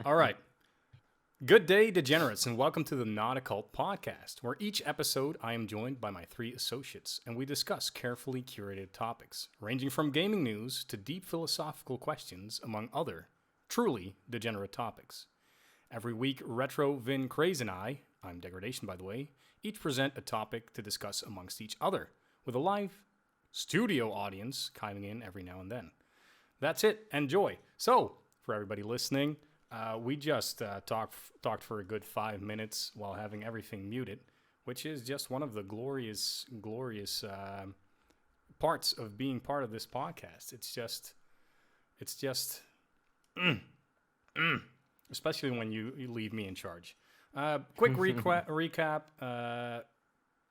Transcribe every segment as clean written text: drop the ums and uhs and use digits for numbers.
All right. Good day, degenerates, and welcome to the NotACult podcast, where each episode I am joined by my three associates, and we discuss carefully curated topics, ranging from gaming news to deep philosophical questions, among other truly degenerate topics. Every week, Retro, Vin, Craze, and I'm Degradation by the way, each present a topic to discuss amongst each other, with a live studio audience chiming in every now and then. That's it. Enjoy. So, for everybody listening, we just talked for a good 5 minutes while having everything muted, which is just one of the glorious parts of being part of this podcast. It's just, mm, especially when you leave me in charge. Quick recap.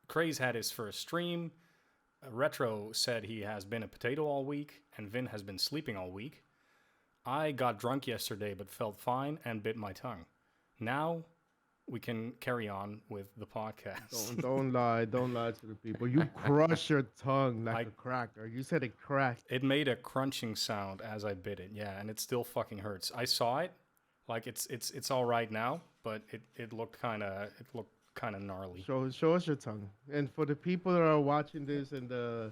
Craze had his first stream. Retro said he has been a potato all week, and Vin has been sleeping all week. I got drunk yesterday but felt fine and bit my tongue. Now we can carry on with the podcast. Don't lie. Don't lie to the people. You crush your tongue like a cracker. You said it cracked. It made a crunching sound as I bit it, yeah, and it still fucking hurts. I saw it, like it's all right now, but it looked kind of gnarly. Show us your tongue. And for the people that are watching this and the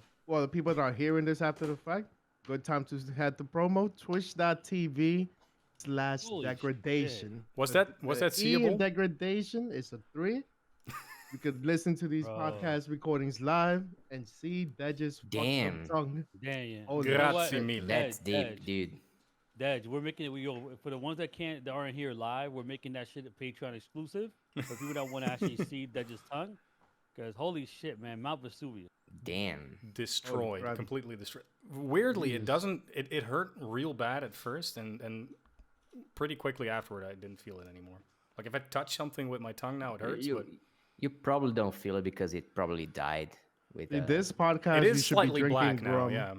people that are hearing this after the fact, good time to head the promo twitch.tv slash Holy degradation. shit. Was that E in seeable? degradation is a 3. You could listen to these Bro. podcast recordings live and see that just Damn. tongue. Damn, yeah. Oh, You know what? Grazie mille. That's Dej, deep, dude. Dej, we're making it. For the ones that aren't here live, we're making that shit a Patreon exclusive for people that want to actually see Dej's tongue. Because holy shit, man, Mount Vesuvius. Damn. Destroyed, crap. completely destroyed. Weirdly, it Jeez. doesn't. It hurt real bad at first, and pretty quickly afterward, I didn't feel it anymore. Like if I touch something with my tongue now, it hurts. You, But you probably don't feel it because it probably died with In this podcast, it you is should be slightly drinking black now. rum. Yeah,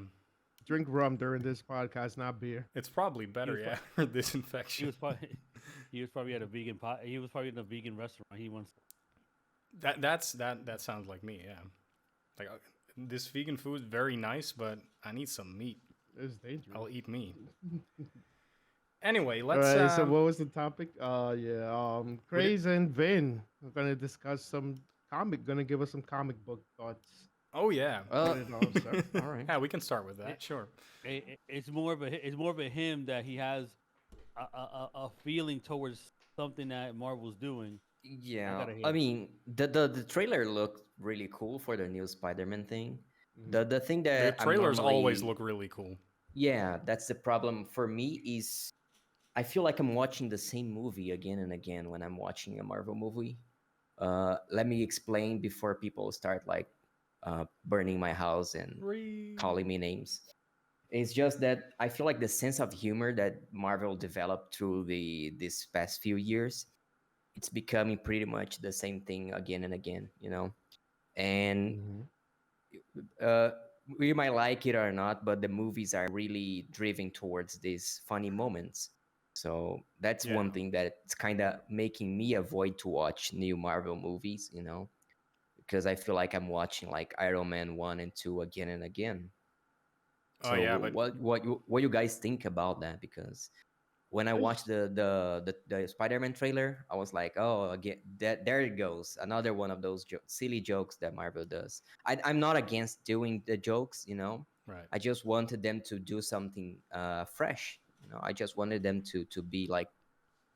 Drink rum during this podcast, not beer. it's probably better. was Yeah, for this He infection. was probably he was probably at a vegan pot. He was probably in a vegan restaurant. He wants. That sounds like me. Yeah, like this vegan food is very nice, but I need some meat. It's dangerous. I'll eat me. Anyway, All let's. right, so what was the topic? Craze and Vin. We're gonna discuss some gonna give us some comic book thoughts. Oh yeah, Put it all, sir. all right. yeah. We can start with that. Sure. It's more of a him that he has a feeling towards something that Marvel's doing. Yeah, gotta I hear. mean, the trailer looked really cool for the new Spider-Man thing. The thing The that I'm trailers always normally- look really cool. Yeah, that's the problem for me is I feel like I'm watching the same movie again and again when I'm watching a Marvel movie. Let me explain before people start like burning my house and calling me names. It's just that I feel like the sense of humor that Marvel developed through these past few years, it's becoming pretty much the same thing again and again, you know. And Mhm. We might like it or not, but the movies are really driven towards these funny moments. So that's Yeah. one thing that's kind of making me avoid to watch new Marvel movies, you know, because I feel like I'm watching like Iron Man 1 and 2 again and again. Oh So yeah, but what you guys think about that? Because when I watched the Spider-Man trailer, I was like, oh, again, there it goes, another one of those silly jokes that Marvel does. I'm not against doing the jokes, you know. right. I just wanted them to do something fresh. You know, I just wanted them to be like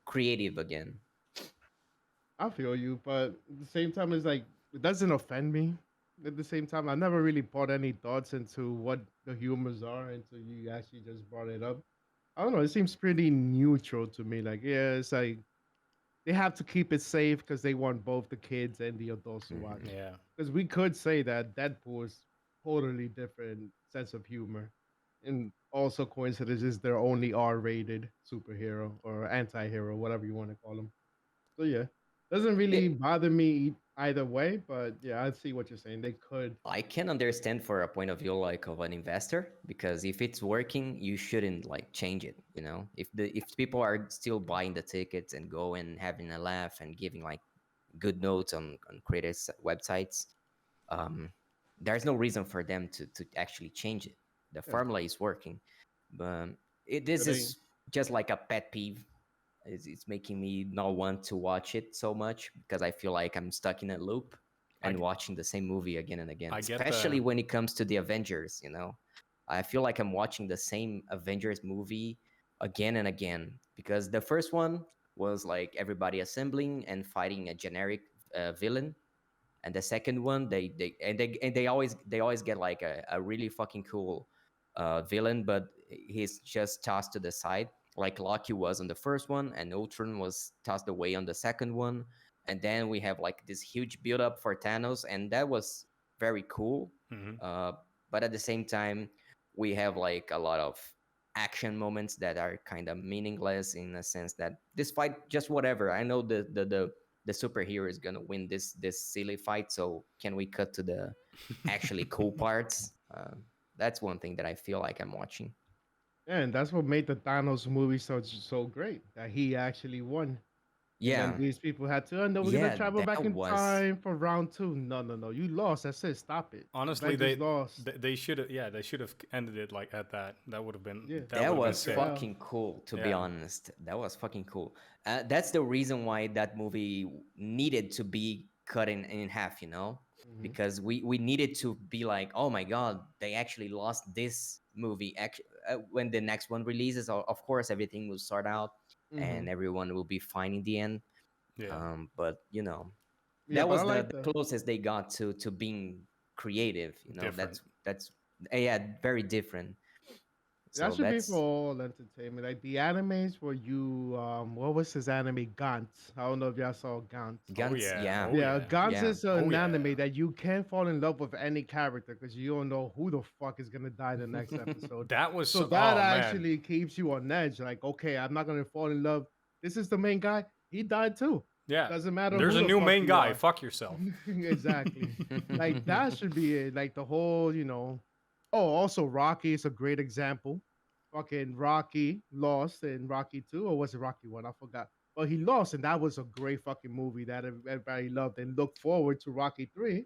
creative again. I feel you, but at the same time, it's like it doesn't offend me. At the same time, I never really put any thoughts into what the humors are until you actually just brought it up. I don't know. It seems pretty neutral to me. Like, yeah, it's like they have to keep it safe because they want both the kids and the adults to watch. Yeah. Because we could say that Deadpool is totally different sense of humor, and also coincidence is their only R-rated superhero or anti-hero, whatever you want to call them. So yeah, doesn't really bother me either way. But yeah, I see what you're saying. They could. I can understand for a point of view like of an investor, because if it's working, you shouldn't like change it. You know, if people are still buying the tickets and going and having a laugh and giving like good notes on creators' websites, there's no reason for them to actually change it. The Yeah. formula is working, but this But is just like a pet peeve It's making me not want to watch it so much because I feel like I'm stuck in a loop I, and watching the same movie again and again, I get especially the when it comes to the Avengers, you know. I feel like I'm watching the same Avengers movie again and again because the first one was like everybody assembling and fighting a generic villain, and the second one they always get like a really fucking cool villain, but he's just tossed to the side like Loki was on the first one and Ultron was tossed away on the second one, and then we have like this huge build up for Thanos, and that was very cool. Mhm. uh, but at the same time we have like a lot of action moments that are kind of meaningless in a sense that this fight just whatever. I know the superhero is gonna win this silly fight. So can we cut to the actually cool parts? That's one thing that I feel like I'm watching. And that's what made the Thanos movie so great. That he actually won. And then Yeah, these people had to, oh no, we're gonna yeah, travel back that in was time for round two. No, no, no. You lost. That's it. Stop it. Honestly, Avengers lost. they should have they should have ended it like at that. That would have been Yeah. that that would have been was sick. Wow. fucking cool. To be Yeah. honest, that was fucking cool. That's the reason why that movie needed to be cut in half. You know, Mhm. because we needed to be like, oh my god, they actually lost this movie. When the next one releases, of course everything will sort out Mhm. and everyone will be fine in the end. Yeah. But you know, Yeah, that but I was like the the. closest they got to being creative. You know, Different. that's yeah, very different. That So should be for that's all entertainment. Like the animes where you what was his anime Gantz? I don't know if y'all saw Gantz. Oh Guns. yeah. Yeah, Oh Yeah, yeah. Gantz yeah. is Oh an yeah. anime that you can't fall in love with any character because you don't know who the fuck is gonna die the next episode. That was So so. that Oh man. actually keeps you on edge. Like, okay, I'm not gonna fall in love. This is the main guy. He died too. Yeah. Doesn't matter There's who a the new fuck main you guy. are. Fuck yourself. Exactly. Like that should be it. Like the whole, Oh, also Rocky is a great example. Fucking Rocky lost in Rocky 2, or was it Rocky 1? I forgot. But he lost, and that was a great fucking movie that everybody loved and looked forward to Rocky 3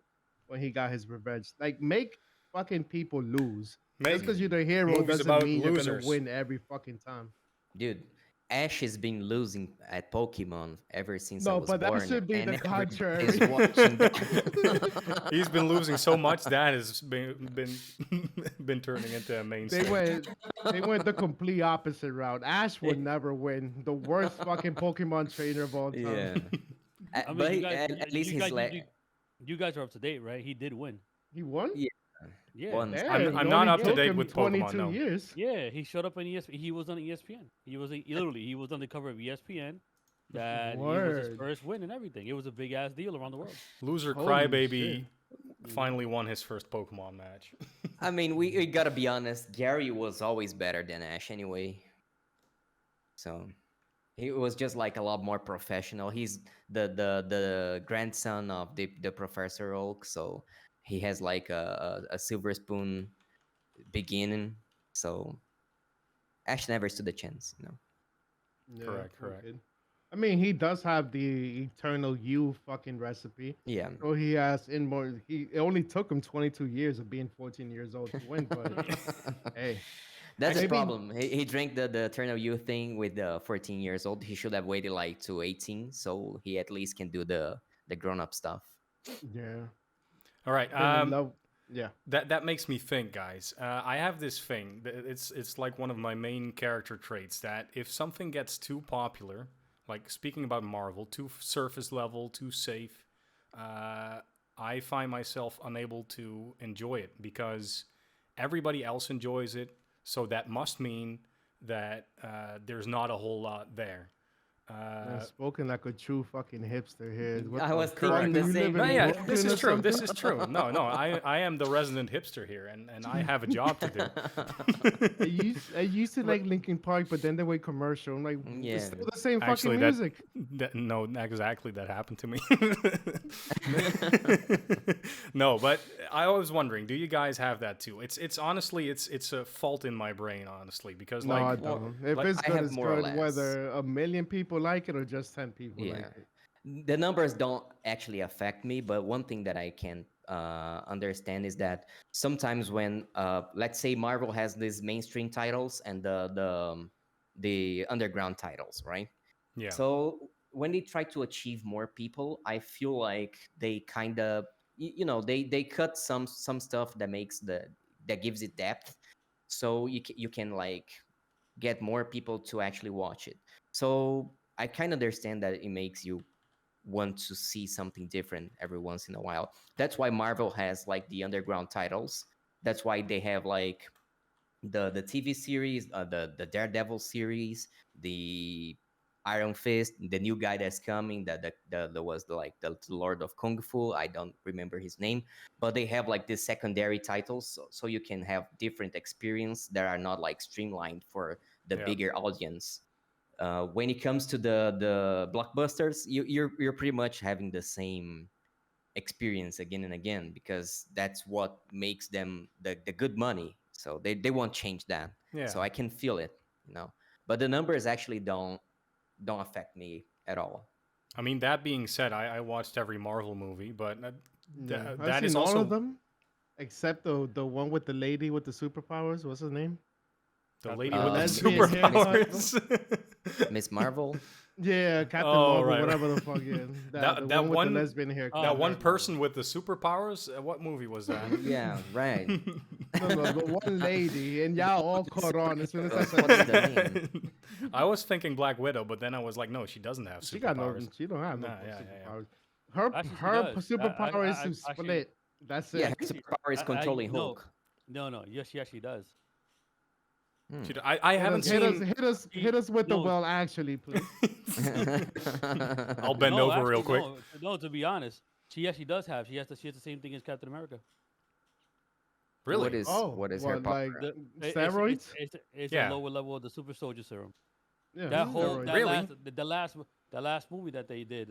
when he got his revenge. Like, make fucking people lose. Just Make because you're the hero movies doesn't about mean you're gonna losers. win every fucking time. Dude, Ash has been losing at Pokemon ever since I No, was but that born, should be the and everybody is contrary. watching that. He's been losing so much that has been turning into a They mainstay. went they went the complete opposite route. Ash would never win. The worst fucking Pokemon trainer of all time. Yeah. I mean, But you guys, at least he's like, you guys are up to date, right? He did win. He won? yeah, Yeah, once. Damn, I'm it not only up to took date him with Pokemon. 22 No. years. yeah. He showed up on ESPN. He was on ESPN. He was literally he was on the cover of ESPN. That it was his Word. first win and everything. It was a big ass deal around the world. Loser Holy Crybaby shit. finally won his first Pokemon match. I mean, we gotta be honest. Gary was always better than Ash anyway. So he was just like a lot more professional. He's the grandson of the Professor Oak, so he has like a silver spoon beginning. So Ash never stood a chance, you know. Yeah, Correct, poor correct. kid. I mean, he does have the eternal you fucking recipe. Yeah. So he has in more. It only took him 22 years of being 14 years old to win. But hey, That's his maybe problem. He drank the Eternal Youth thing with 14 years old. He should have waited like to 18, so he at least can do the grown up stuff. yeah, All right. been in love. Yeah, That makes me think, guys. I have this thing. It's like one of my main character traits that if something gets too popular, like speaking about Marvel, too surface level, too safe, I find myself unable to enjoy it because everybody else enjoys it. So that must mean that there's not a whole lot there. man, spoken like a true fucking hipster here. What I the was fuck? thinking Do the you same live No, in thing. yeah, Brooklyn this is or true. This something? is true. No, I am the resident hipster here, and I have a job to do. I used to like Linkin Park, but then they went commercial. I'm like, Yeah. it's still the same Actually, fucking that, music. that no, exactly that happened to me. No, but I was wondering, do you guys have that too? It's honestly, it's a fault in my brain, honestly, because No, I like, don't. If like, it's I good, have it's more or good. less. Whether a million people like it or just 10 people Yeah. like it. The numbers don't actually affect me, but one thing that I can understand is that sometimes when, let's say, Marvel has these mainstream titles and the underground titles, right? Yeah. So when they try to achieve more people, I feel like they kind of, they cut some stuff that makes that gives it depth, so you can like get more people to actually watch it. So I kind of understand that it makes you want to see something different every once in a while. That's why Marvel has like the underground titles. That's why they have like the TV series, the Daredevil series, the Iron Fist, the new guy that's coming, that was like the Lord of Kung Fu. I don't remember his name, but they have like these secondary titles, so you can have different experience that are not like streamlined for the Yeah. bigger audience. When it comes to the blockbusters, you're pretty much having the same experience again and again, because that's what makes them the good money. So they won't change that. Yeah. So I can feel it, but the numbers actually don't affect me at all. I mean, that being said, I watched every Marvel movie, but Yeah, I've that is seen all of also them except the one with the lady with the superpowers. What's his name? the Captain lady The with the Marvel. lesbian haircut. superpowers. Miss Marvel. Yeah, Captain Oh, Marvel, right, whatever right. the fuck. Yeah, the That one with the one lesbian haircut. that Oh, one Miss person Marvel. with the superpowers. What movie was that? Yeah, right. No, the one lady, and y'all all caught on as soon as I said What's her the name. name? I was thinking Black Widow, but then I was like, no, she doesn't have She got no, superpowers. she don't have no Nah, yeah, yeah, superpowers. Her Actually, she her does. superpower is to Actually, split. That's Yeah, it. her she, superpower is controlling no, Hulk. no. Yes, she actually does. Hmm. I haven't Hit us, seen. hit us with the No, well. Actually, please. I'll bend no, over real actually, quick. no. To be honest, she actually does have. She has the same thing as Captain America. what Really? is Oh, what is her what power? like The steroids? it's a Yeah. lower level of the super soldier serum. Yeah, That Ooh, whole steroids. that really? last the last movie that they did,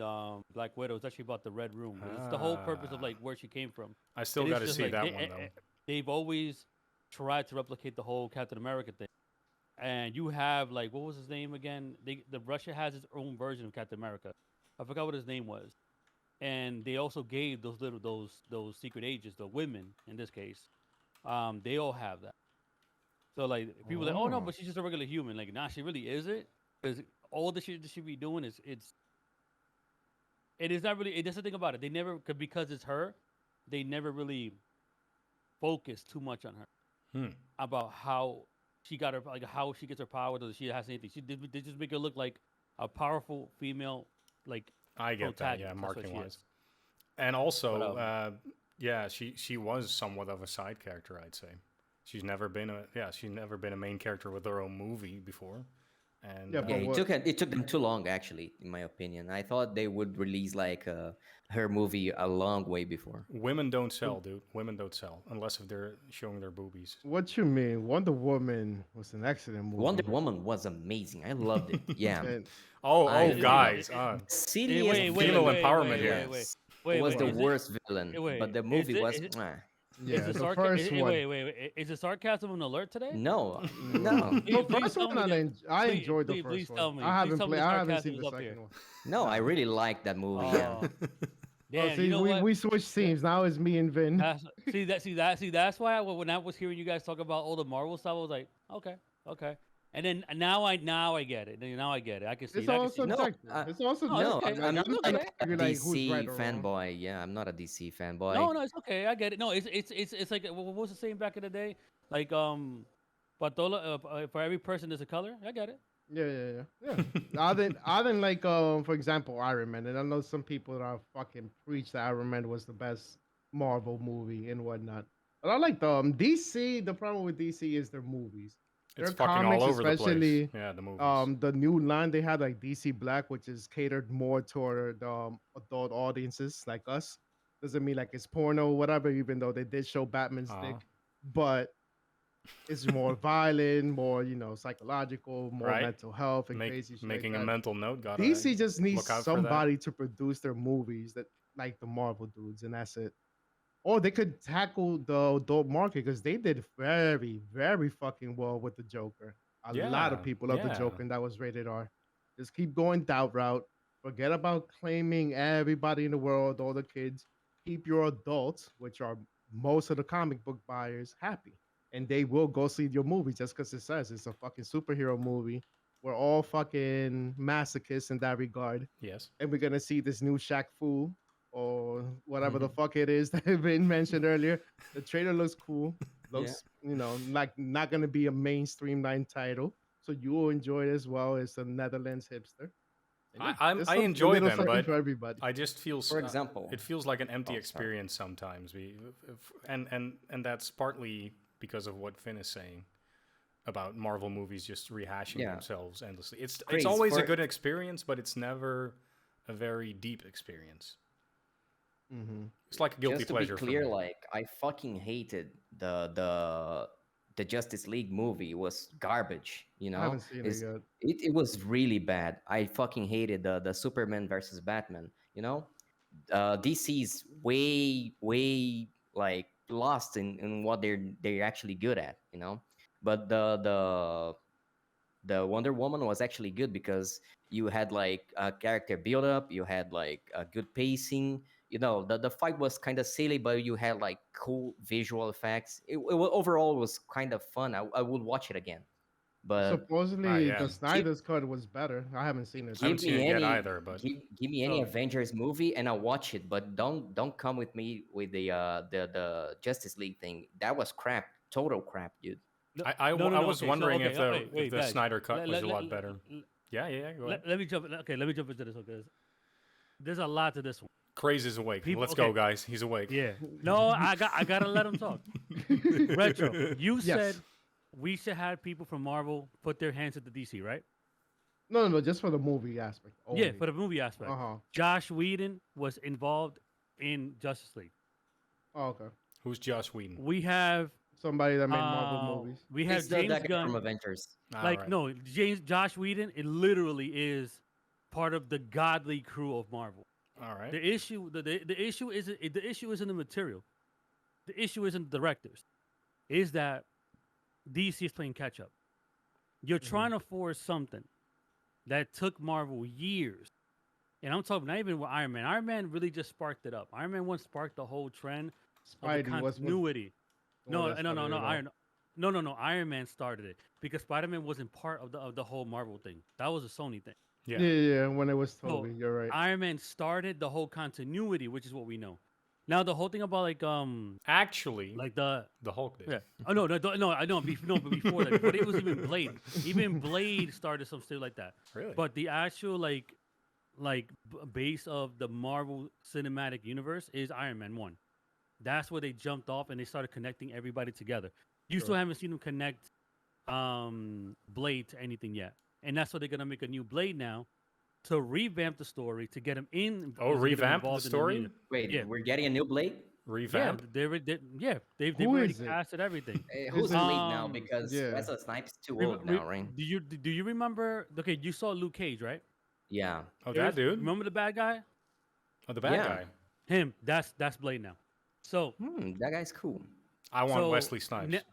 Black Widow, is actually about the Red Room. It's the whole purpose of Ah, like where she came from. I still And got it's to just see like that one though. they've always tried to replicate the whole Captain America thing. And you have like what was his name again? The Russia has its own version of Captain America. I forgot what his name was. And they also gave those secret agents, the women in this case, they all have that. So like people are like, oh no, Oh, but she's just a regular human. Like, nah, she really isn't. Because all the shit that she be doing it is not really. That's the thing about it. They never because it's her. They never really focus too much on her Hmm. about how she got her like how she gets her power. Or she has anything. They just make her look like a powerful female like I get that. Yeah, protagonist. That's what marketing she wise, is. and But also, yeah, she was somewhat of a side character, I'd say. She's never been a main character with her own movie before, and yeah, Yeah, but it what? took them too long, actually, in my opinion. I thought they would release like her movie a long way before. women don't sell, dude. Women don't sell unless if they're showing their boobies. What you mean? Wonder Woman was an excellent Wonder movie, Woman was amazing. I loved it. Yeah, and Oh, I oh, Is it, loved guys, it. The wait, silliest female villain empowerment here. was wait. the Is it? worst villain, but Wait, the movie was is yeah, the the sarcasm? first one. Is the sarcasm an alert today? no, no, Mm, the Please first tell one me that. I Please, enjoyed the please, first please one. tell me. Please tell me the I haven't sarcasm seen is the up here. second one. no. I Nah. really liked that movie. Yeah. Oh, Oh, damn! You see, know what? we switched teams. Now it's me and Vin. See that's why when I was hearing you guys talk about all the Marvel stuff, I was like, okay. And then now I get it. Now I get it. I can see It's it. I all can see it. No, subjective. It's all No, it's no, okay. subjective. Like I'm I'm It's not I'm gonna okay. not a argue like who's right DC or wrong. fanboy. Yeah, I'm not a DC fanboy. No, it's okay. I get it. No, it's like what was the saying back in the day? Like Patola, for every person there's a color. I get it. Yeah. Other than like for example Iron Man, and I know some people that are fucking preach that Iron Man was the best Marvel movie and whatnot. But I like the DC. The problem with DC is their movies. It's Their fucking all comics, over the place. especially Yeah, the movies. the new line they had like DC Black, which is catered more toward adult audiences like us. Doesn't mean like it's porno or whatever, even though they did show Batman's Uh, dick. But it's more violent, more psychological, more right? mental health and crazy shit like Making a that. mental note. Gotta DC just needs look out for that. somebody to produce their movies that like the Marvel dudes, and that's it. Or they could tackle the adult market because they did very, very fucking well with the Joker. A lot of Yeah, people love the yeah. Joker, and that was rated R. Just keep going that route. Forget about claiming everybody in the world, all the kids. Keep your adults, which are most of the comic book buyers, happy. And they will go see your movie just because it says it's a fucking superhero movie. we're all fucking masochists in that regard, Yes. and we're gonna see this new Shaq Fu or whatever the Mhm. fuck it is that had been mentioned earlier. The trailer looks cool. Yeah. Looks, like not gonna be a mainstream line title, so you will enjoy it as well. It's a Netherlands hipster. And yeah, there's I a enjoy little them, something but for everybody. I just For example, it feels like an empty oh, sorry. experience sometimes. And that's partly because of what Finn is saying about Marvel movies just rehashing Yeah. themselves endlessly. It's Chris, always a for good experience, but it's never a very deep experience. Hmm. It's like a guilty just to be pleasure for clear, me. like I fucking hated the Justice League movie. It was garbage, you I know? haven't seen it Is yet. it was really bad. I fucking hated the Superman versus Batman, you know? DC is way like lost in what they're actually good at, you know? But the Wonder Woman was actually good because you had like a character build up, you had like a good pacing. You know, the fight was kind of silly, but you had like cool visual effects. Overall was kind of fun. I would watch it again. But Ah, Supposedly, yeah. the give Snyder's cut was better. I haven't seen it I haven't though. give seen me it yet any either, but give me any So Avengers movie and I'll watch it. But don't come with me with the Justice League thing. That was crap, total crap, dude. no, I no. was Okay, so wondering okay, if wait, wait, the guys. Snyder cut Let, was let, a let, lot better. Yeah, yeah, go ahead. let me jump. Okay, let me jump into this one because there's a lot to this one. Craze is awake. People, Let's okay, go, guys. He's awake. yeah. No, I gotta let him talk. Retro, you Yes. said we should have people from Marvel put their hands at the DC, right? No, just for the movie aspect Yeah, only. for the movie aspect. Uh huh. Josh Whedon was involved in Justice League. Oh, okay. Who's Josh Whedon? We have Somebody that made Marvel movies. we have He's the James that guy from Gunn. Avengers. All Like right. no, Josh Whedon. It literally is part of the godly crew of Marvel. All right. The issue, the issue isn't the material. The issue isn't the directors. Is that DC is playing catch up. You're Hmm. trying to force something that took Marvel years. And I'm talking not even with Iron Man. Iron Man really just sparked it up. Iron Man once sparked the whole trend of the Spidey was continuity. the one that started it all. No. Iron Man started it because Spider Man wasn't part of the whole Marvel thing. That was a Sony thing. Yeah. Yeah. When it was So Toby, you're right. Iron Man started the whole continuity, which is what we know. Now the whole thing about Actually, like the the Hulk did. yeah. Oh no, I know no, but before that, before it was even Blade. Even Blade started some shit like that. Really? But the actual base of the Marvel Cinematic Universe is Iron Man 1. That's where they jumped off and they started connecting everybody together. You still Sure. haven't seen them connect Blade to anything yet. And that's why they're gonna make a new Blade now to revamp the story to get him in. Oh, to get him revamp the involved in story? uni- Wait, Yeah. we're getting a new Blade? Yeah, Revamp? they've Who already is it? casted everything. Who's Is the it? lead now? Um, Because Yeah. Wesley Snipes too Rem- old now, right? do you remember? Okay, you saw Luke Cage, right? Yeah. Oh, that dude? Remember the bad guy? Oh, the bad Yeah. guy. Him. That's Blade now. So That guy's cool. I want so Wesley Snipes.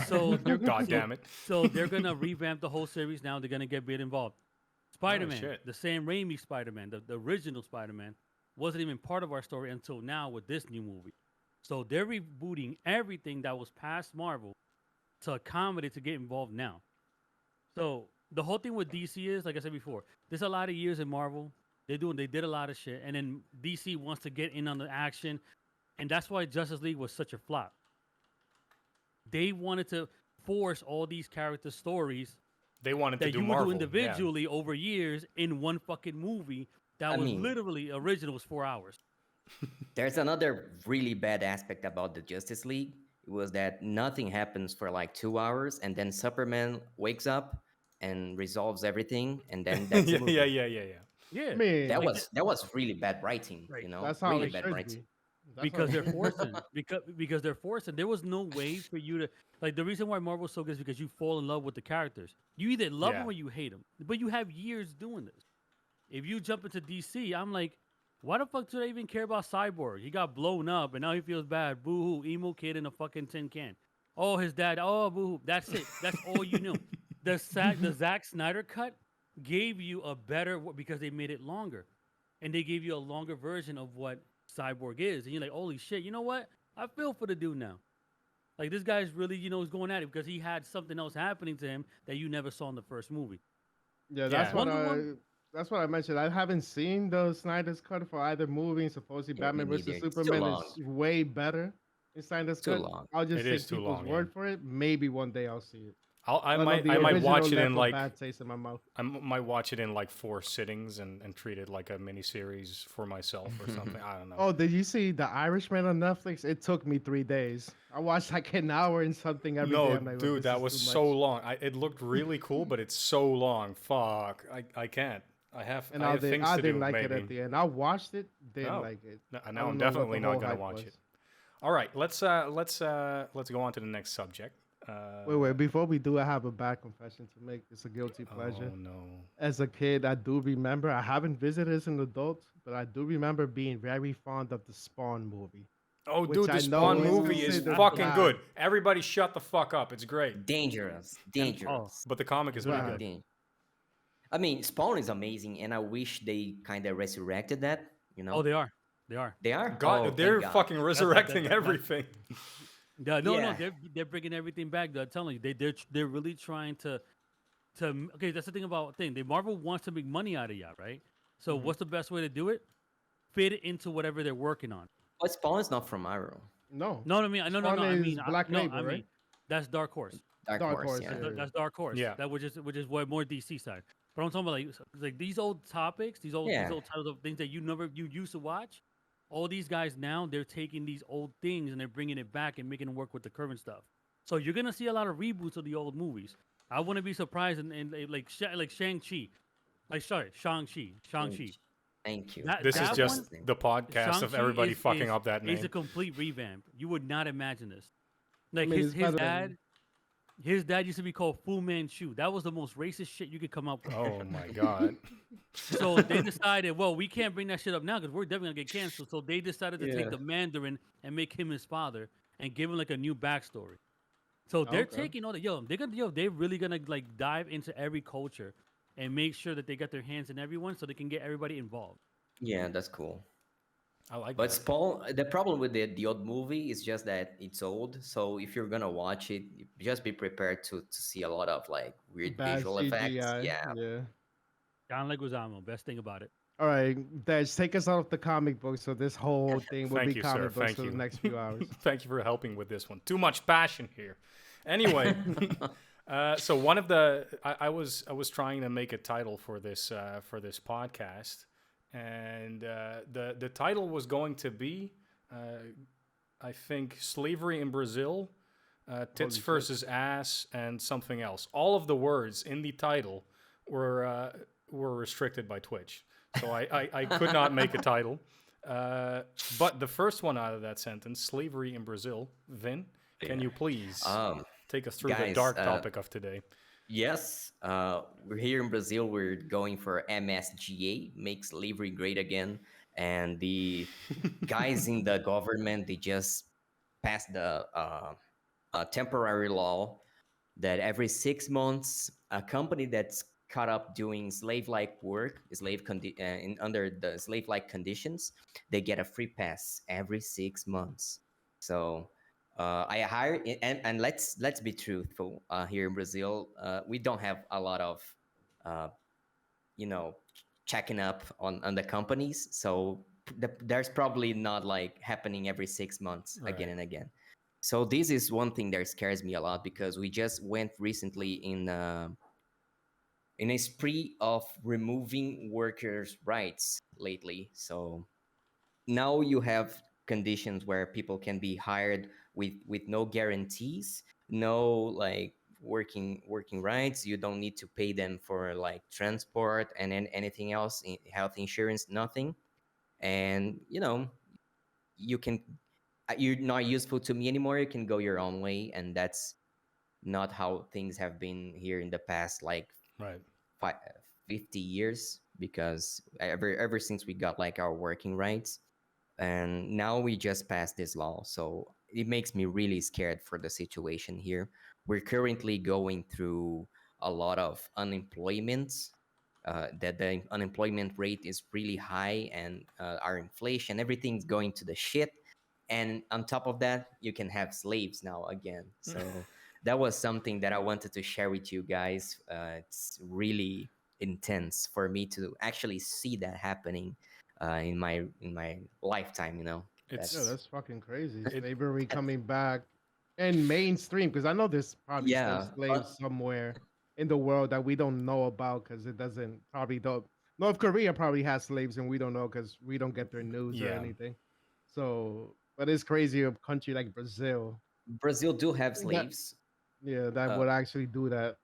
so they're God so- damn it. So they're gonna revamp the whole series now. They're gonna get Blade involved. Spider-Man, shit. the Sam Raimi Spider-Man, the original Spider-Man, wasn't even part of our story until now with this new movie. So they're rebooting everything that was past Marvel to accommodate to get involved now. So the whole thing with DC is, like I said before, there's a lot of years in Marvel. They did a lot of shit, and then DC wants to get in on the action, and that's why Justice League was such a flop. They wanted to force all these character stories They wanted to that do you would Marvel. do individually over years in one fucking movie that I was mean- literally original was 4 hours. There's another really bad aspect about the Justice League. It was that nothing happens for like 2 hours, and then Superman wakes up and resolves everything, and then that's the yeah, movie. yeah. Yeah, I mean, That Like was really bad writing, Right. you know? that's how really it bad should writing. be. That's because how they're it- forcing because they're forcing. There was no way for you to like the reason why Marvel's so good is because you fall in love with the characters. You either love Yeah. them or you hate them, but you have years doing this. If you jump into DC, I'm like, why the fuck do they even care about Cyborg? He got blown up and now he feels bad. Boo hoo, emo kid in a fucking tin can. Oh, his dad. Oh, boo hoo. That's it. That's all you knew. The Zack Snyder cut gave you a better because they made it longer, and they gave you a longer version of what Cyborg is, and you're like, holy shit. You know what? I feel for the dude now. Like this guy's really, is going at it because he had something else happening to him that you never saw in the first movie. Yeah, Yeah. Wonder Woman. that's what I mentioned. I haven't seen the Snyder's cut for either movie. And supposedly Yeah, me Batman neither. versus It's too Superman long. is way better in Snyder's Too cut. long. I'll It just is take too people's long. Yeah. word for it. Maybe one day I'll see it. I I don't know. might The I might original watch it in left a like bad taste in my mouth. might watch it in like 4 sittings and treat it like a mini series for myself or something. I don't know. Oh, did you see The Irishman on Netflix? It took me 3 days. I watched like an hour and something every day. No, I'm like, well, dude, this that is was too so much. long. It looked really cool, but it's so long. Fuck, I can't. And I have things I to didn't do. like it Maybe. at the end. I watched it, didn't No, like it. I now I'm don't know what definitely the not whole gonna hype watch was. it. All right, let's go on to the next subject. Wait. Before we do, I have a bad confession to make. It's a guilty pleasure. Oh no. As a kid, I do remember. I haven't visited as an adult, but I do remember being very fond of the Spawn movie, Oh, which dude, the I know Spawn is movie is considered fucking bad. good. Everybody, shut the fuck up. It's great. Dangerous. And Oh, Dangerous. but the comic is pretty Bad. good. I mean, Spawn is amazing, and I wish they kind of resurrected that. You oh, know, they are. They are. they are. God, Oh, they're thank God. fucking resurrecting that- everything. Yeah, no, Yeah. they're bringing everything back. I'm telling you, they're really trying to okay. That's the thing about thing. They Marvel wants to make money out of you, right? So Mhm. what's the best way to do it? Fit it into whatever they're working on. But Spawn is not from Arrow. No, No, I mean, Spawn is I, Black no, Label, I right? mean, that's Dark Horse. Dark Dark Horse. Horse, Yeah. yeah. That's Dark Horse. Yeah. That which is what more DC side. But I'm talking about like these old topics, these Yeah. old titles of things that you used to watch. All these guys now they're taking these old things and they're bringing it back and making them work with the current stuff. So you're gonna see a lot of reboots of the old movies. I wouldn't be surprised in like Shang Chi, like sorry Shang Chi. Thank you. That This is that just one, the podcast of Shang-Chi everybody fucking up that is a name. complete revamp. You would not imagine this. I Like mean, it's better than his dad used to be called Fu Manchu. That was the most racist shit you could come up with. Oh my god. So they decided, well, we can't bring that shit up now because we're definitely gonna get canceled. So they decided to Yeah. take the Mandarin and make him his father and give him like a new backstory. So they're Okay. taking all the they're really gonna like dive into every culture and make sure that they got their hands in everyone so they can get everybody involved. Yeah, that's cool. I like But that. Spawn, the problem with the old movie is just that it's old. So if you're gonna watch it, just be prepared to see a lot of like weird bad visual effects. CGI. Yeah. Yeah. John Leguizamo, best thing about it. All right, Dej, take us off the comic book, so this whole thing will Thank be you, sir. comic books Thank for you. the next few hours. Thank you for helping with this one. Too much passion here. Anyway, so one of the I was trying to make a title for this podcast, and the title was going to be I think slavery in Brazil, tits Holy shit. versus ass, and something else. All of the words in the title were restricted by Twitch, so I could not make a title. But the first one out of that sentence, slavery in Brazil, Vin, can you please take us through the Guys, dark topic of today? Yes, we're here in Brazil. We're going for MSGA, make slavery great again. And the guys in the government, they just passed a temporary law that every 6 months, a company that's caught up doing slave-like work, under the slave-like conditions, they get a free pass every 6 months. So I hire, and let's be truthful. Here in Brazil, we don't have a lot of, uh, you know, checking up on the companies. So there's probably not like happening every 6 months again Right. and again. So this is one thing that scares me a lot because we just went recently in a spree of removing workers' rights lately. So now you have conditions where people can be hired with no guarantees, no like working rights. You don't need to pay them for like transport and anything else, health insurance, nothing. And you can you're not useful to me anymore. You can go your own way, and that's not how things have been here in the past like Right. 50 years, because ever since we got like our working rights, and now we just passed this law. So it makes me really scared for the situation here. We're currently going through a lot of unemployment, that the unemployment rate is really high, and our inflation, everything's going to the shit. And on top of that, you can have slaves now again. So that was something that I wanted to share with you guys. It's really intense for me to actually see that happening in my lifetime. You know, Yeah, It's that's that's fucking crazy. it. Slavery that, coming back and mainstream because I know there's probably still yeah. slaves somewhere in the world that we don't know about because it doesn't probably don't. North Korea probably has slaves and we don't know because we don't get their news or Yeah, anything. So, but it's crazy a country like Brazil Brazil do have that slaves. yeah that Uh, would actually do that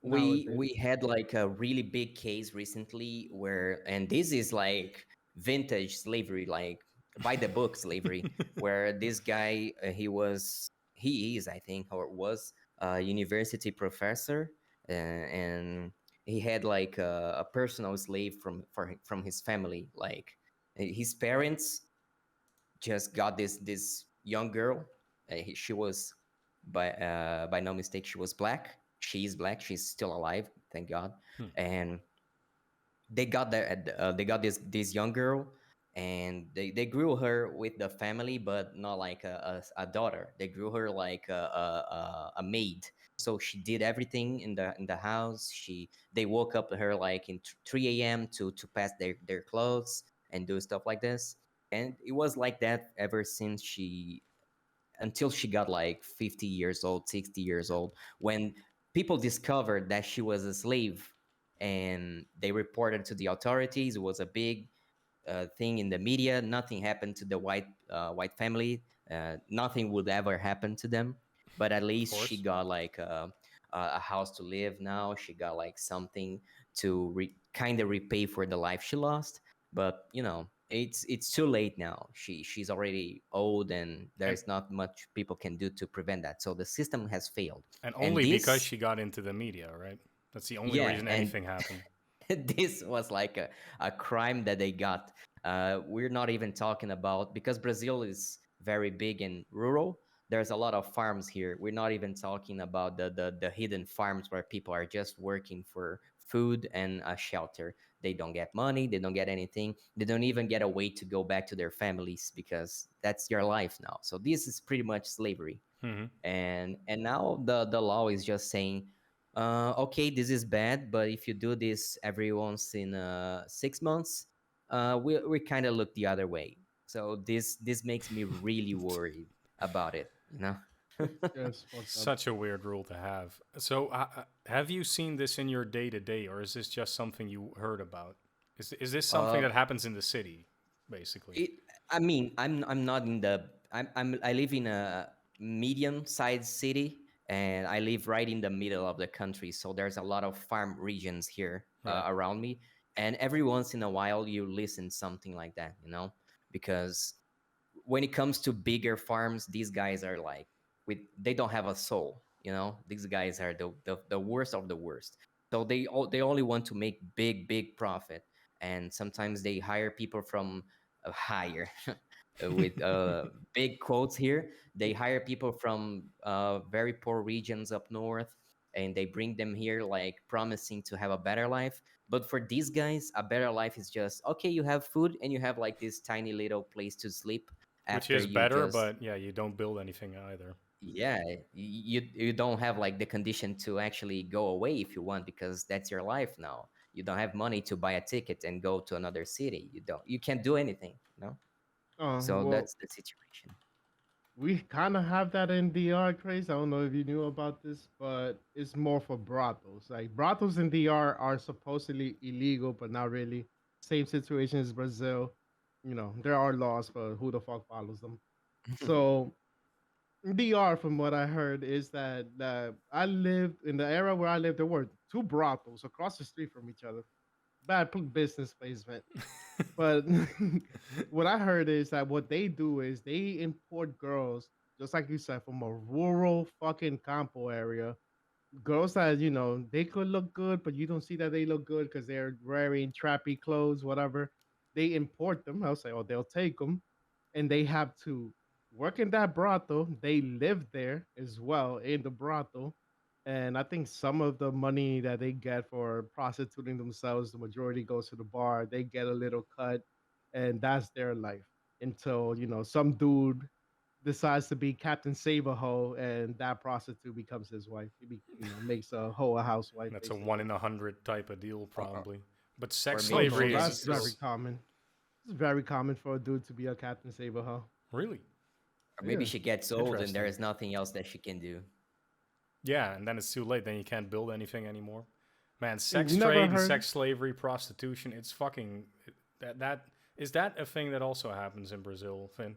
nowadays. we had like a really big case recently where, and this is like vintage slavery, like by the book slavery, where this guy he is, I think, or was a university professor, and he had like a personal slave from his family. Like his parents just got this young girl. She was by no mistake, she was black. She is black. She's still alive, thank God. Hmm. And they got this young girl, and they grew her with the family, but not like a daughter. They grew her like a maid. So she did everything in the house. They woke up her like in 3 a.m. to pass their clothes and do stuff like this. And it was like that ever since she until she got like 50 years old, 60 years old, when people discovered that she was a slave and they reported to the authorities. It was a big thing in the media. Nothing happened to the white family. Nothing would ever happen to them. But at of least she course. got like a house to live now. She got like something to kind of repay for the life she lost. But you know, it's too late now. She's already old, and And there's not much people can do to prevent that. So the system has failed. and And only because this, she got into the media, right? That's the only yeah, reason and anything happened. this was like a crime that they got. We're not even talking about, because Brazil is very big and rural. There's a lot of farms here. We're not even talking about the hidden farms where people are just working for food and a shelter. They don't get money. They don't get anything. They don't even get a way to go back to their families because that's your life now. So this is pretty much slavery. Hmm. And now the law is just saying, okay, this is bad, but if you do this every once in 6 months, we kind of look the other way. So this makes me really worried about it, you know. Yeah, it's fucked up. Such a weird rule to have. So, have you seen this in your day to day, or is this just something you heard about? Is this something uh that happens in the city, basically? it I mean, I'm not in the I live in a medium sized city, and I live right in the middle of the country, so there's a lot of farm regions here Right. around me. And every once in a while you listen something like that, you know, because when it comes to bigger farms, these guys are like, they don't have a soul, you know. These guys are the worst of the worst. So they only want to make big profit, and sometimes they hire people from hire with big quotes here. They hire people from very poor regions up north, and they bring them here like promising to have a better life. But for these guys, a better life is just, okay, you have food and you have like this tiny little place to sleep Which after is you better, just, but yeah, you don't build anything either. yeah, you don't have like the condition to actually go away if you want, because that's your life now. You don't have money to buy a ticket and go to another city. You can't do anything, you know. So Well, that's the situation. we kind of have that in DR, Craze. I don't know if you knew about this, but it's more for brothels. Like brothels in DR are supposedly illegal, but not really. Same situation as Brazil. You know, there are laws, but who the fuck follows them? So DR, from what I heard, is that I lived in the era where I lived. There were two brothels across the street from each other. Bad business placement. But what I heard is that what they do is they import girls, just like you said, from a rural fucking campo area. Girls that, you know, they could look good, but you don't see that they look good because they're wearing trappy clothes, whatever. They import them. I'll say, oh, they'll take them, and they have to work in that brothel. They live there as well in the brothel, and I think some of the money that they get for prostituting themselves, the majority goes to the bar. They get a little cut, and that's their life until, you know, some dude decides to be Captain Save-A-Ho, and that prostitute becomes his wife. Makes a hoe a housewife. That's a Basically. 1 in 100 type of deal, probably. But sex maybe No, slavery she that's is, very is common. It's very common for a dude to be a Captain Save-A-Ho. really Or maybe Yeah. she gets old and Interesting. there is nothing else that she can do. yeah, and then it's too late. Then you can't build anything anymore. Man, You've sex never trade and heard- sex slavery, prostitution. It's fucking that. Is that a thing that also happens in Brazil, Finn?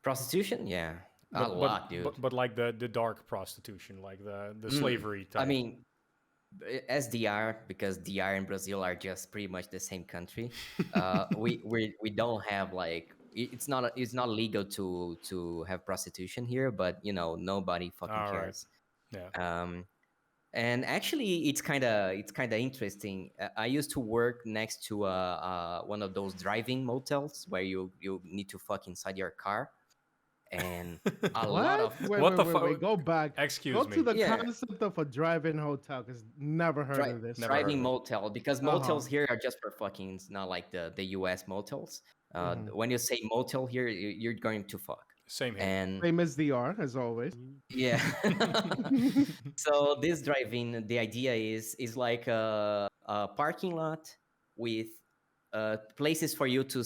Prostitution? Yeah. A lot, dude. But like the dark prostitution, like the slavery type. I mean, as DR, because DR and Brazil are just pretty much the same country, we don't have like it's not legal to have prostitution here, but nobody fucking All right. cares. yeah. And actually, it's kind of interesting. I used to work next to one of those driving motels where you need to fuck inside your car, and a lot of Wait, What wait, the wait, wait, fuck? go back. Excuse Go me. to the Yeah. concept of a drive-in hotel, because never heard of this. Never heard driving of it. motel, because motels here are just for fucking. It's not like the US motels. When you say motel here, you're going to fuck. Same here. And Famous DR, as always. yeah. So this drive-in, the idea is like a parking lot with places for you to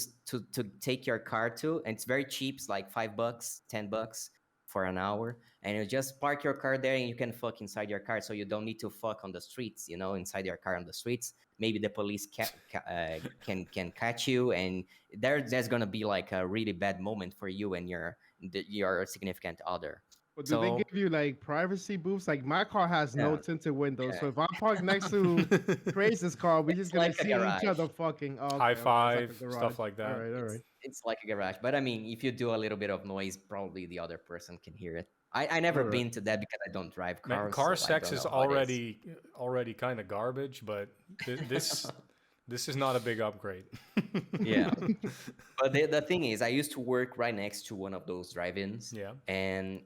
take your car to, and it's very cheap. It's like $5, $10 for an hour, and you just park your car there, and you can fuck inside your car, so you don't need to fuck on the streets. Inside your car on the streets. Maybe the police can catch you, and there's gonna be like a really bad moment for you and your significant other. But do they So- give you like privacy booths? Like my car has no Yeah. tinted windows, Yeah. so if I park next to Crazy's car, we're just It's gonna like a see garage. each other fucking. Oh, High okay, five, it's like a stuff garage. like that. All right, all right. It's like a garage, but I mean, if you do a little bit of noise, probably the other person can hear it. I never Alright. been to that because I don't drive Man, cars. car so I sex don't is know how it is. already kind of garbage, but this is not a big upgrade. Yeah. But the thing is, I used to work right next to one of those drive-ins. Yeah. And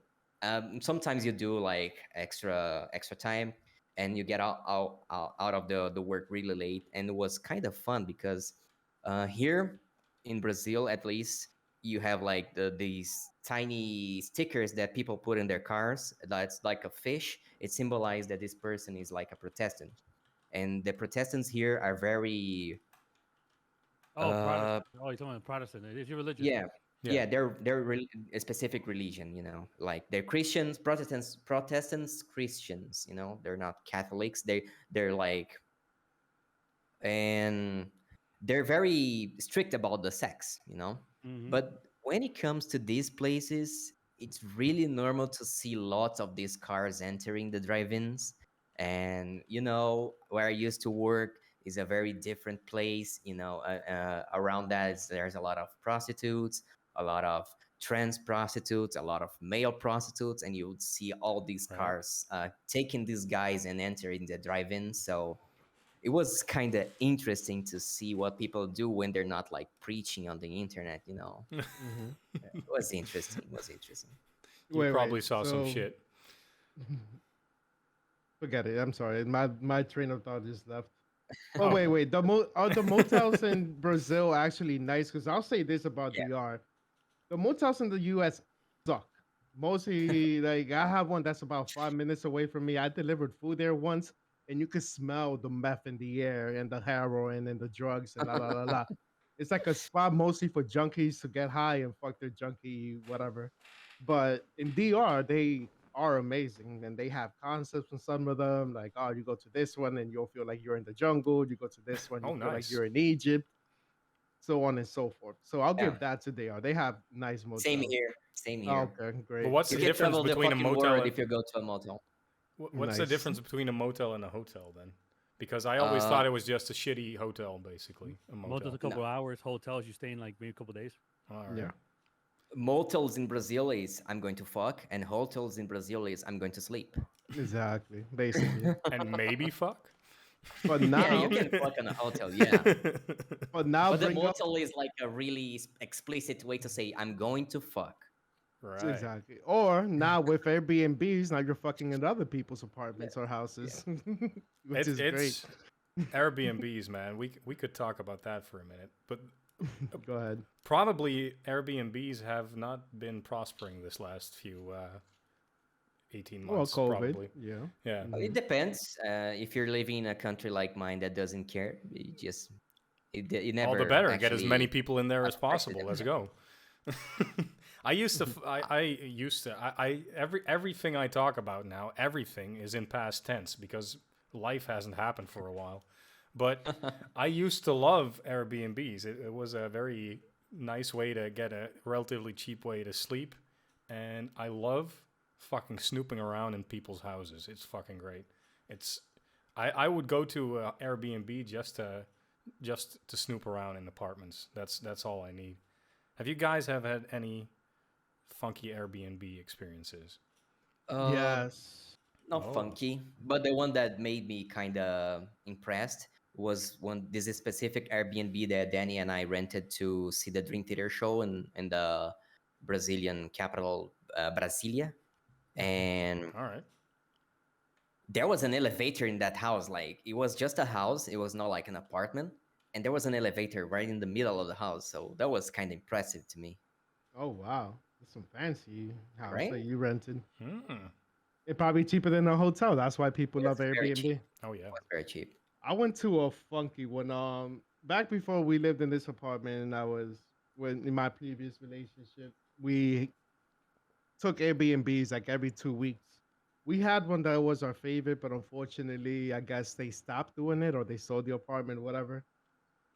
sometimes you do like extra time, and you get out of the work really late, and it was kind of fun because here in Brazil, at least, you have like these tiny stickers that people put in their cars. That's like a fish. It symbolizes that this person is like a Protestant, and the Protestants here are very Protestant. Oh, you're talking about Protestant. It is your religion. yeah. Yeah. Yeah, they're a specific religion, like they're Christians, Protestants, Christians, they're not Catholics. They're like, and they're very strict about the sex, Mhm. But when it comes to these places, it's really normal to see lots of these cars entering the drive-ins, and where I used to work is a very different place. Around that there's a lot of prostitutes, a lot of trans prostitutes, a lot of male prostitutes, and you would see all these Right. cars taking these guys and entering the drive-in. So it was kind of interesting to see what people do when they're not like preaching on the internet. Mhm. It was interesting. You Wait, probably wait, saw some so- shit. Forget it. I'm sorry. My train of thought just left. Oh wait. Are the motels in Brazil actually nice? Because I'll say this about Yeah. DR: the motels in the US suck. Mostly, like I have one that's about 5 minutes away from me. I delivered food there once, and you could smell the meth in the air and the heroin and the drugs and la la la la. It's like a spot mostly for junkies to get high and fuck their junkie whatever. But in DR, they are amazing, and they have concepts in some of them. Like, oh, you go to this one and you'll feel like you're in the jungle. You go to this one, you Oh, feel like nice. you're in Egypt, so on and so forth. So I'll Yeah. give that to DR. They have nice motels. Same here. Oh, okay, great. But what's You the can difference travel the between a fucking motel world and if you go to a motel. what's the Nice. difference between a motel and a hotel then? Because I always thought it was just a shitty hotel, basically. A Motels motel. a couple hours. Hotels you stay in like maybe a couple days. All right. Yeah. Motels in Brazil is I'm going to fuck, and hotels in Brazil is I'm going to sleep. Exactly, basically. And maybe fuck. But Yeah, now, you can fuck in a hotel, yeah. but now But the bring up motel is like a really explicit way to say I'm going to fuck. Right. exactly. Or now with Airbnbs, now you're fucking in other people's apartments or houses, which is great. Airbnbs, man. We could talk about that for a minute. But Go ahead. Probably Airbnbs have not been prospering this last few 18 Well, months, COVID. probably. Yeah. Yeah. Well, it depends. If you're living in a country like mine that doesn't care, you All the never better. Get as many actually people in there as affected possible. them. Let's go. I used to. Everything I talk about now, everything is in past tense because life hasn't happened for a while. But I used to love Airbnbs. It was a very nice way to get a relatively cheap way to sleep, and I love fucking snooping around in people's houses. It's fucking great. It's I would go to Airbnb just to snoop around in apartments. That's all I need. Have you guys have had any funky Airbnb experiences? Uh, Yes. Not Oh, funky, but the one that made me kind of impressed was one. This is specific Airbnb that Danny and I rented to see the Dream Theater show in the Brazilian capital, Brasilia, and all right. there was an elevator in that house. Like it was just a house; it was not like an apartment, and there was an elevator right in the middle of the house. So that was kind of impressive to me, Oh wow, that's some fancy house right? that you rented. Hmm. It probably cheaper than a hotel. That's why people Yes, love very cheap. Airbnb. Oh yeah. It was very cheap. I went to a funky one. Back before we lived in this apartment, and I was when in my previous relationship, we took Airbnbs like every 2 weeks. We had one that was our favorite, but unfortunately, I guess they stopped doing it or they sold the apartment, whatever.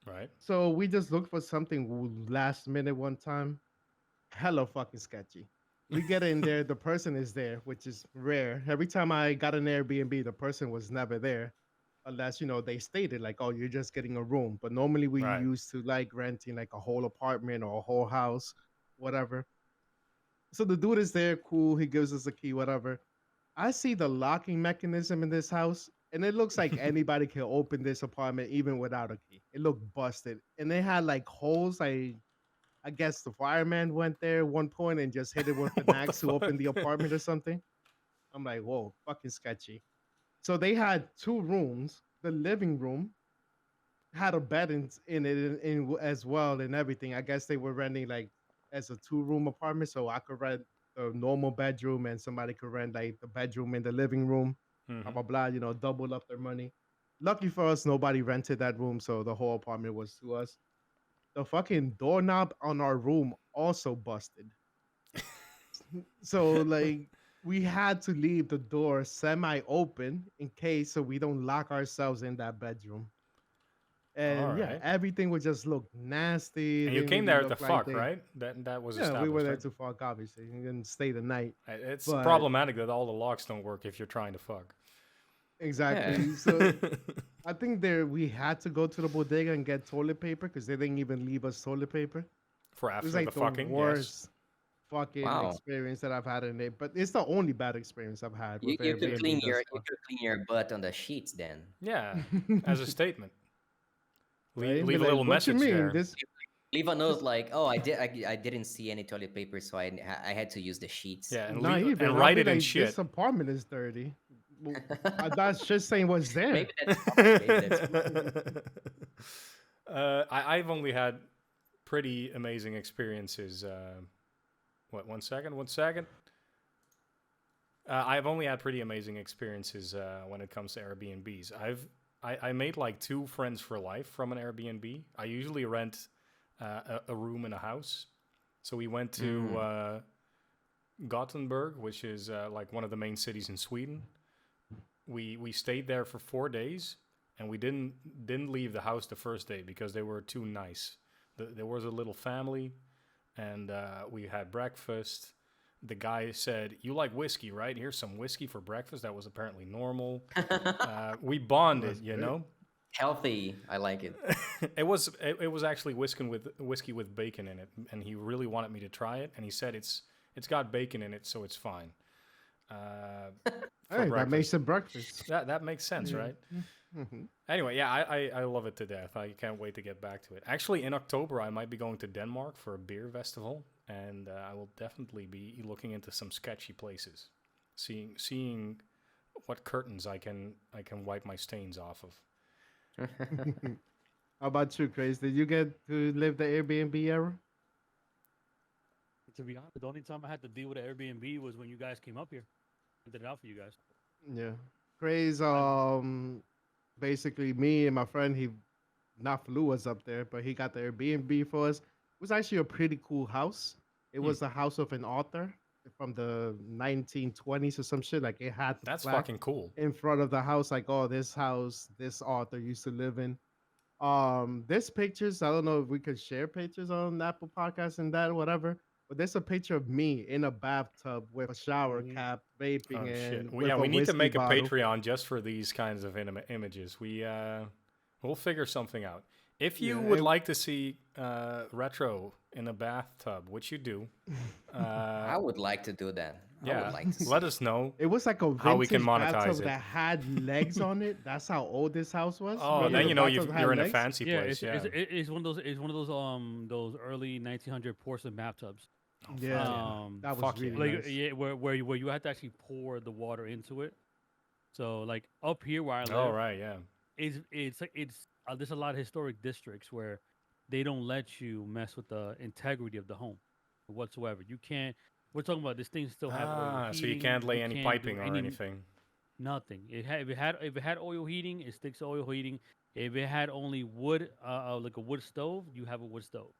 Right. So we just looked for something last minute one time. Hella fucking sketchy. We get in there, the person is there, which is rare. Every time I got an Airbnb, the person was never there, unless they stated like, "Oh, you're just getting a room." But normally we Right. used to like renting like a whole apartment or a whole house, whatever. So the dude is there, cool. He gives us a key, whatever. I see the locking mechanism in this house, and it looks like anybody can open this apartment even without a key. It looked busted, and they had like holes. I guess the fireman went there at one point and just hit it with an What the axe to fuck? open the apartment or something. I'm like, whoa, fucking sketchy. So they had two rooms. The living room had a bed in it as well and everything. I guess they were renting like as a two-room apartment, so I could rent a normal bedroom and somebody could rent like the bedroom in the living room. Blah Hmm. blah blah. Double up their money. Lucky for us, nobody rented that room, so the whole apartment was to us. The fucking doorknob on our room also busted. So like we had to leave the door semi open in case so we don't lock ourselves in that bedroom. All And yeah, right. everything would just look nasty. It And you didn't came really there to look like fuck, they. right? That was Yeah, we were established, there right? to fuck, obviously, and then stay the night. It's But problematic that all the locks don't work if you're trying to fuck. Yeah. exactly. So I think there we had to go to the bodega and get toilet paper because they didn't even leave us toilet paper. For It was after the like the fucking, yes. worst fucking Wow. experience that I've had in it. But it's the only bad experience I've had You, with you could clean Airbnb your thus you could clean your butt on the sheets then. Yeah, far. as a statement. Right? And be Leave a like, little what you message mean? there. Leave a note This like, "Oh, I didn't see any toilet paper, so I had to use the sheets." Yeah, and not leave and even. I'll write be it in like, this shit. apartment is dirty. Well, that's just saying what's there. Maybe that's why. Maybe that's I've only had pretty amazing experiences. What? 1 second. 1 second. I've only had pretty amazing experiences when it comes to Airbnbs. I made like two friends for life from an Airbnb. I usually rent a room in a house. So we went to Gothenburg, which is like one of the main cities in Sweden. We stayed there for 4 days, and we didn't leave the house the first day because they were too nice. There was a little family, and we had breakfast. The guy said, "You like whiskey, right? Here's some whiskey for breakfast." That was apparently normal. We Oh, bonded, that's you great. know. healthy. I like it. It was actually whiskey with bacon in it, and he really wanted me to try it. And he said it's got bacon in it, so it's fine for Hey, that makes breakfast. it breakfast. That makes sense, Yeah. right? Mhm. Anyway, yeah, I love it to death. I can't wait to get back to it. Actually, in October, I might be going to Denmark for a beer festival, and I will definitely be looking into some sketchy places, seeing what curtains I can wipe my stains off of. How about you, Chris? Did you get to live the Airbnb era? To be honest, the only time I had to deal with an Airbnb was when you guys came up here. I did it out for you guys. Yeah. Chris, I, basically me and my friend, he not flew was up there, but he got the Airbnb for us. It was actually a pretty cool house. It Hmm. was the house of an author from the 1920s or some shit. Like it had the That's plaque fucking cool. in front of the house, like, oh, this house, this author used to live in. There's pictures. I don't know if we could share pictures on Apple Podcasts and that, whatever. But there's a picture of me in a bathtub with a shower Mhm. cap, vaping, Oh shit. and Yeah, with a we need to whiskey make a bottle. Patreon just for these kinds of images. We'll figure something out. If you Yeah, would like to see retro in a bathtub, which you do, I would like to do that. I yeah, would like to let see. us know it was like a how we can vintage monetize bathtub it. that had legs on it. That's how old this house was. Oh, Remember then the you know bathtub had you're in a legs? fancy yeah, place. Yeah. it's one of those early 1900 porcelain bathtubs. Oh, fuck Yeah, Um, that was Fuck yeah. really like nice. yeah, where you have to actually pour the water into it. So like up here where I Oh live, right, yeah. there's a lot of historic districts where they don't let you mess with the integrity of the home whatsoever. You can't. We're talking about this thing still have oil Ah, so you heating. can't lay You any can't do piping or any anything. nothing. If it had oil heating, it sticks to oil heating. If it had only wood, like a wood stove, you have a wood stove.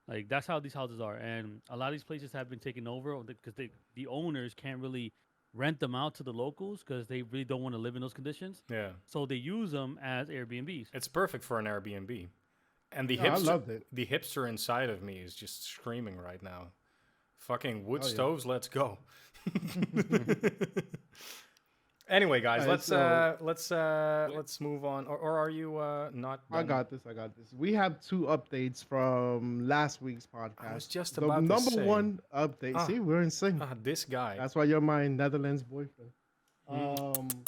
Like that's how these houses are, and a lot of these places have been taken over because the owners can't really rent them out to the locals because they really don't want to live in those conditions. Yeah, So they use them as Airbnbs. it's perfect for an Airbnb. And Yeah, I loved it. the hipster inside of me is just screaming right now. Fucking wood Oh, yeah. stoves, let's go. Anyway, guys, Alright, so let's move on. Or are you not I done? got this. I got this. We have two updates from last week's I was podcast. just The about to number say. one update. Ah, See, we're in sync. This guy. That's why you're my Netherlands boyfriend. Mm.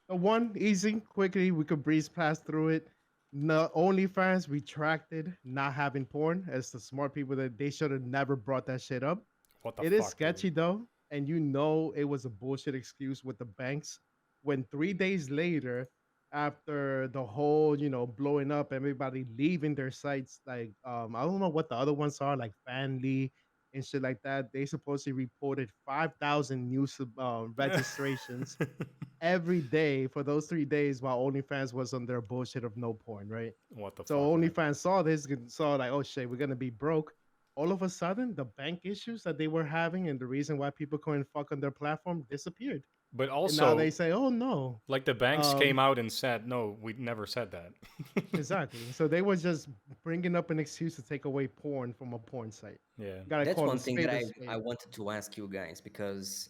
The one easy, quickly, we could breeze past through it. No, OnlyFans retracted not having porn as the smart people that they should have never brought that shit up. What the It fuck, is sketchy dude? though, and you know it was a bullshit excuse with the banks. When 3 days later, after the whole blowing up, everybody leaving their sites, like I don't know what the other ones are, like Fanly and shit like that. They supposedly reported 5,000 new registrations every day for those 3 days while OnlyFans was on their bullshit of no porn, right? What the So fuck, man? OnlyFans saw this, saw like, oh shit, we're gonna be broke. All of a sudden, the bank issues that they were having and the reason why people couldn't fuck on their platform disappeared. But And now also, they say, oh no. like the banks Um, came out and said, "No, we never said that." exactly. So they were just bringing up an excuse to take away porn from a porn site. Yeah. You gotta That's call a one thing that spade a I spade. wanted to ask you guys because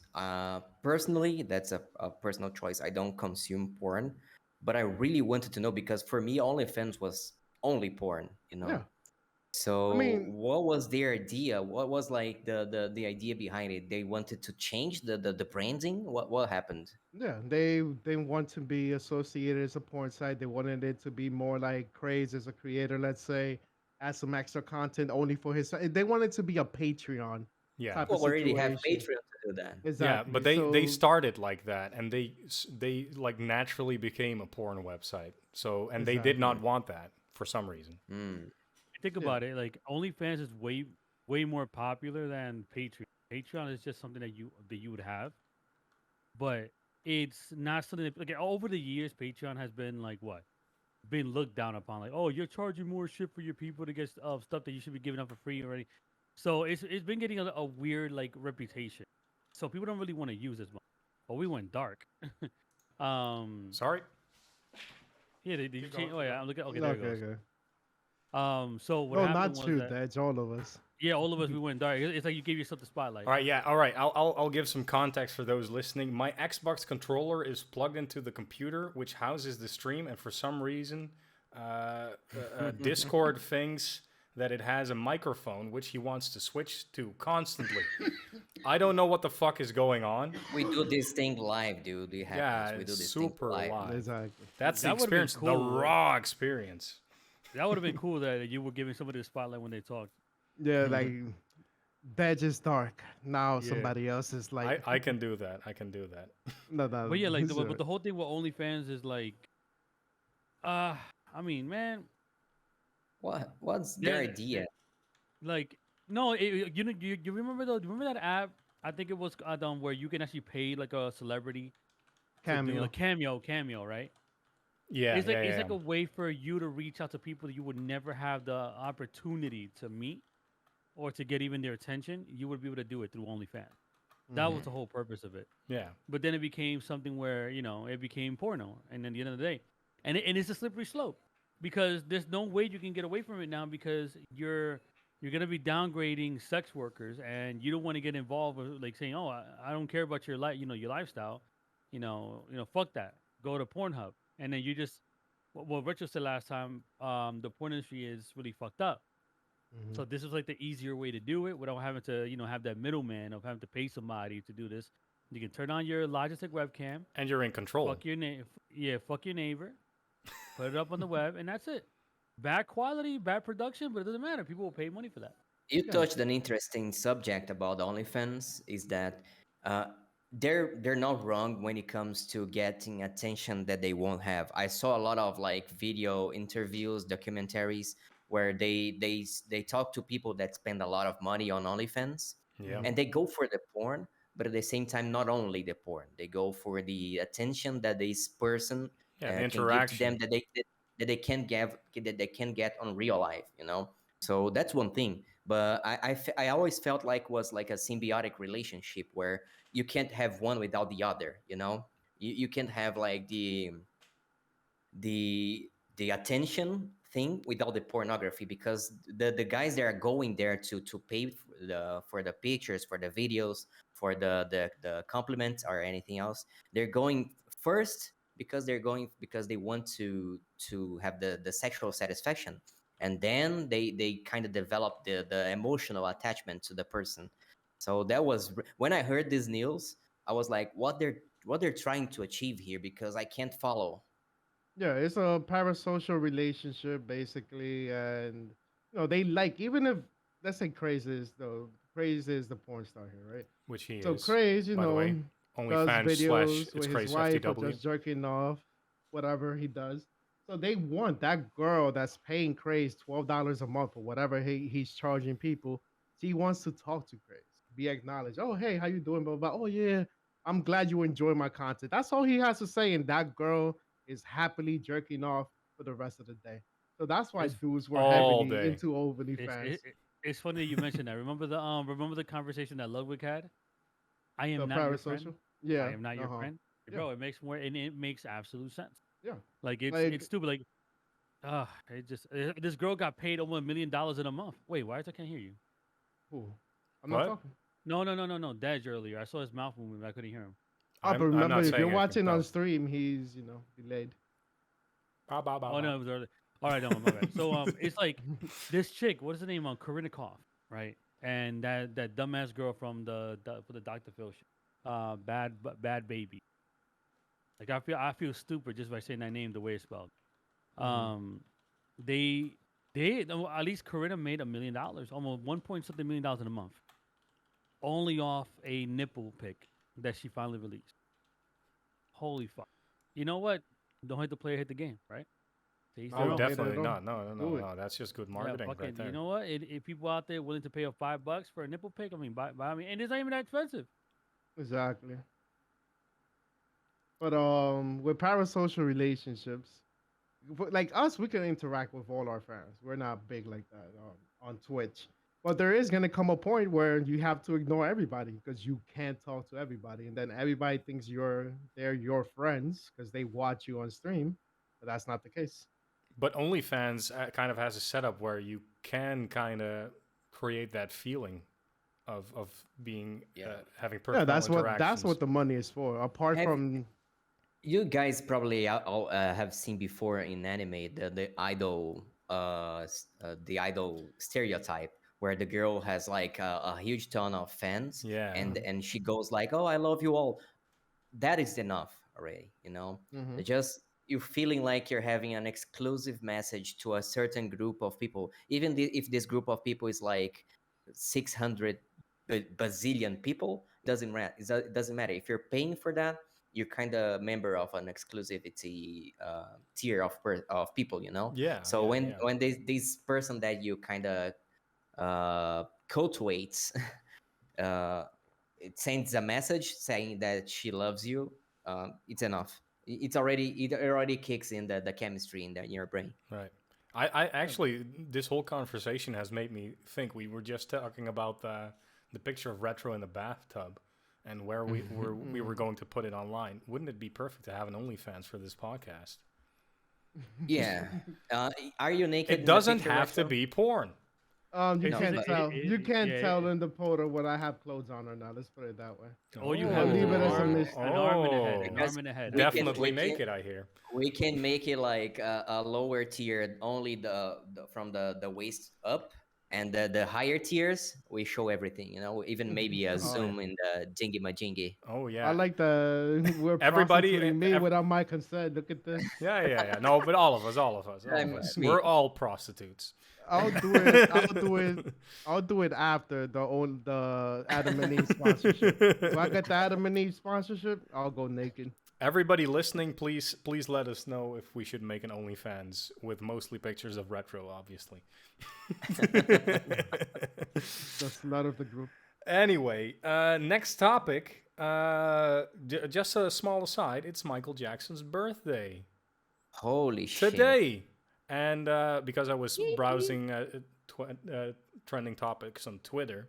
personally, that's a personal choice. I don't consume porn, but I really wanted to know because for me, OnlyFans was only porn, you Yeah. know. I So mean, what was their idea? What was like the idea behind it? They wanted to change the branding? What happened? yeah, they want to be associated as a porn site. They wanted it to be more like Craze as a creator, let's say, add some extra content only for his site. They wanted to be a Patreon Yeah. type People of already have situation. Patreon to do that. Yeah, Exactly. but they So started like that, and they like naturally became a porn website. So and they did exactly. not want that for some reason. Mm. Think Yeah. about it. Like OnlyFans is way more popular than Patreon. Patreon is just something that you would have, but it's not something that, like over the years. Patreon has been like what been looked down upon. Like, oh, you're charging more shit for your people to get stuff that you should be giving up for free already. So it's been getting a weird like reputation. So people don't really want to use as much. But we went dark. um, Sorry. yeah, did you Keep change? going, Oh keep yeah, going. look at okay, there it Okay, goes. okay. So what No, happened not was you, that Dad. All of us. yeah, all of us we went dark. It's like you gave yourself the spotlight. All right, yeah, all right. I'll give some context for those listening. My Xbox controller is plugged into the computer, which houses the stream, and for some reason, Discord thinks that it has a microphone, which he wants to switch to constantly. I don't know what the fuck is going on. We do this thing live, dude. It happens. Yeah, We do it's this thing super live. live. Exactly. That's the That would've been experience, the cool. raw experience. That would have been cool that you were giving somebody the spotlight when they talked. Yeah, like Dad is dark. Now Yeah. somebody else is like I can do that. I can do that. no, no. But yeah, like sure. but the whole thing with OnlyFans is like, I mean, man, What's their They're idea? like no, you remember though? Do you remember that app? I think it was where you can actually pay like a celebrity to do Cameo. like cameo, right? Yeah, yeah, It's yeah. like a way for you to reach out to people that you would never have the opportunity to meet or to get even their attention. You would be able to do it through OnlyFans. That was Hmm. the whole purpose of it. Yeah. But then it became something where it became porno, and then at the end of the day, and it's a slippery slope because there's no way you can get away from it now because you're gonna be downgrading sex workers, and you don't want to get involved with like saying, oh, I don't care about your your lifestyle, fuck that, go to Pornhub, and then you just what Richard said last time, the porn industry is really fucked up. Hmm. So this is like the easier way to do it without having to, have that middleman of having to pay somebody to do this. You can turn on your Logitech webcam, And you're in control. fuck your fuck your neighbor, put it up on the web, and that's it. Bad quality, bad production, but it doesn't matter. People will pay money for that. You Yeah. touched an interesting subject about OnlyFans. Is that uh, they're not wrong when it comes to getting attention that they won't have. I saw a lot of like video interviews, documentaries where they talk to people that spend a lot of money on OnlyFans, Yeah. Hmm. and they go for the porn, but at the same time, not only the porn, they go for the attention that this person Yeah, the can give to them interaction. that they can get that they can get on real life. So that's one thing. But I always felt like was like a symbiotic relationship where you can't have one without the other. You can't have like the the attention thing without the pornography, because the guys that are going there to pay for the pictures, for the videos, for the compliments or anything else, they're going first because they want to have the sexual satisfaction, and then they kind of develop the emotional attachment to the person. So that was when I heard this news, I was like, what they're trying to achieve here, because I can't follow. Yeah, it's a parasocial relationship basically, and they like, even if, let's say Craze is the porn star here, right? Which he So is, Craze, by the way. does OnlyFans slash videos it's with his Crazy wife or FTW. just jerking off, whatever he does. So they want that girl that's paying Craze $12 a month or whatever he's charging people. She wants to talk to Craze, be acknowledged. Oh, hey, how you doing? Blah, blah, blah. Oh, yeah, I'm glad you enjoy my content. That's all he has to say, and that girl is happily jerking off for the rest of the day. So that's why It's dudes were All heavily day. into it's OnlyFans. it, it- it's funny that you mentioned that. Remember the conversation that Ludwig had? I am The not your friend. parasocial. I Yeah. am not your Uh-huh. friend. Yeah. Bro, it makes more and it makes absolute sense. Yeah. Like it's Like, stupid. Like this girl got paid over $1 million in a month. Wait, why I can't hear you? who? I'm not What? talking. No. Dej earlier. I saw his mouth moving, but I couldn't hear him. But I'm remember, not if you're saying anything. watching on No. stream, he's delayed. Ba, ba, ba, Oh ba. no, it was early. All right, no, my bad. So it's like this chick. What is the name on Korinnikov, right? And that dumbass girl from for the Dr. Phil show, bad baby. Like I feel stupid just by saying that name the way it's spelled. Mhm. Um, they no, at least Corinna made $1 million, almost 1 point something million in a month, only off a nipple pic that she finally released. Holy fuck! You know what? Don't hit the player, hit the game, right? To each I their Oh, don't own. hate it at definitely all. not. No, no, no, Do it. no. That's just good Yeah, marketing right fucking. You there. know what? If people out there willing to pay $5 for a nipple pic, I mean, buy me, and it's not even that expensive. Exactly. But with parasocial relationships, like us, we can interact with all our fans. We're not big like that on Twitch. But there is gonna come a point where you have to ignore everybody because you can't talk to everybody, and then everybody thinks they're your friends because they watch you on stream, but that's not the case. But OnlyFans kind of has a setup where you can kind of create that feeling of being Yeah. having Yeah, personal that's what interactions. the money is for. Apart Have from you guys probably all, have seen before in anime the idol stereotype where the girl has like a huge ton of fans, Yeah. and she goes like, "Oh, I love you all." That is enough already. Mhm. Just you feeling like you're having an exclusive message to a certain group of people, even if this group of people is like 600 bazillion people, doesn't matter. It doesn't matter if you're paying for that. you're kind of member of an exclusivity tier of people, you know. Yeah, So yeah, when yeah. this person that you kind of cultivates uh, it sends a message saying that she loves you, it's enough. It already kicks in the chemistry in your brain. Right. I actually, this whole conversation has made me think. We were just talking about the picture of retro in the bathtub, and where we were going to put it online. Wouldn't it be perfect to have an OnlyFans for this podcast? Yeah. Are you naked It in the doesn't picture, have to Retro? be porn. You It's No, just can't but tell. You can't yeah. tell in the photo what I have clothes on or not. Let's put it that way. All you I'll have is leave an it as a arm, mystery. an arm and a head, an Oh, arm because and a head. we can definitely we can naked. I hear. we can make it like a lower tier, only the from the waist up, and the higher tiers we show everything, you know, even maybe a Oh yeah. zoom in the jingy majingy. Oh I yeah. like the we're Everybody. prostituting me without my consent. Look at this. Yeah, yeah, yeah. No, but all of us, all of us, all of I'm us. me. We're all prostitutes. I'll do it. I'll do it. I'll do it after the Adam and Eve sponsorship. If I get the Adam and Eve sponsorship, I'll go naked. Everybody listening, please let us know if we should make an OnlyFans with mostly pictures of retro, obviously. The slut of the group. Anyway, next topic. Just a small aside. It's Michael Jackson's birthday Holy shit. today, and because I was browsing trending topics on Twitter,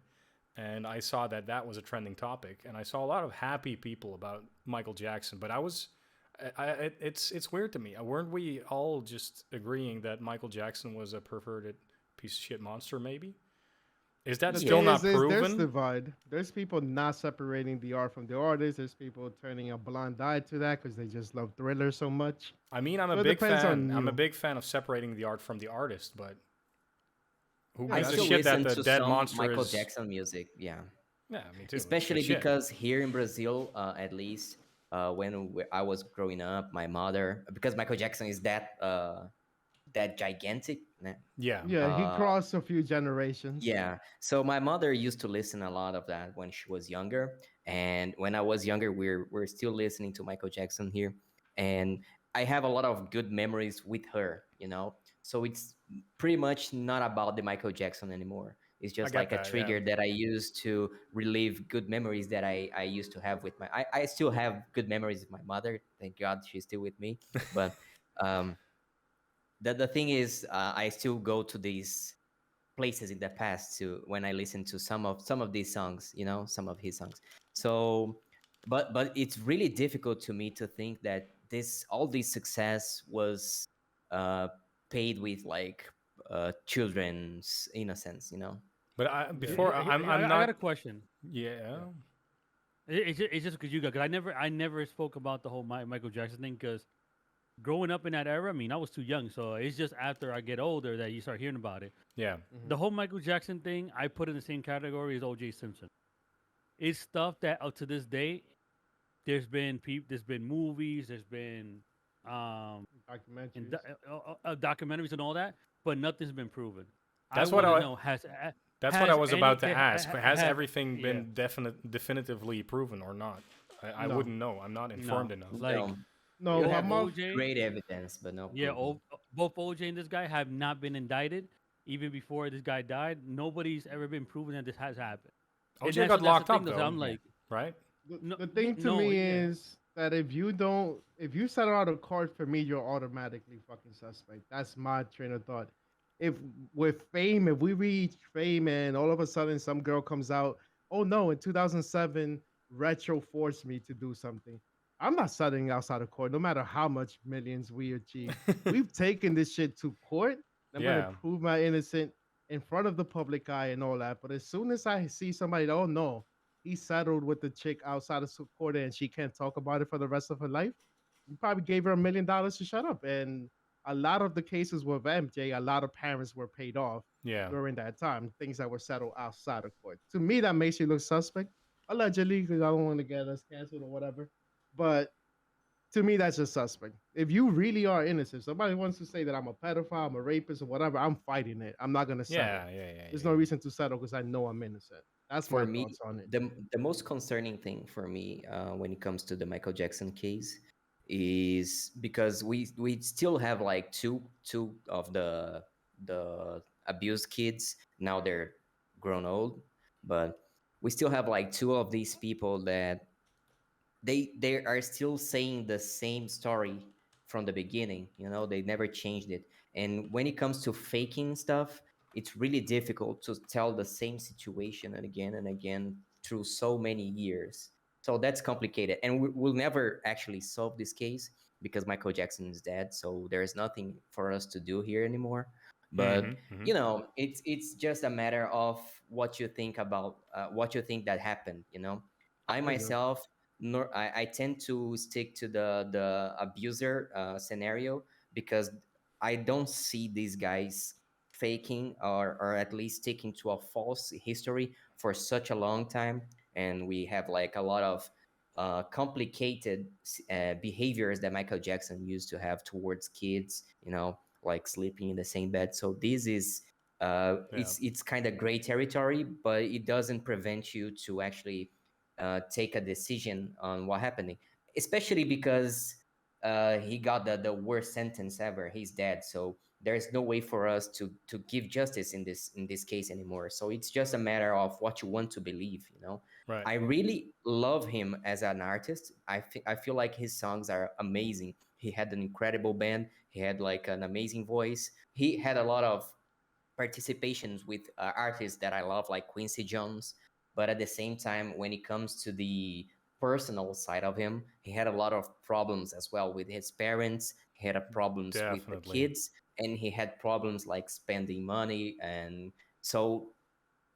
and I saw that was a trending topic, and I saw a lot of happy people about Michael Jackson. But it's weird to me. Weren't we all just agreeing that Michael Jackson was a perverted piece of shit monster? Maybe is that The still thing not is, there's proven? divide. There's people not separating the art from the artist. There's people turning a blind eye to that because they just love Thriller so much. I mean, I'm a So it big depends fan. on I'm a you. big fan of separating the art from the artist, but who Yeah, I gives a that's still shit that listen the to dead some monster Michael is? Jackson music. Yeah. Yeah, me too. It's good Especially shit. because here in Brazil, at least when I was growing up, my mother, because Michael Jackson is that gigantic. Yeah, Yeah, he Uh, crossed a few generations. yeah. So my mother used to listen a lot of that when she was younger, and when I was younger, we're still listening to Michael Jackson here, and I have a lot of good memories with her. You know, so it's pretty much not about the Michael Jackson anymore. It's I just get like a that. Yeah, trigger that I use to relive good memories that I used to have with I still have good memories with my mother. Thank God she's still with me. But um, the thing is, I still go to these places in the past to when I listen to some of these songs, you know, some of his songs. So, but it's really difficult to me to think that this all this success was uh, paid with like children's innocence, you know. but Yeah. I'm I got a not. question. Yeah, Yeah. It's just because you got, because I never spoke about the whole Michael Jackson thing, because growing up in that era, I mean, I was too young, so it's just after I get older that you start hearing about it. yeah. The whole Michael Jackson thing, I put in the same category as O.J. Simpson. It's stuff that up to this day, there's been movies, there's been um Documentaries. documentaries and all that, but nothing's been proven. I That's what want to I. know, That's what I has was any about to ask. Has have everything yeah, been definitively proven or not? I No, wouldn't know. I'm not informed no, enough. like No, no. you both My have mom. OJ, great evidence, but no yeah, proof. both OJ and this guy have not been indicted even before this guy died. Nobody's ever been proven that this has happened. And OJ got that's locked the thing, up though. though, I'm like, right? no, The thing to no, me yeah, is that if you set out a card for me, you're automatically fucking suspect. That's my train of thought. If with fame, if we reach fame and all of a sudden some girl comes out, oh no, in 2007, Retro forced me to do something. I'm not setting outside of court, no matter how much millions we achieve. We've taken this shit to court. I'm gonna Yeah. prove my innocent in front of the public eye and all that. But as soon as I see somebody, oh no, he settled with the chick outside of court and she can't talk about it for the rest of her life. You probably gave her $1 million to shut up. And a lot of the cases with MJ, a lot of parents were paid off Yeah. during that time, things that were settled outside of court. To me, that makes you look suspect, allegedly, because I don't want to get us canceled or whatever. But To me, that's just suspect. If you really are innocent, somebody wants to say that I'm a pedophile, I'm a rapist, or whatever, I'm fighting it. I'm not gonna settle. Yeah, yeah, yeah, There's yeah, no yeah. reason to settle because I know I'm innocent. That's For my me, thoughts on it. the most concerning thing for me when it comes to the Michael Jackson case is because we still have like two of the abused kids. Now they're grown old, but we still have like two of these people that they are still saying the same story from the beginning. You know, they never changed it. And when it comes to faking stuff, it's really difficult to tell the same situation and again through so many years. So that's complicated, and we'll never actually solve this case because Michael Jackson is dead. So there's nothing for us to do here anymore. But Mm-hmm, you know, it's just a matter of what you think about what you think that happened. You know, I I agree. myself nor I tend to stick to the abuser scenario because I don't see these guys faking or at least sticking to a false history for such a long time. And we have like a lot of complicated behaviors that Michael Jackson used to have towards kids, you know, like sleeping in the same bed. So this is Yeah. it's kind of gray territory, but it doesn't prevent you to actually take a decision on what happened, especially because he got the worst sentence ever. He's dead, so there's no way for us to give justice in this case anymore. So it's just a matter of what you want to believe. You know, Right. I really love him as an artist. I feel like his songs are amazing. He had an incredible band. He had like an amazing voice. He had a lot of participations with artists that I love, like Quincy Jones. But at the same time, when it comes to the personal side of him, he had a lot of problems as well with his parents. He had problems with the Definitely. kids, and he had problems like spending money. And so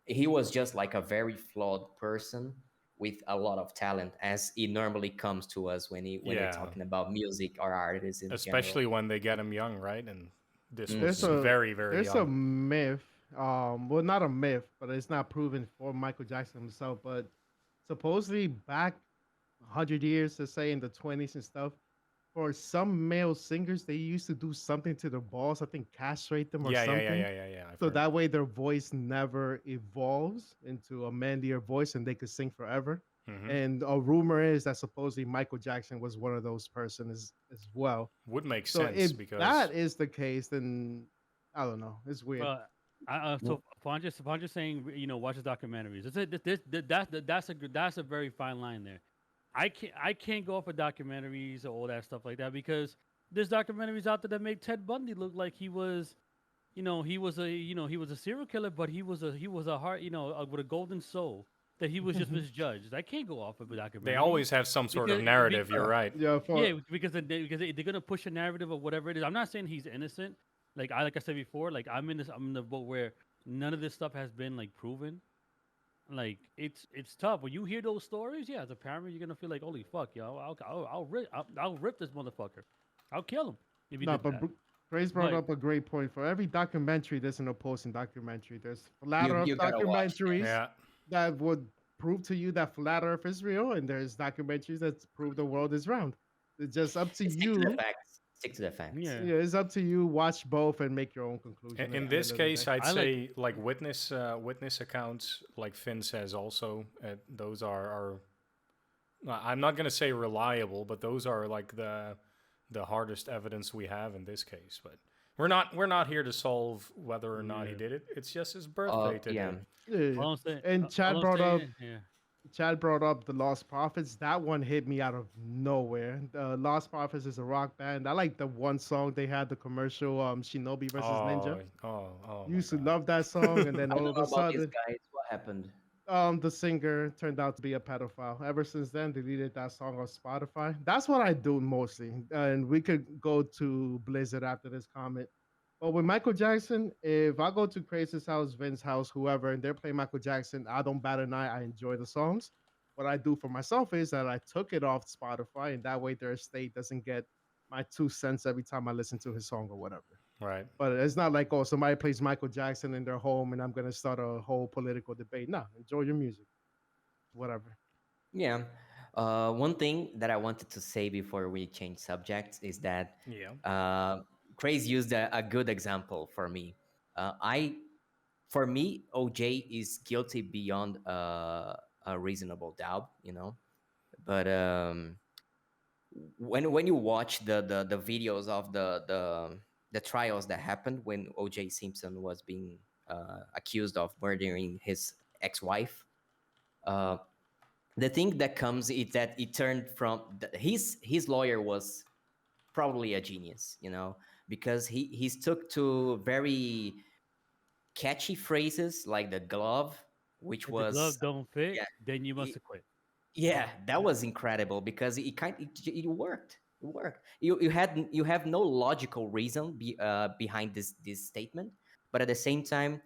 he was just like a very flawed person with a lot of talent, as it normally comes to us when we're Yeah. talking about music or artists in general. Especially when they get him young, right? And this There's was Hmm. a very, very there's a young. myth. Well, not a myth, but it's not proven for Michael Jackson himself. But supposedly back 100 years, to say in the 20s and stuff, for some male singers, they used to do something to their balls. I think castrate them or Yeah, yeah, yeah, something. yeah, yeah, yeah. I've So heard. that way their voice never evolves into a manlier voice and they could sing forever. Mm-hmm. And a rumor is that supposedly Michael Jackson was one of those persons as well. Would make So if sense because that is the case, then I don't know. It's weird. So if I'm just saying, watch the documentaries. That's a very fine line there. I can't go off of documentaries or all that stuff like that because there's documentaries out there that make Ted Bundy look like he was a serial killer, but he was a heart, with a golden soul that he was just misjudged. I can't go off of a they documentary always have some sort of because narrative. You're right. Yeah, yeah, because they're gonna push a narrative of whatever it is. I'm not saying he's innocent. Like I said before, like I'm in the boat where none of this stuff has been like proven. Like it's tough when you hear those stories. Yeah, as a parent, you're gonna feel like, holy fuck, yo, I'll rip this motherfucker. I'll kill him if he no, did but that. Grace brought But up a great point. For every documentary, there's an opposing documentary. There's flat You Earth you gotta watch. documentaries Yeah. that would prove to you that flat Earth is real, and there's documentaries that prove the world is round. It's just up to Stick to the you. facts. Stick to the facts. yeah, Yeah, it's up to you. Watch both and make your own conclusion In at the this end of the case, day. I'd I like. say like witness accounts, like Finn says, also those are. I'm not gonna say reliable, but those are like the hardest evidence we have in this case. But we're not here to solve whether or not he Yeah. did it. It's just his birthday Yeah. today. Yeah. All I'm saying, And all I'm saying, yeah. Chad brought up the Lost Prophets. That one hit me out of nowhere. The Lost Prophets is a rock band. I like the one song they had, the commercial, Shinobi versus Oh, Ninja. oh my Used to God. love that song, and then I don't all of know a about these sudden, guys. What happened? the singer turned out to be a pedophile. Ever since then, deleted that song on Spotify. That's what I do mostly. And we could go to Blizzard after this comment. But with Michael Jackson, if I go to Crazy's house, Vince's house, whoever, and they're playing Michael Jackson, I don't bat an eye. I enjoy the songs. What I do for myself is that I took it off Spotify, and that way their estate doesn't get my 2 cents every time I listen to his song or whatever. Right. But it's not like, oh, somebody plays Michael Jackson in their home and I'm going to start a whole political debate. No, enjoy your music, whatever. Yeah. One thing that I wanted to say before we change subjects is that Yeah. Craze used a good example for me. I, for me, OJ is guilty beyond a reasonable doubt, you know. But when you watch the videos of the trials that happened when OJ Simpson was being accused of murdering his ex-wife, uh, the thing that comes is that it turned from his lawyer was probably a genius, you know, because he took to very catchy phrases like the glove, which If the was glove don't fit, yeah, then you must it, have quit. yeah, that was incredible because it worked. It worked. You have no logical reason behind this statement, but at the same time,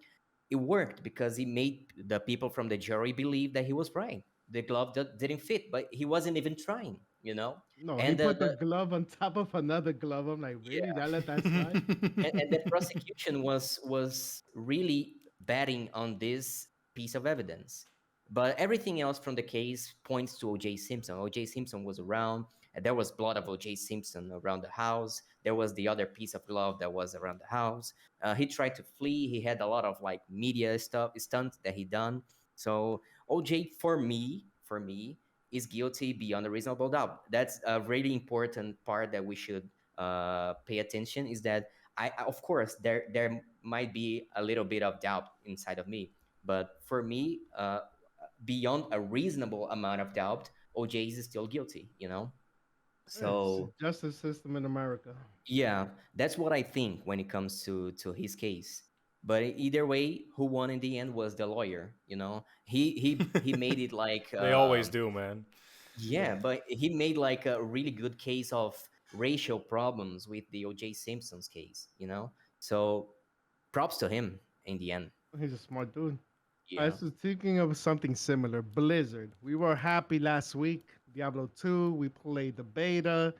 it worked because he made the people from the jury believe that he was right. The glove didn't fit, but he wasn't even trying, you know. No, he And put the glove on top of another glove. I'm like, really? yeah, Y'all let that slide? and the prosecution was really betting on this piece of evidence, but everything else from the case points to OJ Simpson. OJ Simpson was around, and there was blood of OJ Simpson around the house. There was the other piece of glove that was around the house. He tried to flee. He had a lot of like media stuff stunts that he done. So OJ, for me is guilty beyond a reasonable doubt. That's a really important part that we should pay attention, is that of course there might be a little bit of doubt inside of me, but for me, beyond a reasonable amount of doubt, OJ is still guilty, you know. It's the So justice system in America. yeah, that's what I think when it comes to his case. But either way, who won in the end was the lawyer, you know. He made it like They always do, man. yeah, but he made like a really good case of racial problems with the OJ Simpson's case, you know? So props to him in the end. He's a smart dude. I Yeah. was thinking of something similar. Blizzard. We were happy last week. Diablo 2, we played the beta.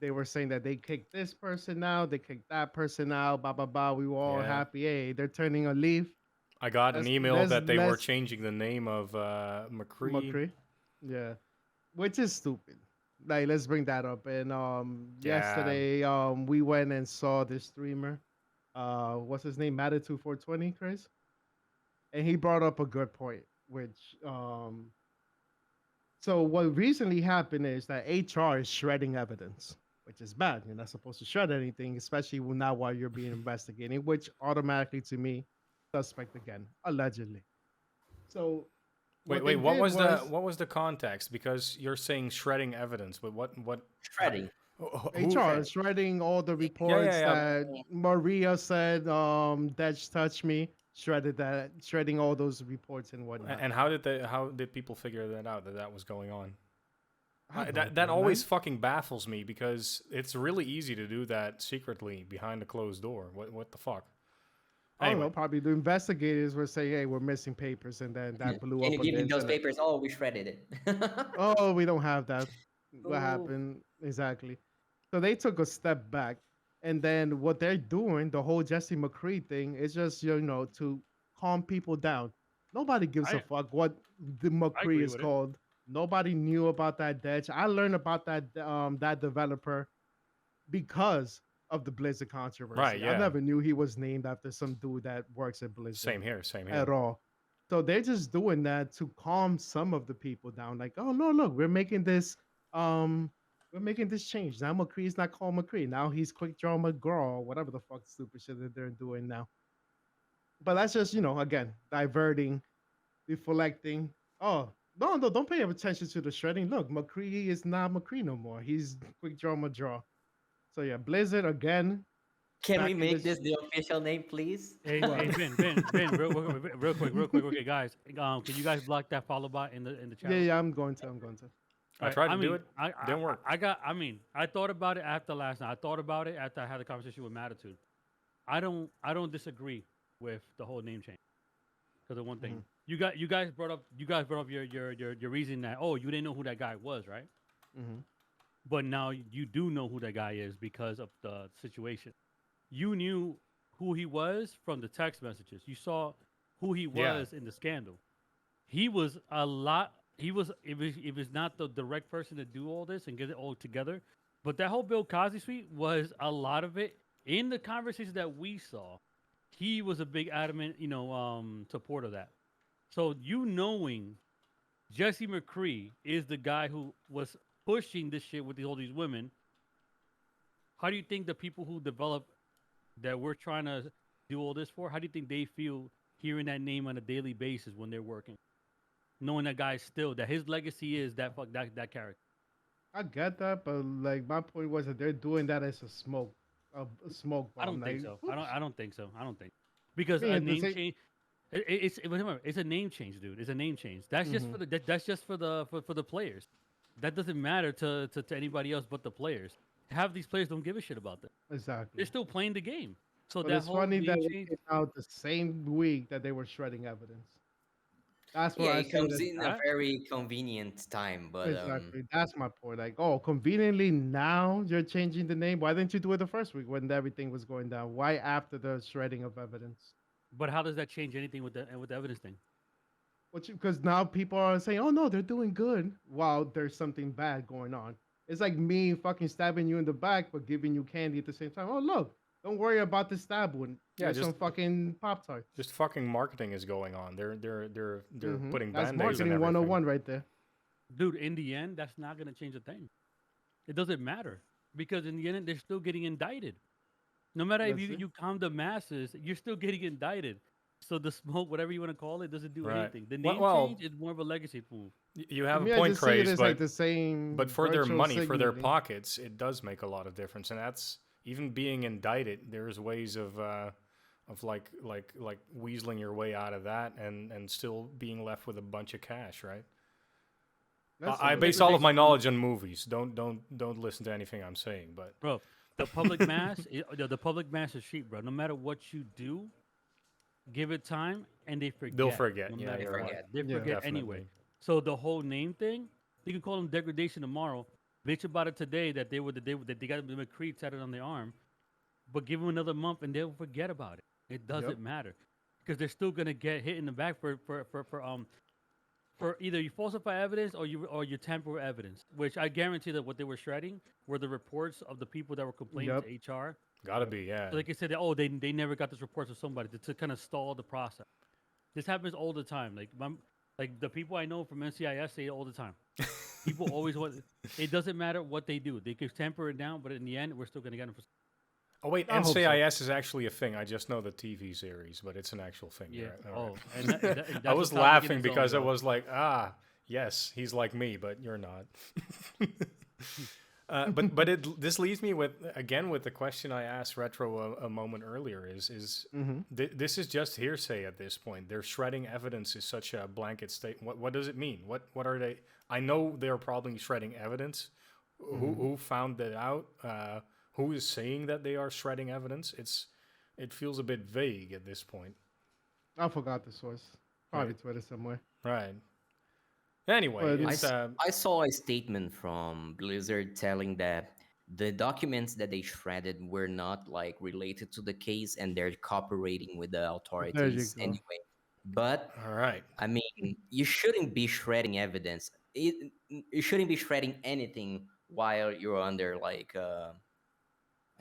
They were saying that they kicked this person out, they kicked that person out, blah blah blah. We were all Yeah. happy. Hey, they're turning a leaf. I got an email that they were Let's changing the name of McCree. McCree. Yeah. Which is stupid. Like let's bring that up. And Yeah. yesterday we went and saw this streamer. What's his name? Matitude 420, Chris? And he brought up a good point, which so what recently happened is that HR is shredding evidence, which is bad. You're not supposed to shred anything, especially not while you're being investigated, which automatically to me, suspect again, allegedly. So Wait, what they wait. did was What was the context? Because you're saying shredding evidence, but what? Shredding. Who? HR is shredding all the Yeah, reports yeah, yeah. that Maria said, Dej touched me, shredding all those reports and whatnot. And how did people figure that out that that was going on? I have no That idea, always man. fucking baffles me because it's really easy to do that secretly behind a closed door. What the fuck? I don't Anyway, know. Probably the investigators were saying, "Hey, we're missing papers," and then that blew Can up you on give the me those internet. papers? Oh, we shredded it. Oh, we don't have that. What Oh, happened exactly? So they took a step back, and then what they're doing, the whole Jesse McCree thing, is just to calm people down. Nobody gives a I fuck what the I McCree agree is with it. called. Nobody knew about that Dutch. I learned about that developer because of the Blizzard right? controversy. I Yeah. never knew he was named after some dude that works at Blizzard Same here. Same at here. all. So they're just doing that to calm some of the people down. Like, oh no, look, um, we're making this change. Now McCree's not called McCree. Now he's Quick Draw McGraw, or whatever the fuck stupid shit that they're doing now. But that's just, again, diverting, deflecting. Oh, no, no, don't pay attention to the shredding. Look, McCree is not McCree no more. He's Quick Draw McGraw. So yeah, Blizzard again, can we back in make this this the official name, please? Hey, what? Ben, real quick. Okay, guys, can you guys block that follow bot in the chat Yeah, room? yeah, I'm going to. I Right. tried I to do mean, it. Didn't work. I got. I mean, I thought about it after last night. I thought about it after I had a conversation with Matitude. I don't disagree with the whole name change because of one thing. Mhm, You guys brought up your reason that, oh, you didn't know who that guy was, right? mhm. But now you do know who that guy is because of the situation. You knew who he was from the text messages. You saw who he Yeah. was in the scandal. He was a lot. It was not the direct person to do all this and get it all together, but that whole Bill Cosby suite was a lot of it in the conversations that we saw. He was a big adamant, supporter of that. So knowing Jesse McCree is the guy who was pushing this shit with all these women, how do you think the people who develop that we're trying to do all this for, how do you think they feel hearing that name on a daily basis when they're working? Knowing that guy still, that his legacy is that character. I get that, but like my point was that they're doing that as a smoke I bomb. don't think Like, so. oops. I don't think so. I don't think because I mean, a at the name same, change. Remember, it's a name change, dude. It's a name change. That's just Mhm. that's just for the players. That doesn't matter to anybody else but the players. Half these players don't give a shit about that. They're Exactly. still playing the game. So But that it's whole funny that name it change. came out the same week that they were shredding evidence. That's Yeah, why I it say comes that. in a Right? very convenient time, but Exactly. That's my point. Like, oh, conveniently now you're changing the name. Why didn't you do it the first week when everything was going down? Why after the shredding of evidence? But how does that change anything with the evidence thing? Which because now people are saying, oh no, they're doing good while there's something bad going on. It's like me fucking stabbing you in the back but giving you candy at the same time. Oh look, don't worry about the stab wound. Yeah, Here's some fucking Pop Tarts. just fucking marketing is going on. They're putting That's band-aids on marketing everything. 101 right there. Dude, in the end, that's not gonna change a thing. It doesn't matter because in the end, they're still getting indicted. No matter if Let's see. you calm the masses, you're still getting indicted. So the smoke, whatever you want to call it, doesn't do Right. anything. The Well, name well, change is more of a legacy move. you To have a me, I point, just see it Craze, as like the same but for their virtual money, for their signaling. pockets, it does make a lot of difference, and that's even being indicted. There's ways of like weaseling your way out of that, and still being left with a bunch of cash, right? That's I all it base is. all of my knowledge on movies. Don't listen to anything I'm saying, but Bro, the public mass, the public mass is sheep, bro. No matter what you do, give it time, and they forget. they'll forget. No Yeah, matter they you're what, right. forget. they Yeah. forget anyway. Definitely. So the whole name thing, you can call them degradation tomorrow. Bitch about it today that they got McCree tatted on their arm, but give them another month and they'll forget about it. It Yep. doesn't matter because they're still gonna get hit in the back for either you falsify evidence or you tamper with evidence. Which I guarantee that what they were shredding were the reports of the people that were complaining Yep. to HR. Gotta be, yeah. So they can say that they never got this report to somebody to kind of stall the process. This happens all the time. Like the people I know from NCIS say it all the time. People always want. It doesn't matter what they do. They can temper it down, but in the end, we're still gonna get them. Oh wait, I hope so. NCIS is actually a thing. I just know the TV series, but it's an actual thing. Yeah. Right? All right. And that's I a was topic in laughing its own, because I bro. was like, yes, he's like me, but you're not. This leaves me with the question I asked Retro a moment earlier is this is just hearsay at this point. They're shredding evidence is such a blanket statement. What does it mean? What are they? I know they're probably shredding evidence. Who found that out? Who is saying that they are shredding evidence? It feels a bit vague at this point. I forgot the source. Probably Right. Twitter somewhere. Right. Anyway, But it's I saw a statement from Blizzard telling that the documents that they shredded were not like related to the case and they're cooperating with the there you authorities go. anyway. But all right. I mean, you shouldn't be shredding evidence. You shouldn't be shredding anything while you're under like an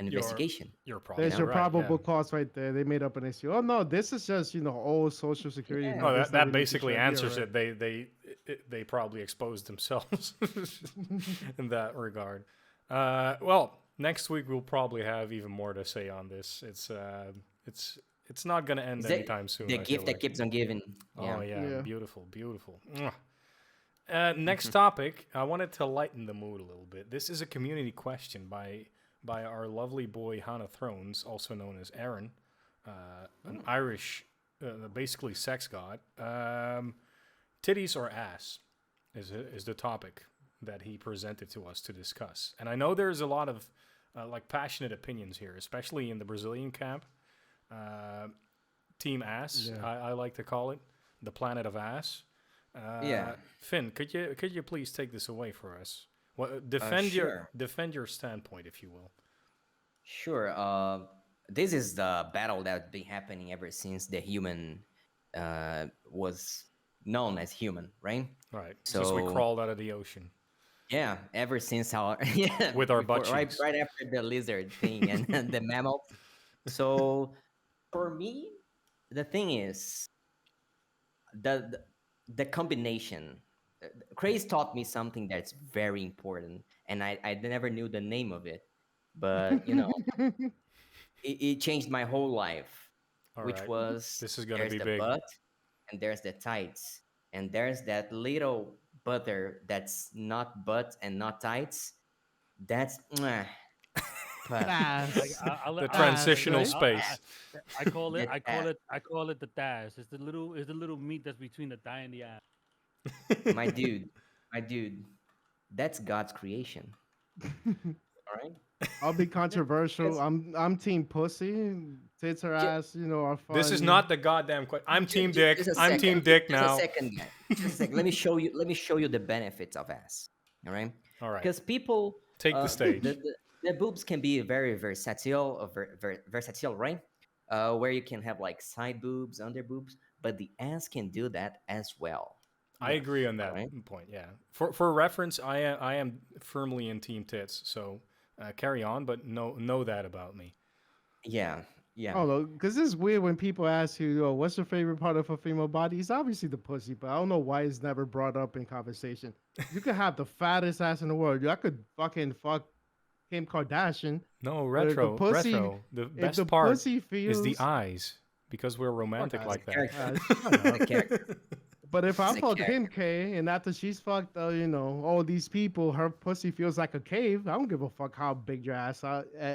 investigation. You're probably There's your right, probable yeah. cause right there. They made up an issue. Oh no, this is just old Social Security Yeah. Oh, numbers. that we need to basically shred. Yeah, answers right. it. They probably exposed themselves in that regard. Well, next week we'll probably have even more to say on this. It's not going to end Is that anytime soon. the I feel gift that like. keeps on giving? Oh Yeah. yeah, Yeah. beautiful, beautiful. Mwah. Next topic, I wanted to lighten the mood a little bit. This is a community question by our lovely boy Hannah Thrones, also known as Aaron, an Irish, basically sex god. Titties or ass is the topic that he presented to us to discuss. And I know there's a lot of like passionate opinions here, especially in the Brazilian camp. Team Ass, Yeah. I like to call it, the planet of ass. Yeah. Finn, could you please take this away for us? Well, defend Sure. your standpoint, if you will. Sure. This is the battle that's been happening ever since the human was known as human, right? Right. Since we So crawled out of the ocean yeah, ever since our yeah with our butt before right cheeks. right after the lizard thing and, and the mammals. So for me, the thing is the the, the combination. Craze taught me something that's very important, and I never knew the name of it, but it changed my whole life, All which right. was This is going to there's be the big. butt and there's the tights, and there's that little butter that's not butt and not tights. That's perfect. Like That's The that's transitional right. space. I call it That's that. I call it the thighs. It's the little meat that's between the thigh and the ass. My dude, my dude, that's God's creation. All right. I'll be Yeah, controversial. Just, I'm team pussy. Tits or just, ass, are This is fun. not the goddamn question. I'm Team just Dick. a I'm second. Team Dick Just a now. second, guy. Just a second. Let me show you. Let me show you the benefits of ass. All right. All right. Because people, Take the stage. the boobs can be very versatile, versatile, right? Where you can have like side boobs, under boobs, but the ass can do that as well. I Yes. agree on All that right. point. Yeah. For reference, I am firmly in Team Tits. So carry on, but know that about me. Yeah. Yeah. Oh no, because it's weird when people ask you, "Oh, what's your favorite part of a female body?" It's obviously the pussy, but I don't know why it's never brought up in conversation. You could have the fattest ass in the world. I could fucking fuck Kim Kardashian, No, but retro. The if the best part pussy is the feels, eyes because we're fuck romantic ass, like that. Character. shut It's up. a character. But if I It's a fuck Kim character. K and after she's fucked, all these people, her pussy feels like a cave. I don't give a fuck how big your ass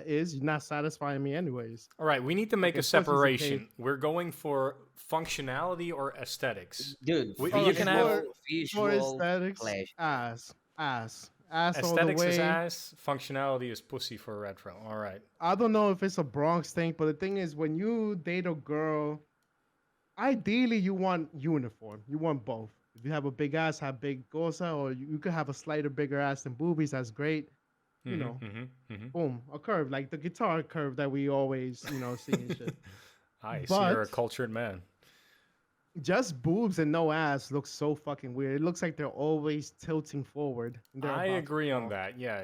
is. You're not satisfying me anyways. All right, we need to make a Fucking pussy's a cave. separation. We're going for functionality or aesthetics. Dude, Oh, You can have for visual aesthetics, pleasure. ass all the aesthetics is way. ass, functionality is pussy for retro. All right. I don't know if it's a Bronx thing, but the thing is, when you date a girl, ideally you want uniform. You want both. If you have a big ass, have big gosa, or you could have a slighter bigger ass than boobies. That's great. You know, boom, a curve like the guitar curve that we always see and shit. I see you're a But cultured man. just boobs and no ass looks so fucking weird. It looks like they're always tilting forward. And they're I about to agree on fall. that. Yeah.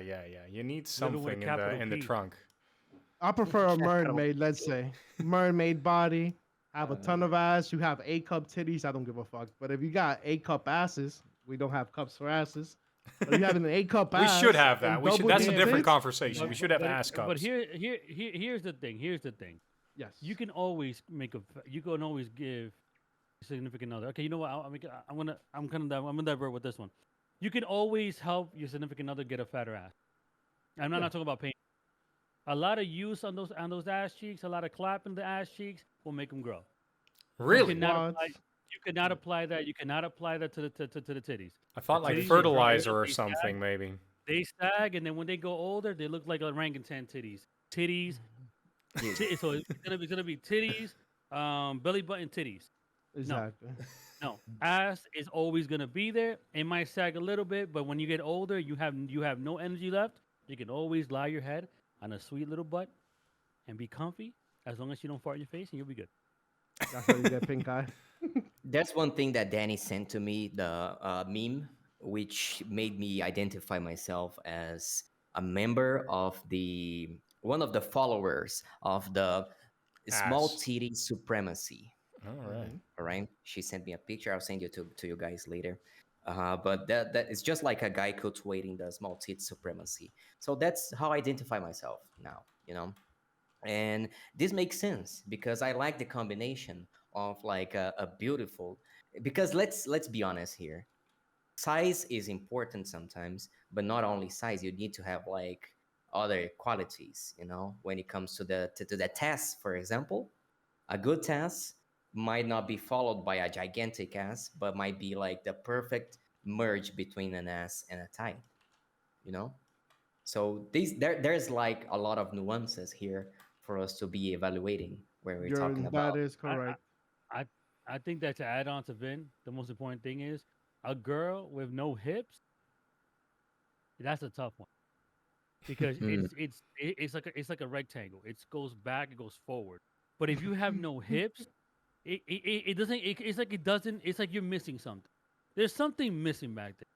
You need Little with a something capital in the P. trunk. I prefer a Capital. mermaid, let's say. Mermaid body, have a ton of ass. You have A cup titties, I don't give a fuck. But if you got A cup asses, we don't have cups for asses. But if you have an A cup We ass, should have that. and We should. double That's a D different tits, conversation. We should have ass But cups. here's the thing. Here's the thing. yes. You can always you can always give a significant other. Okay, you know what? I'm gonna divert with this one. You can always help your significant other get a fatter ass. I'm not, Yeah. not talking about pain. A lot of use on those ass cheeks, a lot of clapping the ass cheeks will make them grow. You Really? cannot What? apply. You cannot apply that. You cannot apply that to the titties. I thought The like titties, fertilizer or they something, maybe. They sag, and then when they go older, they look like orangutan titties. Titties. Dude, So it's gonna be titties, belly button titties. Exactly. No, ass is always gonna be there. It might sag a little bit, but when you get older, you have no energy left. You can always lie your head on a sweet little butt and be comfy as long as you don't fart in your face, and you'll be good. That's how you get pink eye. that's one thing that Danny sent to me, the meme, which made me identify myself as a member of the one of the followers of the small Ass. titty supremacy. All right. Mhm. All right, she sent me a picture. I'll send you to you guys later. But that is just like a guy cultivating the small titty supremacy. So that's how I identify myself now. And this makes sense because I like the combination of like a beautiful. Because let's be honest here, size is important sometimes, but not only size. You need to have like other qualities. When it comes to the test, for example, a good test might not be followed by a gigantic ass, but might be like the perfect merge between an ass and a thigh. You know. So there's like a lot of nuances here for us to be evaluating when we're talking That about. is I correct. I I think that to add on to Vin, the most important thing is a girl with no hips. That's a tough one because Mm, it's like a rectangle. It goes back, it goes forward. But if you have no hips, it doesn't. It's like it doesn't. It's like you're missing something. There's something missing back there,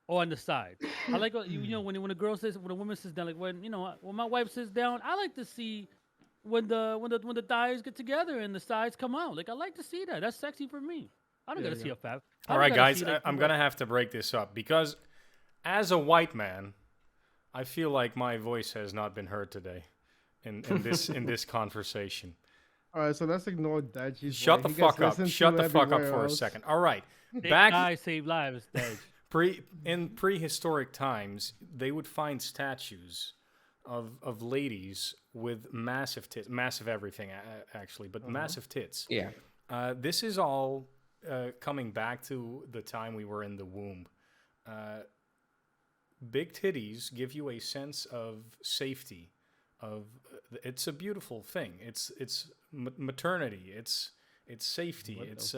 or on the side. I like you know when a girl says when a woman sits down, like when my wife sits down, I like to see when the thighs get together and the sides come out. Like I like to see that. That's sexy for me. I don't Yeah, gotta see yeah. a fat. All right, guys, I'm gonna have to break this up because, as a white man, I feel like my voice has not been heard today, in this conversation. All right, so let's ignore that. Shut the fuck up. Shut the fuck up for a second. All right, back Guys save lives, Dej. in prehistoric times, they would find statues of ladies with massive tits, massive everything actually, but massive tits. Yeah. This is all coming back to the time we were in the womb. Big titties give you a sense of safety. It's a beautiful thing. It's maternity. It's safety. It's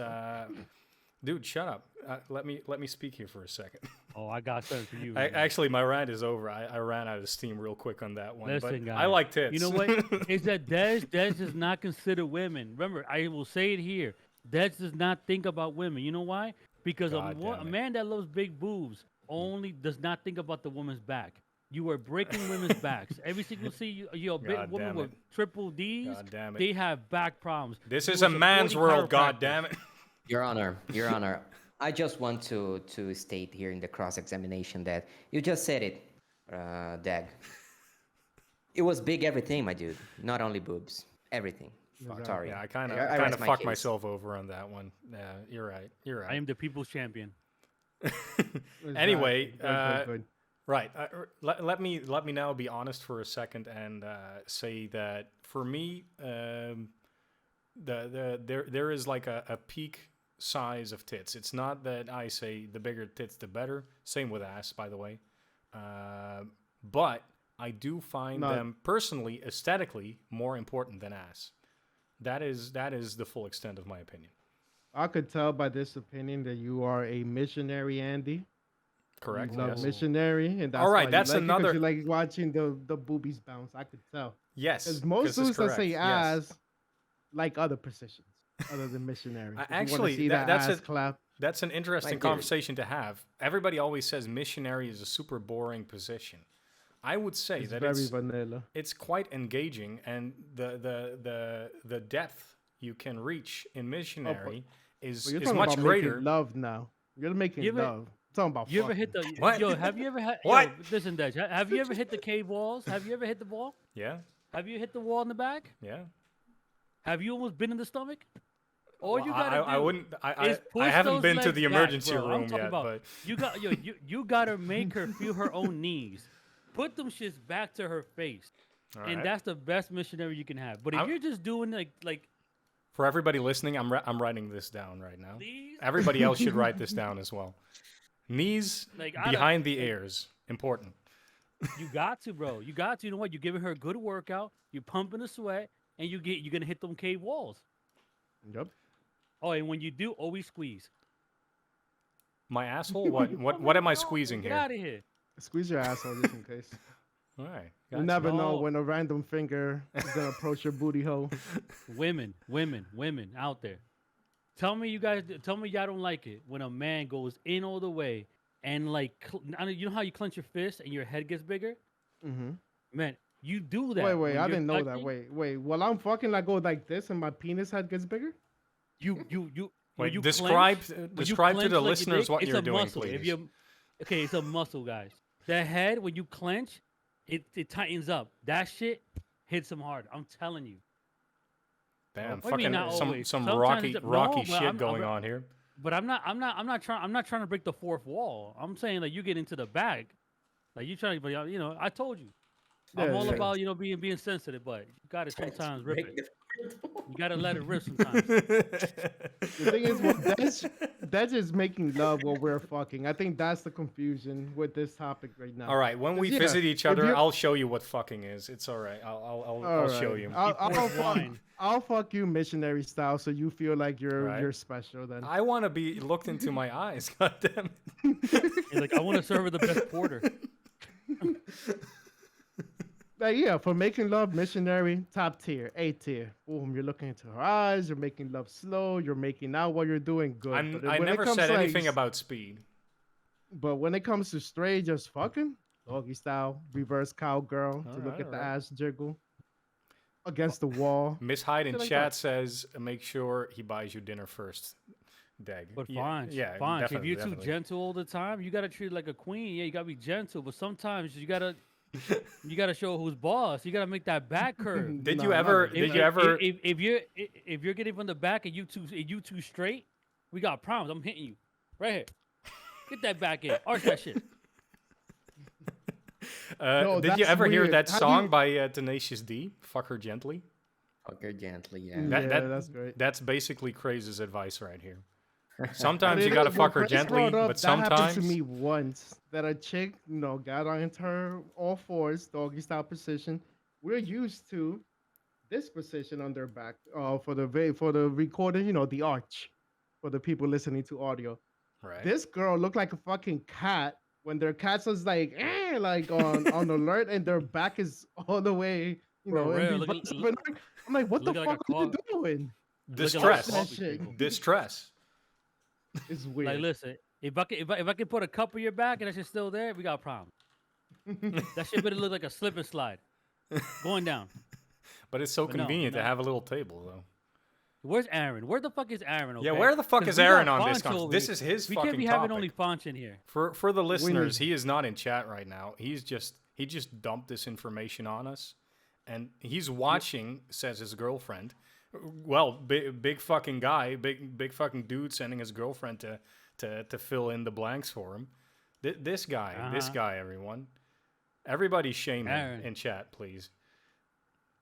dude, shut up. Let me speak here for a second. Oh, I got something for you. Actually, my rant is over. I ran out of steam real quick on that one. Listen, but guys, I like tits. You know what? Is that Dej does not consider women. Remember, I will say it here. Dej does not think about women. You know why? Because God damn a it. man that loves big boobs only does not think about the woman's back. You are breaking women's backs. Every single a big God woman damn with it. triple D's, God damn it. they have back problems. This You is are a man's supporting world. God chiropractors. damn it. Your Honor, Your Honor, I just want to state here in the cross-examination that you just said it, Dag. It was big everything, my dude. Not only boobs, everything. Sorry. Yeah, I kind I of rest my fucked case. myself over on that one. Yeah, you're right. You're I right. am the people's champion. Anyway, Good. right. Let me now be honest for a second and say that for me, there is like a peak size of tits. It's not that I say the bigger tits the better. Same with ass, by the way. But I do find Not- them personally, aesthetically, more important than ass. That is the full extent of my opinion. I could tell by this opinion that you are a missionary, Andy. Correct. You love Yes. missionary, and that's All right, why that's you like it, 'cause another- you like watching the boobies bounce. I could tell. Yes. Because most this is dudes that correct. say Yes. ass like other positions other than missionary. If you wanna Actually, see that's ass a- clap. That's an interesting dude. conversation to have. Everybody always says missionary is a super boring position. I would say It's that very vanilla. it's quite engaging, and the depth you can reach in missionary But is you're talking much about greater. making love now. You're making You ever- love. I'm talking about You ever fucking. hit the What? Yo, have you ever had What? Yo, listen, Dej, have you ever hit the cave walls? Have you ever hit the wall? Yeah, Have you hit the wall in the back? yeah. Have you almost been in the stomach? All Well, you gotta do I wouldn't. I is push haven't those been to legs the back, emergency bro. I'm room talking yet, about but you gotta make her feel her own knees. Put them shits back to her face, all and right. that's the best missionary you can have. But if I'm- you're just doing like For everybody listening, I'm writing this down right now. these, Everybody else should write this down as well. Knees Like, I don't- behind the ears, important. you got to, bro. You got to. You know what? You're giving her a good workout. You're pumping the sweat, and you're gonna hit them cave walls. Yep. Oh, and when you do, always squeeze. My asshole. What am I squeezing Get here? out of here. Squeeze your asshole just in case. All right. You gotcha. never know No. when a random finger is gonna approach your booty hole. Women out there. Tell me y'all don't like it when a man goes in all the way and like you know how you clench your fist and your head gets bigger? Mm-hmm. Man, you do that. Wait, when I you're didn't know that. touching. Wait. Well, I'm fucking. I go like this, and my penis head gets bigger. You when Wait, you describe clench, when you describe to clench the like your listeners dick, what it's you're a doing, muscle. please. Okay, it's a muscle, guys. The head when you clench, it tightens up. That shit hits them hard. I'm telling you. Damn, What do you mean fucking not some always? some Sometimes rocky it- no, rocky but shit I'm going on here. But I'm not trying to break the fourth wall. I'm saying like you get into the bag, like you trying to, you know. I told you, I'm Yeah, all yeah. about being sensitive, but you gotta sometimes rip Break it. the- You gotta let it rip sometimes. The thing is, well, that's just making love while we're fucking. I think that's the confusion with this topic right now. All right, when we 'Cause, yeah, visit each if other, you- I'll show you what fucking is. It's all right. I'll show right. you. Wine. I'll fuck you missionary style, so you feel like you're Right. special. Then I want to be looked into my eyes. God damn it. He's like, I want to serve her the best porter. Like, yeah, for making love, missionary, top tier, A tier. Boom, you're looking into her eyes, you're making love slow, you're making out while you're doing good. But I when it never comes said to, like, anything about speed. but when it comes to straight just fucking, doggy style, reverse cowgirl All to look right, at all the right. ass jiggle against the wall. Miss Hyde in Shit like chat that. says, make sure he buys you dinner first. Dag. But Yeah, Fonch, yeah, Fonch, if definitely, you're too definitely. gentle all the time, you gotta treat it like a queen. Yeah, you gotta be gentle, but sometimes you gotta show who's boss. You gotta make that back curve. Did Nah, you not ever? like Did that. you ever? If you're getting from the back and you two straight, we got problems. I'm hitting you right here. Get that back in. Arch that shit. No, Did you that's ever hear weird. that How do song you- by Tenacious D? Fuck her gently. Okay, gently, yeah. Yeah, that's great. That's basically Crazy's advice right here. But Sometimes it you gotta is, when fuck her Grace gently, brought up, but that happened sometimes to me once. That a chick, got onto her all fours, doggy style position. We're used to this position on their back, for the recording, the arch, for the people listening to audio. right. This girl looked like a fucking cat when their cat's was like, like on alert, and their back is all the way, For in real, reverse. I'm like, what the looking like fuck a are you car- doing? Distress. That shit. Distress. It's weird. Like, listen, if I can put a cup on your back and that shit's still there, we got a problem. That shit better look like a slip and slide going down. But it's so But no, convenient to no. have a little table, though. Where's Aaron? Where the fuck is Aaron? Yeah, okay? where the fuck 'Cause is we got Aaron on this Fonch over This here. is his We fucking can't be topic. having only Fonch in here. For the listeners, need- he is not in chat right now. He just dumped this information on us, and he's watching. Says his girlfriend. Well, big fucking guy, big fucking dude sending his girlfriend to fill in the blanks for him. This guy, everyone, everybody shame him Aaron. in chat, please.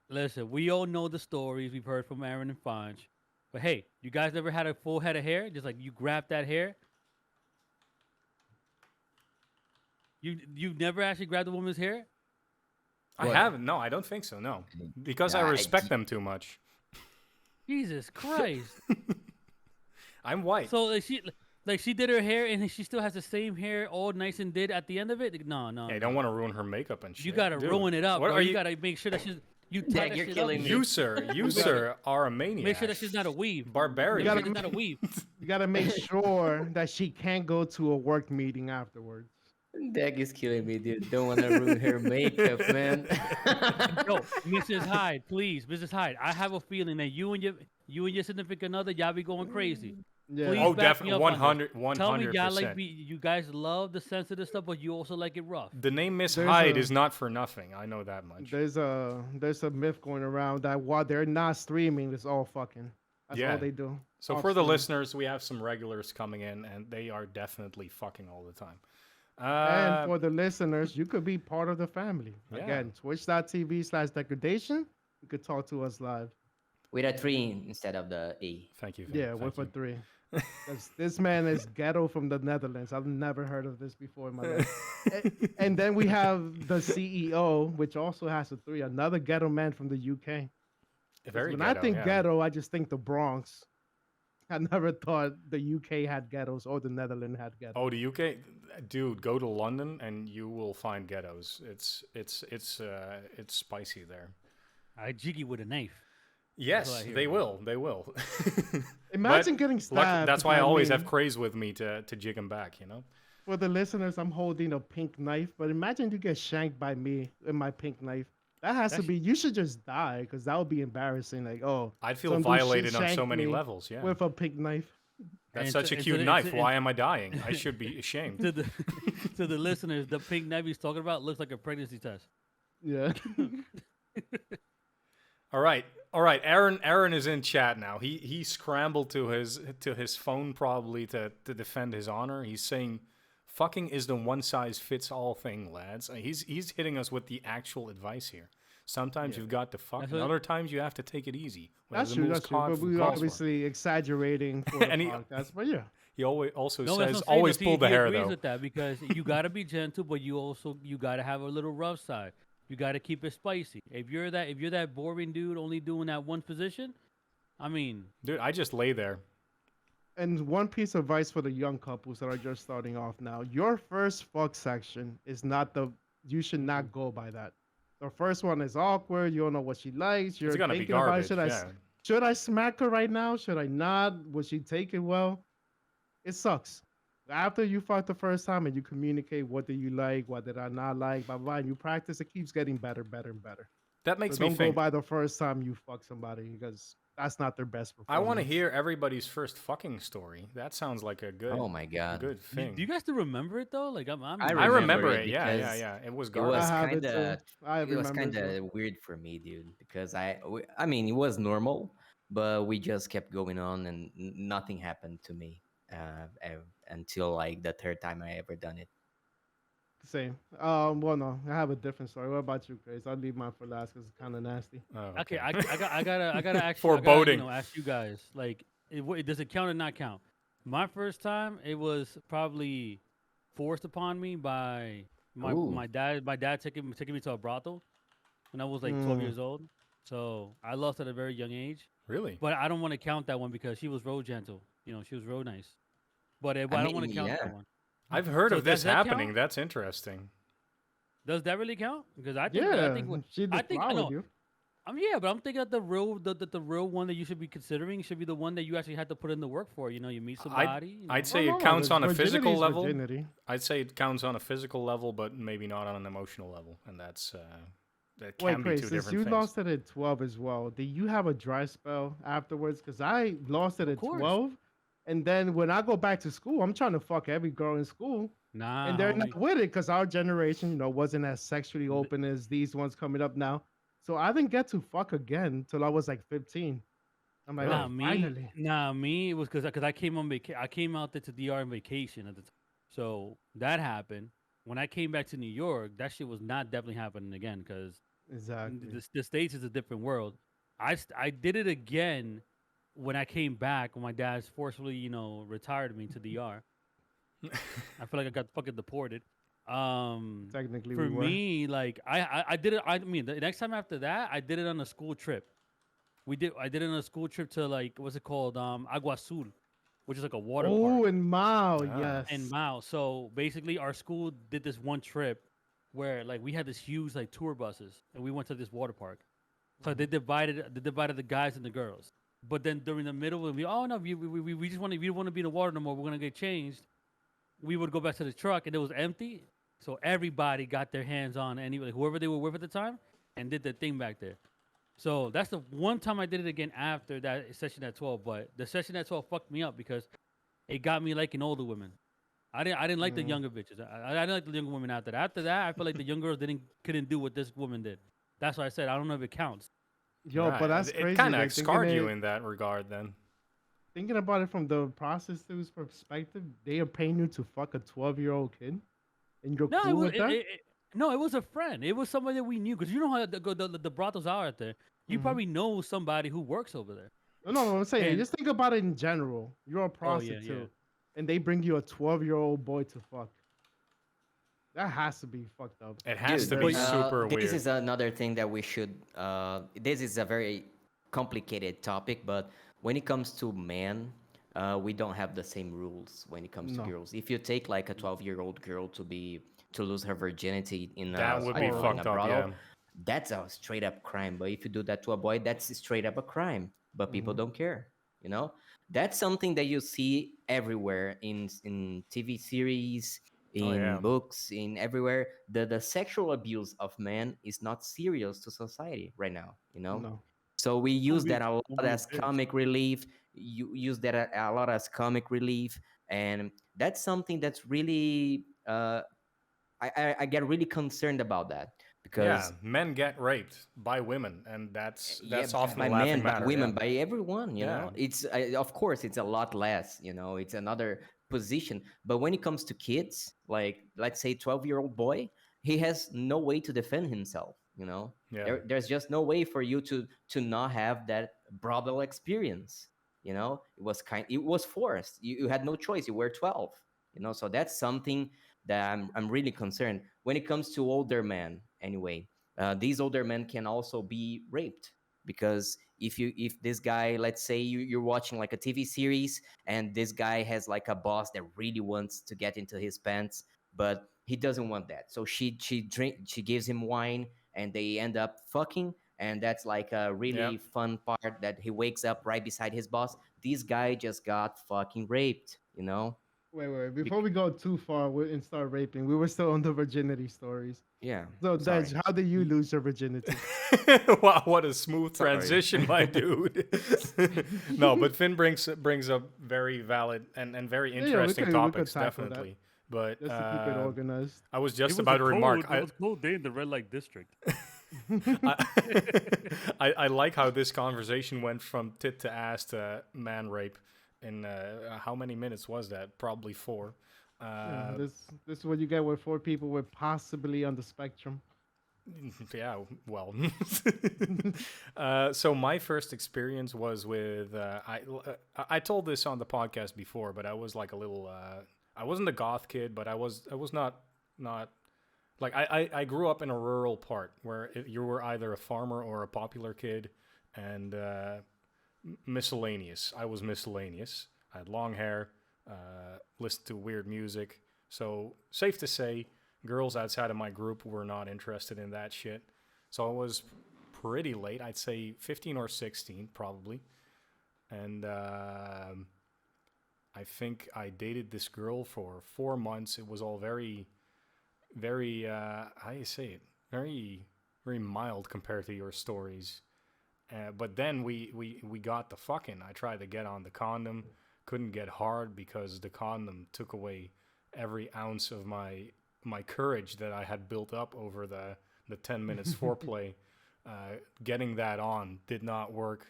Listen, we all know the stories we've heard from Aaron and Fonch. But hey, you guys ever had a full head of hair? Just like you grab that hair. You've never actually grabbed a woman's hair? I What? haven't. No, I don't think so. No, because I Yeah, respect them too much. Jesus Christ. I'm white. So she did her hair and she still has the same hair all nice and did at the end of it? No. I don't want to ruin her makeup and shit. You gotta Dude, ruin it up, what bro. are You gotta make sure that you tie Dag, that you're shit killing up. me. You sir, are a maniac. Make sure that she's not a weave. Barbarian. Make You sure gotta it's not a weave. You gotta make sure that she can't go to a work meeting afterwards. Dag is killing me, dude. Don't want to ruin her makeup, man. Yo, Mrs. Hyde, please, Mrs. Hyde. I have a feeling that you and your significant other, y'all be going crazy. Yeah. Please Oh, back me definitely, up on this. 100%. Tell me y'all you guys love the sensitive stuff, but you also like it rough. The name Miss There's Hyde a- is not for nothing. I know that much. There's a myth going around that while they're not streaming, it's all fucking. That's Yeah. all they do. So Off for the stream. listeners, we have some regulars coming in, and they are definitely fucking all the time. And for the listeners, you could be part of the family. Yeah. Again, twitch.tv/degradation. You could talk to us live. With a 3 instead of the A. Thank you. Yeah, thank with a you. 3. 'Cause this man is ghetto from the Netherlands. I've never heard of this before in my life. And then we have the CEO, which also has a 3, another ghetto man from the UK. 'Cause Very when ghetto, I think yeah. ghetto, I just think the Bronx. I never thought the UK had ghettos or the Netherlands had ghettos. Oh, the UK, dude, go to London and you will find ghettos. It's spicy there. I jiggy with a knife. Yes, I hear. they will. They will. Imagine But getting stabbed. that's why I always have mean, craze with me to jig him back. You know. For the listeners, I'm holding a pink knife, but imagine you get shanked by me with my pink knife. That has to That's- be. You should just die because that would be embarrassing. Like, oh, I'd feel some dude violated on so shanked many me levels. Yeah. with a pink knife. That's And such to- a and cute to the- knife. and to- Why am I dying? I should be ashamed. To the to the listeners, the pink knife he's talking about looks like a pregnancy test. Yeah. All right. Aaron is in chat now. He scrambled to his phone probably to defend his honor. He's saying, "Fucking is the one size fits all thing, lads." He's hitting us with the actual advice here. Sometimes you've got to fuck, That's and what- other times you have to take it easy. Whatever That's the true. moves That's true. call- But we're calls for. obviously exaggerating for the And he- podcast. But yeah. He always also No, that's says what I'm saying, always though. pull the He hair agrees though. with that because you gotta be gentle, but you gotta have a little rough side. You gotta keep it spicy. If you're that boring dude only doing that one position, I mean, Dude, I just lay there. And one piece of advice for the young couples that are just starting off now: your first fuck section is not the. You should not go by that. The first one is awkward. You don't know what she likes. It's You're gonna be thinking about garbage. Yeah. should I smack her right now? Should I not? Would she take it well? It sucks. After you fuck the first time and you communicate what do you like, what did I not like, blah, blah, blah, and you practice, it keeps getting better, better, and better. That So makes me don't go think. by the first time you fuck somebody because that's not their best I want to performance. hear everybody's first fucking story. That sounds like a good, Oh my god. good thing. Do you guys still remember it though? Like I'm I I remember remember it. it Yeah, yeah, because yeah. It was it garbage. I was have kind it too. of I it was remember kind it too. of weird for me, dude, because I mean, it was normal, but we just kept going on and nothing happened to me until like the third time I ever done it. Same. Well, no, I have a different story. What about you, Grace? I'll leave mine for last because it's kind of nasty. Oh, okay. okay. I gotta actually Foreboding. ask you guys like does it count or not count? My first time it was probably forced upon me by Ooh. my dad. My dad taking me to a brothel when I was like 12 Mm. years old. So I lost at a very young age. Really? But I don't want to count that one because she was real gentle. You know, she was real nice. But I I don't want mean, to count that yeah. one. I've heard So of does this that happening. count? That's interesting. Does that really count? Because I Yeah, think she I think I deflowered know. you. Yeah, but I'm thinking that the real one that you should be considering should be the one that you actually had to put in the work for. You know, you meet somebody. You I'd know. say Well, it no, counts on a virginity physical is level. virginity. I'd say it counts on a physical level, but maybe not on an emotional level, and that Wait, can be Grace, two since different you things. lost it at 12 as well, did you have a dry spell afterwards? Because I lost it Of at course. 12. And then when I go back to school, I'm trying to fuck every girl in school. Nah, And they're homie. not with it because our generation, wasn't as sexually Th- open as these ones coming up now. So I didn't get to fuck again till I was like 15. I'm like, oh, Really? finally. It was because I came on I came out there to DR on vacation at the time. So that happened. When I came back to New York, that shit was not definitely happening again because Exactly. the states is a different world. I did it again when I came back when my dad's forcefully retired me to DR. I feel like I got fucking deported. Technically, we For were. me, like I did it. I mean, the next time after that, I did it on a school trip. I did it on a school trip to like what's it called? Agua Azul, which is like a water Oh, park and Mao, Ah. in yes. Mao. So basically, our school did this one trip where like we had this huge like tour buses and we went to this water park. So they divided the guys and the girls. But then during the middle, when oh no, we just want to we don't want to be in the water no more. We're gonna get changed. We would go back to the truck and it was empty. So everybody got their hands on anyway, whoever they were with at the time, and did their thing back there. So that's the one time I did it again after that session at 12. But the session at 12 fucked me up because it got me liking older women. I didn't like the Mm. younger bitches. I didn't like the younger women after that. After that, I feel like the young girls couldn't do what this woman did. That's why I said I don't know if it counts. Yo, Right. but that's It crazy. kind of Like scarred you in that regard, then. thinking about it from the prostitute's perspective, they are paying you to fuck a 12-year-old kid, and you're No, cool with that. No, it was a friend. It was somebody that we knew because you know how the brothels are out there. You Mhm. probably know somebody who works over there. No, I'm saying And just think about it in general. You're a oh yeah, prostitute, yeah. and they bring you a 12-year-old boy to fuck. That has to be fucked up. It has Dude, to be But super this weird. is another thing that we should. This is a very complicated topic, but when it comes to men, we don't have the same rules when it comes to No. girls. If you take like a 12-year-old girl to lose her virginity in That would be in fucked a up, brothel, yeah. that's a straight up crime. But if you do that to a boy, that's straight up a crime. But people Mhm. don't care. You know, that's something that you see everywhere in TV series, Oh, in yeah. books, in everywhere. The sexual abuse of men is not serious to society right now. You know, No. so we use that a lot Woman as bitch. comic relief. You use that a lot as comic relief, and that's something that's really. I get really concerned about that Yeah, because men get raped by women, and yeah, that's often a by laughing men, by matter. women, Yeah. by everyone, Yeah. it's of course it's a lot less, it's another position. But when it comes to kids, like let's say 12-year-old boy, he has no way to defend himself. Yeah. There's just no way for you to not have that brothel experience. It was forced. You had no choice. You were 12. So that's something that I'm really concerned when it comes to older men. Anyway, these older men can also be raped because if this guy, let's say you're watching like a TV series and this guy has like a boss that really wants to get into his pants, but he doesn't want that, so she gives him wine, and they end up fucking. And that's like a really Yep. fun part that he wakes up right beside his boss. This guy just got fucking raped, you know? Wait. Bec- Before we go too far and start raping, we were still on the virginity stories. yeah, So, sorry. Dej, how did you lose your virginity? Wow, what a smooth Sorry. transition, my dude. No, but Finn brings up very valid and very Yeah, interesting we could topics, tackle that definitely. But just to keep it organized. I was It just was about to remark. It was a cold day in the red light district. I, I like how this conversation went from tit to ass to man rape in how many minutes was that? Probably 4. Yeah, this is what you get with 4 people with possibly on the spectrum. Yeah, well. So my first experience was with I told this on the podcast before, but I was like a little I wasn't a goth kid, but I was not like I grew up in a rural part where you were either a farmer or a popular kid, and miscellaneous. I was miscellaneous. I had long hair, listened to weird music. So safe to say, girls outside of my group were not interested in that shit. So I was pretty late. I'd say 15 or 16 probably. And I think I dated this girl for 4 months. It was all very, very, how do you say it? Very, very mild compared to your stories. But then we got the fucking. I tried to get on the condom. Couldn't get hard because the condom took away every ounce of my courage that I had built up over the 10 minutes foreplay. Getting that on did not work.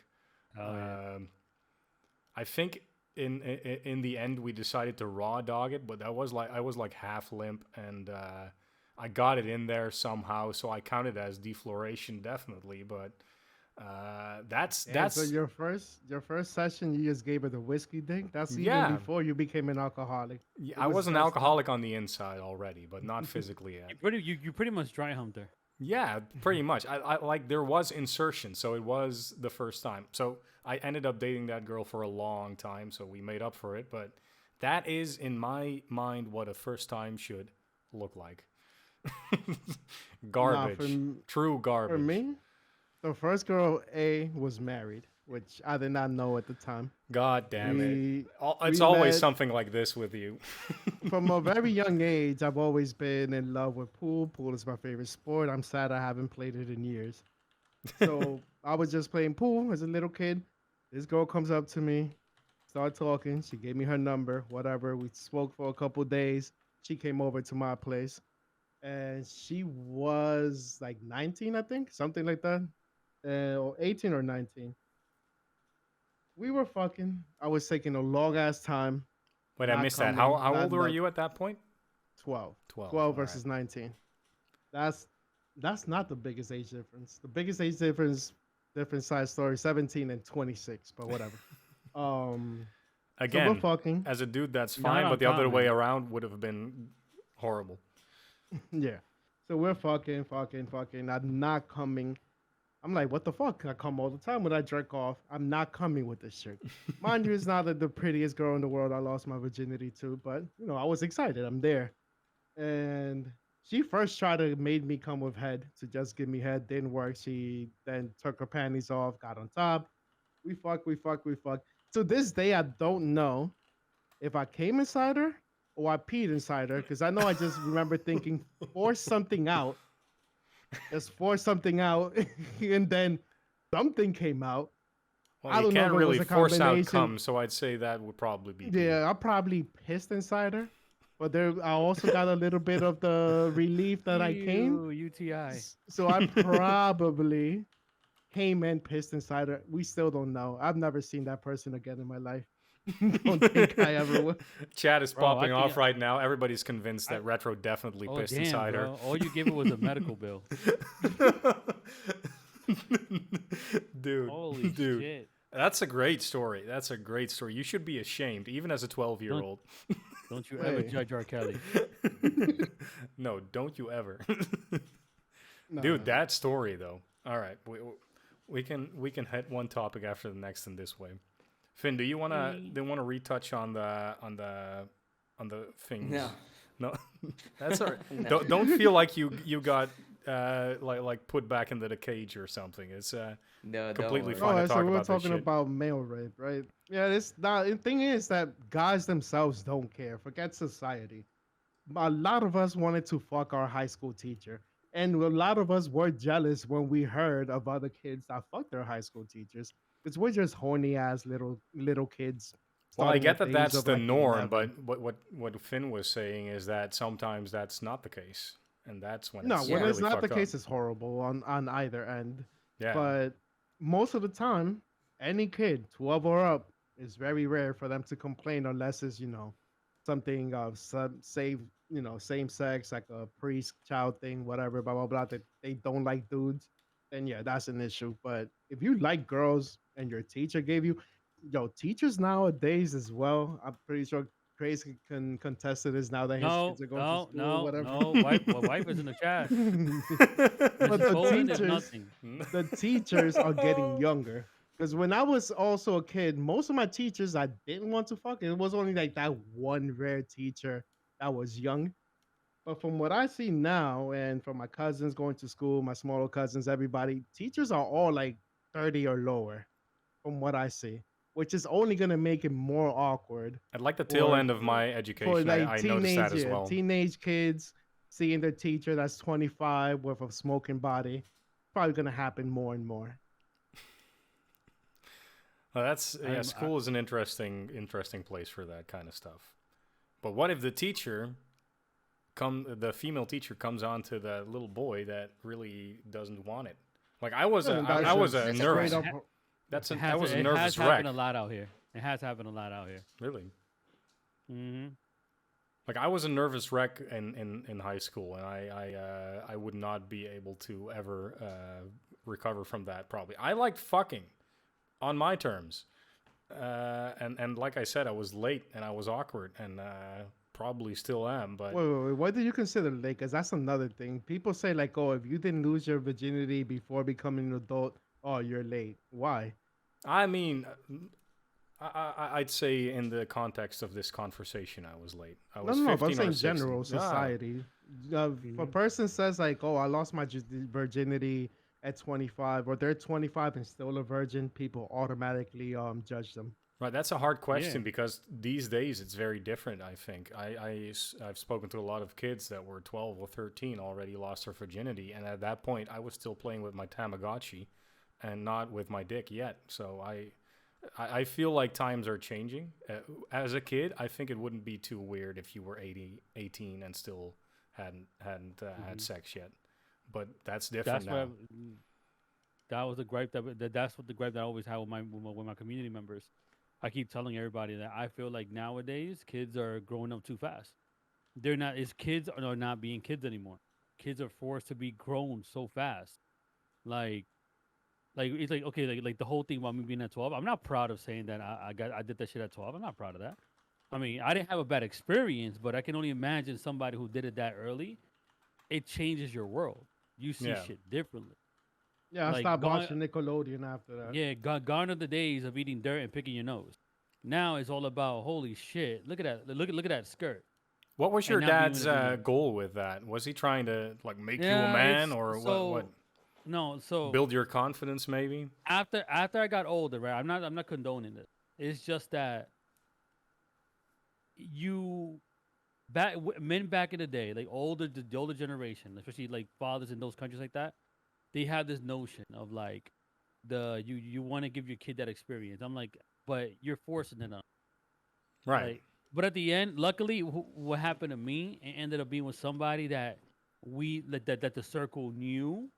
I think in the end we decided to raw dog it, but I was like half limp, and I got it in there somehow, so I counted as defloration definitely. But that's So your first session, you just gave her the whiskey dick. That's even Yeah. before you became an alcoholic. yeah, It I was was an just- alcoholic on the inside already, but not physically yet. You pretty much dry humped her. Yeah, pretty much. I like there was insertion, so it was the first time. So I ended up dating that girl for a long time, so we made up for it. But that is, in my mind, what a first time should look like. Garbage, true garbage. For me, the first girl A was married, which I did not know at the time. God damn it! We- It's we always met- something like this with you. From a very young age, I've always been in love with pool. Pool is my favorite sport. I'm sad I haven't played it in years. So I was just playing pool as a little kid. This girl comes up to me, start talking. She gave me her number, whatever. We spoke for a couple days. She came over to my place, and she was like 19, I think, something like that, or 18 or 19. We were fucking. I was taking a long ass time. Wait, I Not missed that. coming, How not old were luck. you at that point? 12. 12. 12 all versus right. 19. That's not the biggest age difference. The biggest age difference, different size story, 17 and 26, but whatever. So Again, we're fucking. as a dude, that's Not fine, but the other way uncommon. around would have been horrible. Yeah. So we're fucking. I'm not coming. I'm like, what the fuck? I come all the time when I jerk off. I'm not coming with this shit. Mind you, it's not the prettiest girl in the world I lost my virginity to, but I was excited. I'm there. And she first tried to made me come with head to just give me head. Didn't work. She then took her panties off, got on top. We fuck. To this day, I don't know if I came inside her or I peed inside her, because I know I just remember thinking, force something out. Just force something out, and then something came out. Well, I you don't know can't if it was really a force out combination- cum, so I'd say that would probably be. pee. Yeah, I probably pissed inside her, but I also got a little bit of the relief that I came. Ew, UTI. So I probably came and pissed inside her. We still don't know. I've never seen that person again in my life. Don't think I ever will. Chat is Bro, I popping think off right now. Everybody's convinced that Retro definitely Oh pissed damn, inside bro! All you gave it was a medical bill. her. Dude, Holy dude. shit! That's a great story. That's a great story. You should be ashamed, even as a 12-year-old. Don't you ever Hey. judge R. Kelly. No, don't you ever. No, Dude, no. that story though. All right, we can hit one topic after the next in this way. Finn, do you wanna retouch on the things? No. No, that's all right. No. Don't feel like you got like put back into the cage or something. It's No, don't completely worry. fine to Oh, so talk we were about this talking shit. about male rape, right? Yeah, this the thing is that guys themselves don't care. Forget society. A lot of us wanted to fuck our high school teacher, and a lot of us were jealous when we heard of other kids that fucked their high school teachers. Because we're just horny ass little kids Well, I starting get at the that age that's of the like norm, 11. but what Finn was saying is that sometimes that's not the case, and that's when No, it's when Yeah. it's really not the fucked up. case, it's horrible on either end. Yeah. But most of the time, any kid 12 or up is very rare for them to complain unless it's something of some same sex, like a priest child thing, whatever, blah blah blah, that they don't like dudes. Then yeah, that's an issue. But if you like girls and your teacher gave you, teachers nowadays as well, I'm pretty sure Grace can contest to this now that his No, kids are going to no, school, no, whatever. no. Wife is in the chat. But Mrs. the Poland is teachers, nothing. the teachers are getting younger. Because when I was also a kid, most of my teachers I didn't want to fuck. It was only like that one rare teacher that was young. But from what I see now, and from my cousins going to school, my smaller cousins, everybody, teachers are all like 30 or lower, from what I see, which is only gonna make it more awkward At like the tail for end of my for education, like I noticed that as well. teenage kids seeing their teacher that's 25 with a smoking body. Probably gonna happen more and more. Well, that's I'm, school is an interesting place for that kind of stuff. But what if the the female teacher comes on to the little boy that really doesn't want it? Like I was I was a That's a nervous. crime. I was a it nervous has wreck. happened a lot out here. It has happened a lot out here. Really. Hmm. Like I was a nervous wreck in high school, and I would not be able to ever recover from that. Probably, I liked fucking on my terms, and like I said, I was late and I was awkward, and probably still am. But Wait. What do you consider late? Because that's another thing. People say like, oh, if you didn't lose your virginity before becoming an adult, oh, you're late. Why? I mean, I'd say in the context of this conversation, I was late. I was No. But 15 I'm or saying 16. general Yeah. society. If a person says like, oh, I lost my virginity at 25, or they're 25 and still a virgin, people automatically judge them. Right, that's a hard question Yeah. because these days it's very different. I think I've spoken to a lot of kids that were 12 or 13 already lost their virginity, and at that point I was still playing with my Tamagotchi, and not with my dick yet. So I feel like times are changing. As a kid, I think it wouldn't be too weird if you were 18 and still hadn't had sex yet, but that's different That's now. what. That was the gripe that's what the gripe that I always had with my community members. I keep telling everybody that I feel like nowadays kids are growing up too fast. They're not. Is kids are not being kids anymore. Kids are forced to be grown so fast. Like it's like okay, like the whole thing about me being at 12. I'm not proud of saying that I did that shit at 12. I'm not proud of that. I mean, I didn't have a bad experience, but I can only imagine somebody who did it that early. It changes your world. You see Yeah. shit differently. Yeah, I Like, stopped going- watching Nickelodeon after that. Yeah, gone are the days of eating dirt and picking your nose. Now it's all about holy shit. Look at that. Look at that skirt. What was And your not being dad's able to do it. goal with that? Was he trying to like make you a Yeah, man, it's- or so- what? No, so Build your confidence, maybe. after I got older, right? I'm not condoning this. It's just that you men back in the day, like the older generation, especially like fathers in those countries like that, they have this notion of like you want to give your kid that experience. I'm like, but you're forcing it on. Right. Like, but at the end, luckily, what happened to me, it ended up being with somebody that that the circle knew.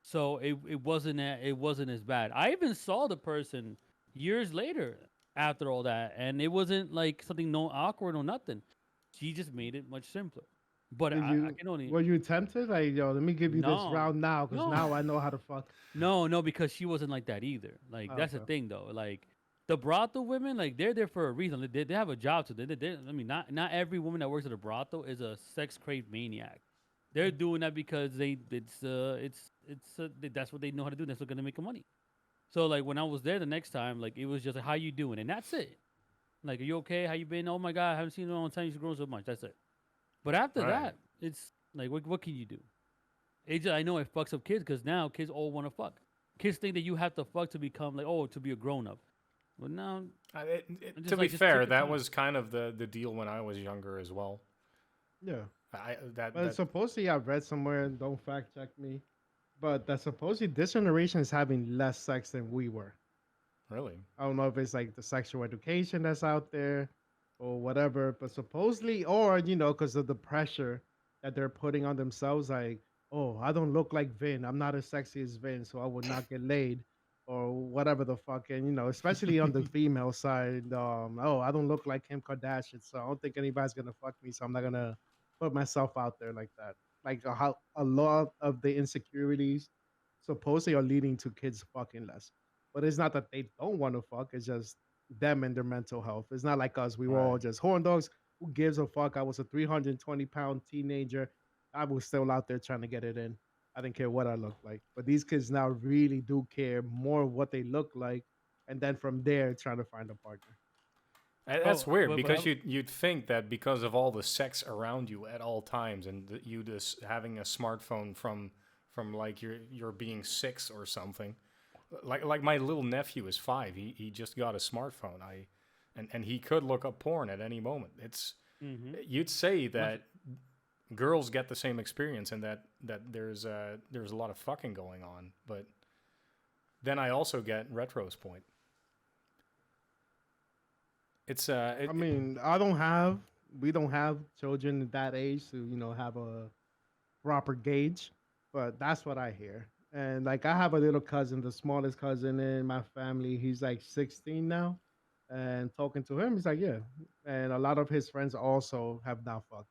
So it wasn't as bad. I even saw the person years later after all that, and it wasn't like something no awkward or nothing. She just made it much simpler. But Did I you can only were you tempted? Like, yo, let me give you this No. round now, because No. now I know how to fuck. no because she wasn't like that either. Like that's the Okay. thing though. Like the brothel women, like they're there for a reason. They have a job to do. I mean, not every woman that works at a brothel is a sex craved maniac. They're doing that because that's what they know how to do. That's what's gonna make them money. So like when I was there the next time, like it was just like, how you doing, and that's it. Like, are you okay? How you been? Oh my god, I haven't seen you in a long time. You've grown so much. That's it. But after Right. that, it's like what can you do? I know it fucks up kids because now kids all want to fuck. Kids think that you have to fuck to become like, oh, to be a grown up. But now, To just be like, just take fair, your that time. was kind of the deal when I was younger as well. Yeah. I that But that supposedly I've read somewhere, and don't fact check me, but that supposedly this generation is having less sex than we were. really. I don't know if it's like the sexual education that's out there or whatever, but supposedly, or, because of the pressure that they're putting on themselves, like, oh, I don't look like Vin. I'm not as sexy as Vin, so I would not get laid or whatever the fuck. And, especially on the female side, oh, I don't look like Kim Kardashian, so I don't think anybody's going to fuck me, so I'm not going to put myself out there like that. Like, how a lot of the insecurities supposedly are leading to kids fucking less. But it's not that they don't want to fuck. It's just them and their mental health. It's not like us. We were all Right. just horn dogs. Who gives a fuck? I was a 320-pound teenager. I was still out there trying to get it in. I didn't care what I looked like. But these kids now really do care more what they look like. And then from there, trying to find a partner. That's Oh, weird but because you'd think that because of all the sex around you at all times and you just having a smartphone from like you're being 6 or something. Like my little nephew is 5. He just got a smartphone. And he could look up porn at any moment. It's mm-hmm. You'd say that girls get the same experience and that there's a lot of fucking going on, but then I also get Retro's point. It's I mean, we don't have children at that age to, have a proper gauge, but that's what I hear. And like I have a little cousin, the smallest cousin in my family. He's like 16 now. And talking to him, he's like, yeah. And a lot of his friends also have not fucked,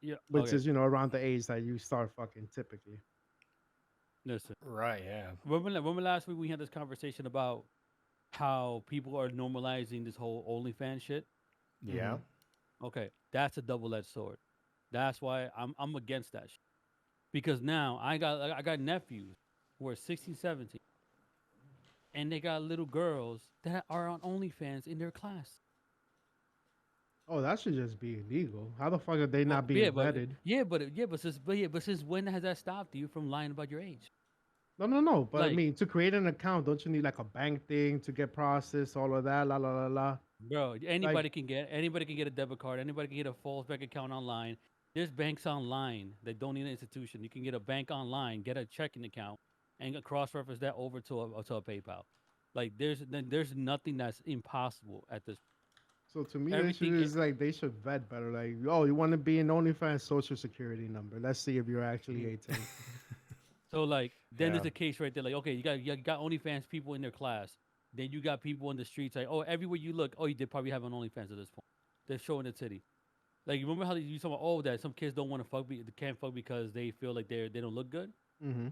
Yeah. which Okay. is, around the age that you start fucking typically. Listen. right, yeah. Remember last week we had this conversation about how people are normalizing this whole OnlyFans shit? Hmm. Yeah. Okay, that's a double-edged sword. That's why I'm against that shit. Because now I got nephews who are 16, 17, and they got little girls that are on OnlyFans in their class. Oh, that should just be illegal. How the fuck are they Well, not being vetted? but since when has that stopped you from lying about your age? No, no, no. But I Like, mean, to create an account, don't you need like a bank thing to get processed, all of that, la la la la. bro, Like, anybody can get a debit card, anybody can get a false bank account online. There's banks online that don't need an institution. You can get a bank online, get a checking account, and cross-reference that over to a PayPal. Like there's nothing that's impossible at this. so to me, the Everything. issue is like they should vet better. Like, oh, you want to be an OnlyFans social security number? Let's see if you're actually Mhm. 18. So like then Yeah. there's a case right there. Like okay, you got OnlyFans people in their class. Then you got people in the streets like, oh, everywhere you look, oh, you did probably have an OnlyFans at this point. They're showing the titty. Like you remember how you talking about, oh, that some kids don't want to fuck, they can't fuck because they feel like they don't look good. Hmm.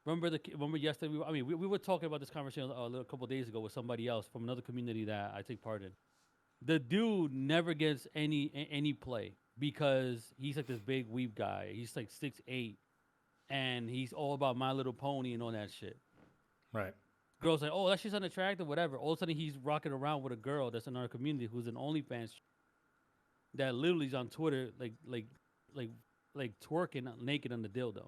Remember yesterday? We were talking about this conversation a couple days ago with somebody else from another community that I take part in. The dude never gets any play because he's like this big weeb guy. He's like 6'8", and he's all about My Little Pony and all that shit. Right. Girls like, oh, that's just unattractive, whatever. All of a sudden, he's rocking around with a girl that's in our community who's an OnlyFans that literally is on Twitter, like, like twerking naked on the dildo.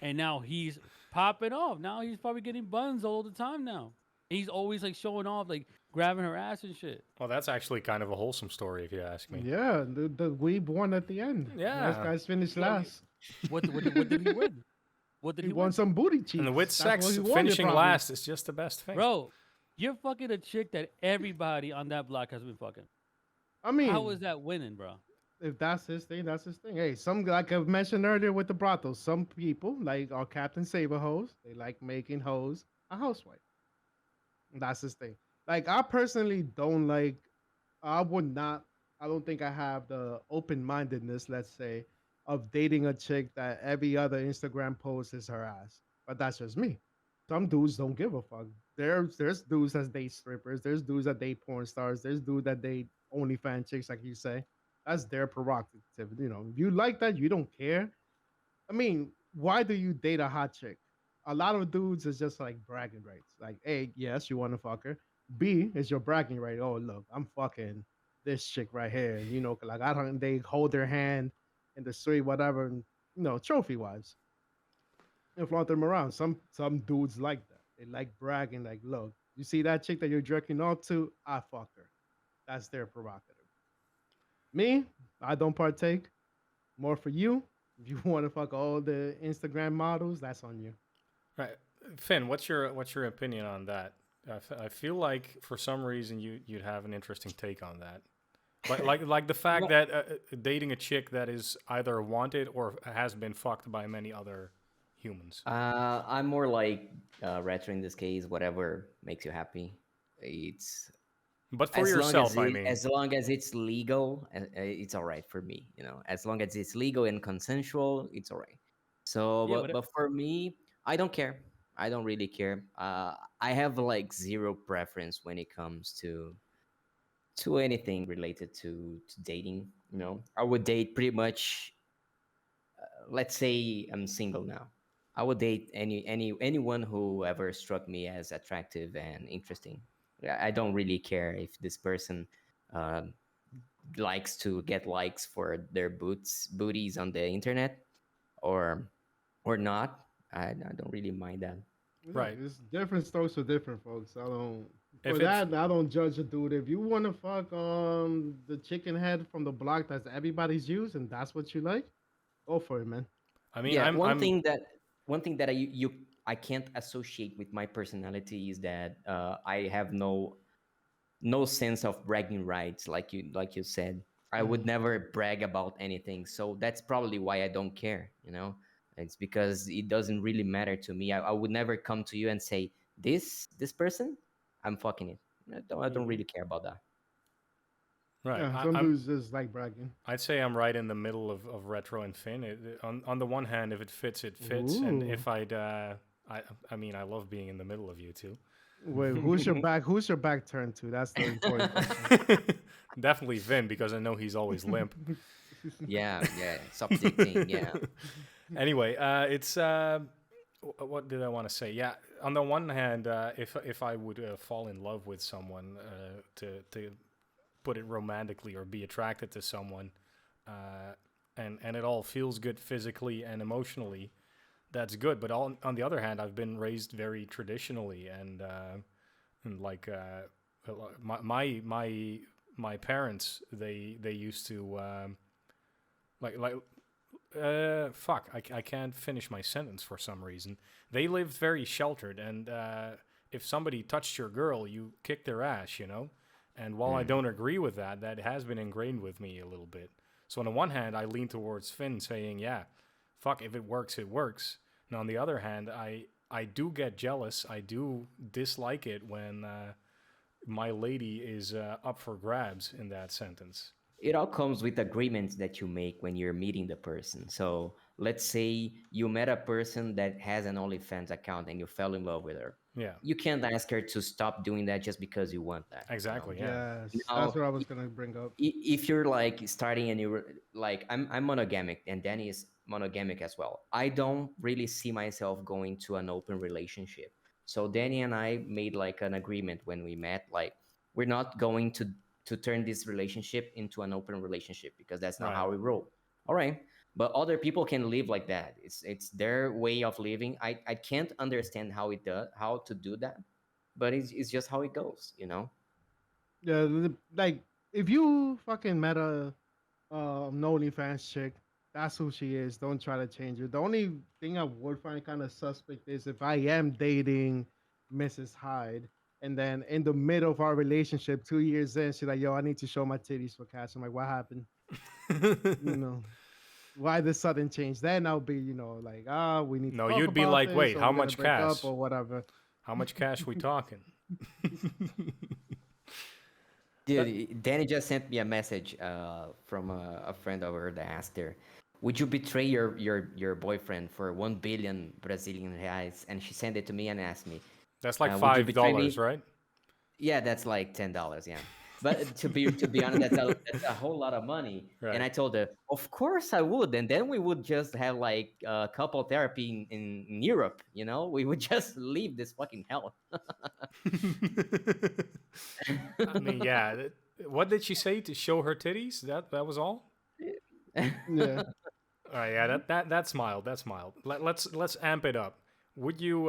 And now he's popping off. Now he's probably getting buns all the time now. He's always like showing off, like grabbing her ass and shit. Well, that's actually kind of a wholesome story if you ask me. Yeah, the weeb won at the end. Those Yeah. guys finished Well, last. What did he win? What did He he won win? some booty cheeks. And with That's sex, what he wanted, finishing probably. last is just the best thing. Bro, you're fucking a chick that everybody on that block has been fucking. I mean, How is that winning, bro? if that's his thing, that's his thing. Hey, some like I mentioned earlier with the brothels, some people like our Captain Saber hoes, they like making hoes a housewife. That's his thing. Like I personally don't like. I would not. I don't think I have the open mindedness, let's say, of dating a chick that every other Instagram post is her ass. But that's just me. Some dudes don't give a fuck. There's dudes that date strippers. There's dudes that date porn stars. There's dudes that date OnlyFans chicks, like you say. That's their prerogative. If you like that, you don't care. I mean, why do you date a hot chick? A lot of dudes is just like bragging rights. Like, A, yes, you want to fuck her. B is your bragging right. Oh, look, I'm fucking this chick right here. Like I don't. They hold their hand in the street, whatever. And, trophy wives and flaunt them around. Some dudes like that. They like bragging. Like, look, you see that chick that you're jerking off to? I fuck her. That's their prerogative. Me, I don't partake. More for you. If you want to fuck all the Instagram models, that's on you. Right, Finn. What's your opinion on that? I feel like for some reason you'd have an interesting take on that. Like the fact Well, that dating a chick that is either wanted or has been fucked by many other humans. I'm more like retro in this case. Whatever makes you happy. It's But for yourself, I mean. as long as it's legal, it's all right for me. You know, as long as it's legal and consensual, it's all right. So, Yeah, but but for me, I don't care. I don't really care. I have like zero preference when it comes to anything related to dating. You know, I would date pretty much. Let's say I'm single now. I would date anyone who ever struck me as attractive and interesting. I don't really care if this person uh, likes to get likes for their booties on the internet or or not. I don't really mind that. Yeah, Right. it's different strokes for different folks. I don't for If it's that. I don't judge a dude. If you want to fuck the chicken head from the block that's everybody's use, and that's what you like, go for it, man. I mean, Yeah, I'm one thing that I can't associate with my personality is that I have no sense of bragging rights, like you said. I would Mhm. never brag about anything, so that's probably why I don't care. You know, it's because it doesn't really matter to me. I would never come to you and say this person, I'm fucking it. I don't Mhm. really care about that. right. Yeah, some dudes just like bragging. I'd say I'm right in the middle of retro and Finn. On the one hand, if it fits, it fits, and Ooh. if I mean, I love being in the middle of you two. Wait, who's your back? Who's your back turned to? That's the important question. Definitely Finn because I know he's always limp. Yeah, subjecting. Yeah. Anyway, it's what did I want to say? Yeah, on the one hand, if I would fall in love with someone, to put it romantically, or be attracted to someone, uh, and it all feels good physically and emotionally, that's good. But on the other hand, I've been raised very traditionally, and like my parents, they used to like fuck, I can't finish my sentence for some reason. They lived very sheltered, and if somebody touched your girl, you kicked their ass, you know. And while I Mm. don't agree with that, that has been ingrained with me a little bit. So on the one hand, I lean towards Finn, saying, "Yeah, fuck, if it works, it works." And on the other hand, I do get jealous. I do dislike it when my lady is up for grabs in that sentence. It all comes with agreements that you make when you're meeting the person. So let's say you met a person that has an OnlyFans account and you fell in love with her. Yeah, You can't ask her to stop doing that just because you want that, you know. exactly. Yeah, Yes, that's Now, what I was gonna bring up. if you're like starting and you're like, I'm monogamic and Danny is monogamic as well. I don't really see myself going to an open relationship. So Danny and I made like an agreement when we met, like we're not going to turn this relationship into an open relationship because that's not right. how we roll. All right. But other people can live like that. It's their way of living. I can't understand how to do that, but it's just how it goes, you know? Yeah, like if you fucking met a no OnlyFans chick, that's who she is. Don't try to change her. The only thing I would find kind of suspect is if I am dating Mrs. Hyde, and then in the middle of our relationship, 2 years in, she's like, "Yo, I need to show my titties for cash." I'm like, "What happened? You know, why the sudden change?" Then I'll be, like, we need to No, talk you'd be about like, this, wait, or how we're gonna much break up, cash? or whatever. How much cash we talking? That- Dude, Danny just sent me a message from a friend of hers that asked her, "Would you betray your boyfriend for 1 billion Brazilian reais?" And she sent it to me and asked me, That's like "Would you five betray dollars, me?" right? Yeah, that's like $10, yeah. But to be honest, that's a whole lot of money. And Right. I told her, "Of course I would." And then we would just have like couple therapy in Europe. You know, we would just leave this fucking hell. I mean, yeah. What did she say to show her titties? That was all? Yeah. All right, yeah, that's mild. That's mild. Let's amp it up. Would you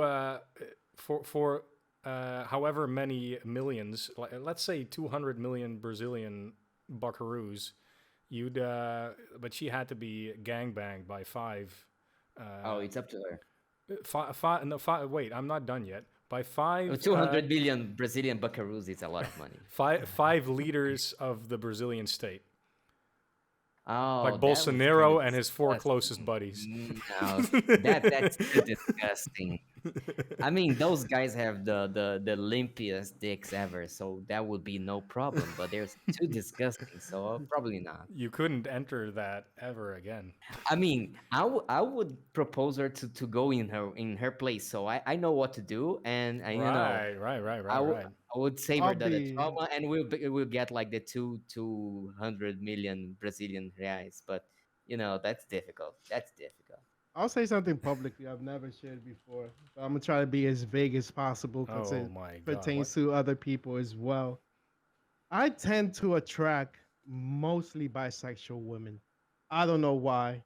for however many millions, let's say 200 million Brazilian buckaroos, you'd but she had to be gangbanged by five. Oh, it's up to her. Five, no, five. Wait, I'm not done yet. By five, 200 billion Brazilian buckaroos is a lot of money. five leaders of the Brazilian state, Oh, like that was Bolsonaro kinda and his four disgusting. closest buddies. No, that's too disgusting. I mean, those guys have the limpiest dicks ever, so that would be no problem. But they're too disgusting, so probably not. You couldn't enter that ever again. I mean, I would propose her to go in her place, so I know what to do, and you know Right. I would save I'll her the be trauma, and we'll get like the 200 million Brazilian reais. But you know that's difficult. That's difficult. I'll say something publicly I've never shared before. But I'm gonna try to be as vague as possible because Oh it my god. pertains to other people as well. I tend to attract mostly bisexual women. I don't know why,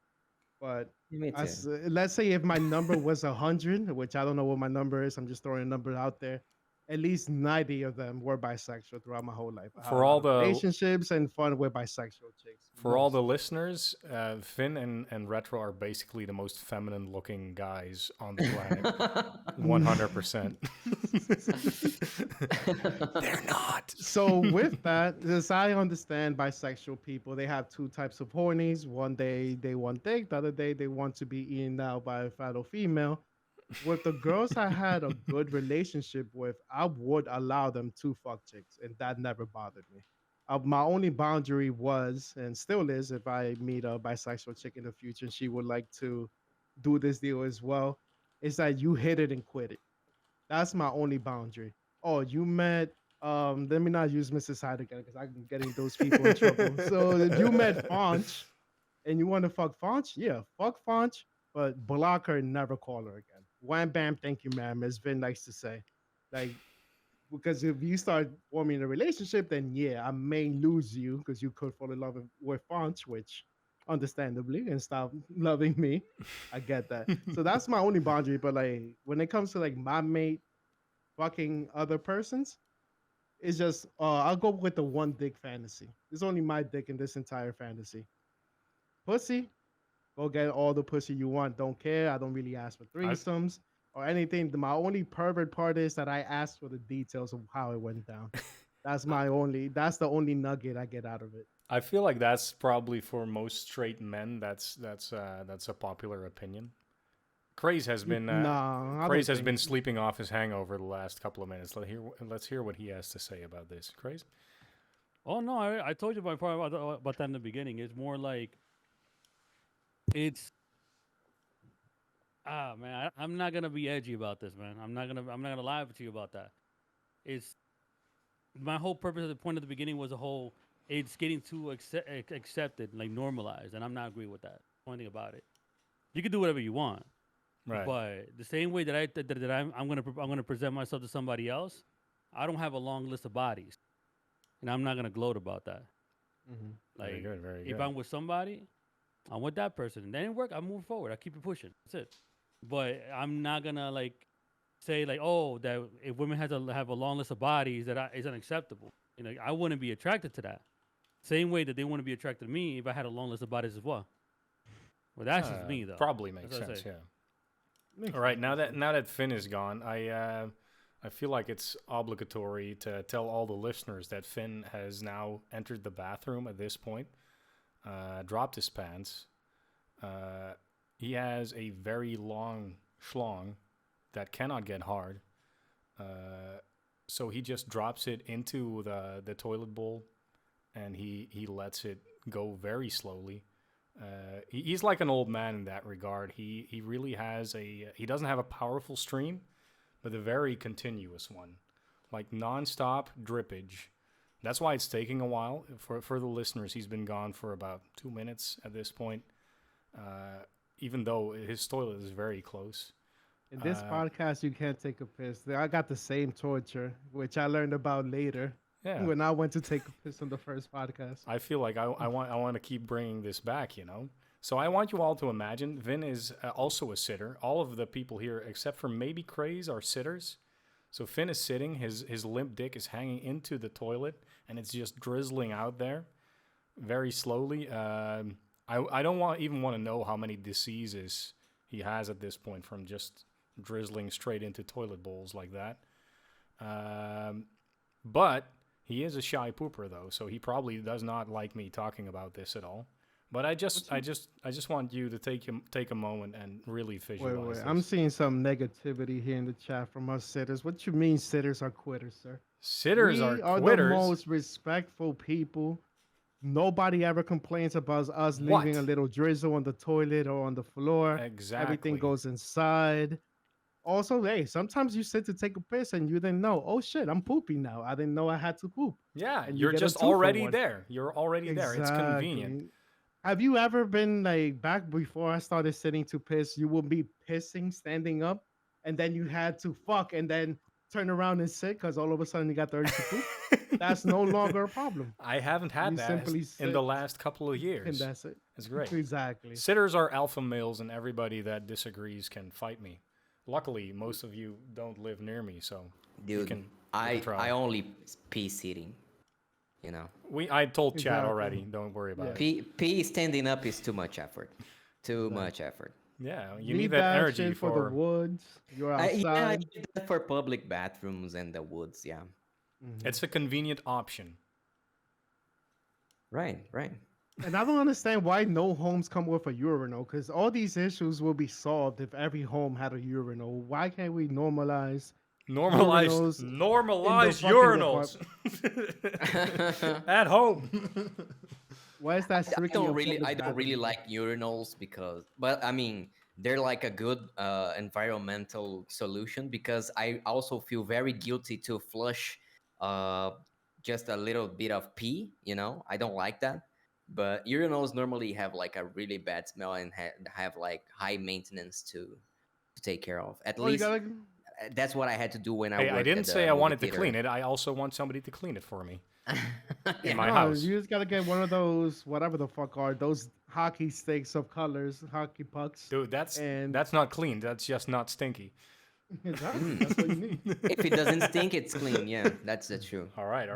but Me too. let's say if my number was 100, which I don't know what my number is, I'm just throwing a number out there. At least 90 of them were bisexual throughout my whole life. I had For a all lot of the relationships and fun with bisexual chicks. For all most. the listeners, Finn and Retro are basically the most feminine looking guys on the planet. 100%. They're not. So with that, as I understand bisexual people, they have two types of hornies. One day they want dick, the other day they want to be eaten out by a fellow female. With the girls I had a good relationship with, I would allow them to fuck chicks, and that never bothered me. My only boundary was, and still is, if I meet a bisexual chick in the future and she would like to do this deal as well, is that you hit it and quit it. That's my only boundary. Oh, you met let me not use Mrs. Hyde again because I'm getting those people in trouble. So if you met Fonch and you want to fuck Fonch, yeah, fuck Fonch, but block her and never call her again. Wham bam, thank you, ma'am, as Vin likes to say. Like, because if you start forming a relationship, then yeah, I may lose you because you could fall in love with Fonch, which understandably, and stop loving me. I get that. So that's my only boundary. But like when it comes to like my mate fucking other persons, it's just I'll go with the one dick fantasy. It's only my dick in this entire fantasy. Pussy, go get all the pussy you want. Don't care. I don't really ask for threesomes or anything. My only pervert part is that I asked for the details of how it went down. That's my only. That's the only nugget I get out of it. I feel like that's probably for most straight men. That's a popular opinion. Craze has been Nah, Craze has been sleeping off his hangover the last couple of minutes. Let's hear what he has to say about this. Craze. Oh no, I told you my part about that in the beginning. It's more like it's man, I'm not gonna be edgy about this, man. I'm not gonna lie to you about that. It's my whole purpose of the point at the beginning was a whole. It's getting too accepted, like normalized, and I'm not agree with that. One thing about it, you can do whatever you want, Right. but the same way that I'm gonna present myself to somebody else, I don't have a long list of bodies, and I'm not gonna gloat about that. Mm-hmm. Like, Very good. Very if good. I'm with somebody, I'm with that person. And that didn't work, I move forward. I keep it pushing. That's it. But I'm not gonna like say like, oh, that if women have to have a long list of bodies that is unacceptable. You know, I wouldn't be attracted to that. Same way that they wouldn't be attracted to me if I had a long list of bodies as well. Well, that's just me though. Probably makes That's what I sense. say. Yeah. All right. Now that Finn is gone, I feel like it's obligatory to tell all the listeners that Finn has now entered the bathroom at this point, dropped his pants. He has a very long schlong that cannot get hard. So he just drops it into the toilet bowl, and he lets it go very slowly. He's like an old man in that regard. He really has he doesn't have a powerful stream, but a very continuous one, like nonstop drippage. That's why it's taking a while for the listeners. He's been gone for about 2 minutes at this point, even though his toilet is very close. In this podcast, you can't take a piss. I got the same torture, which I learned about later. Yeah. When I went to take a piss on the first podcast. I feel like I want to keep bringing this back, you know. So I want you all to imagine Vin is also a sitter. All of the people here, except for maybe Craze, are sitters. So Finn is sitting. His limp dick is hanging into the toilet, and it's just drizzling out there very slowly. I don't even want to know how many diseases he has at this point from just drizzling straight into toilet bowls like that. But he is a shy pooper though, so he probably does not like me talking about this at all. But I just want you to take a moment and really visualize Wait, this. I'm seeing some negativity here in the chat from us sitters. What you mean sitters are quitters, sir? Sitters We are the quitters. most respectful people. Nobody ever complains about us What? leaving a little drizzle on the toilet or on the floor. Exactly. Everything goes inside. Also, hey, sometimes you sit to take a piss and you didn't know. Oh shit, I'm pooping now. I didn't know I had to poop. Yeah, And you you're get a just 2 for already 1. there. You're already there. It's convenient. Exactly. Have you ever been like back before I started sitting to piss? You would be pissing standing up, and then you had to fuck and then turn around and sit because all of a sudden you got the urge to poop. That's no longer a problem. I haven't had You that simply in the sit, last couple of years. and that's it. It's great. Exactly. Sitters are alpha males, and everybody that disagrees can fight me. Luckily, most of you don't live near me, so you Dude, can I try. only pee sitting. You know, I told Chad Exactly. already. Don't worry about it. pee standing up is too much effort. Too much effort. Yeah, you Leave need that energy shit for the woods. You're Yeah, I outside. need that for public bathrooms and the woods. Yeah, Mhm. It's a convenient option. right. And I don't understand why no homes come with a urinal because all these issues will be solved if every home had a urinal. Why can't we normalize urinals Normalize fucking urinals at home. Why is that I strictly don't a really, public bathroom? like urinals because, but I mean, they're like a good environmental solution because I also feel very guilty to flush uh, just a little bit of pee. You know, I don't like that. But urinals normally have like a really bad smell and have like high maintenance to take care of. At Oh, you least gotta. that's what I had to do when I Hey, worked I didn't at say the I movie wanted to theater. clean it. I also want somebody to clean it for me. Yeah. my No, house. you just gotta get one of those, whatever the fuck are those hockey sticks of colors, hockey pucks. Dude, that's And not clean. That's just not stinky. exactly, that's what you need. If it doesn't stink, it's clean. Yeah, that's the truth. All right.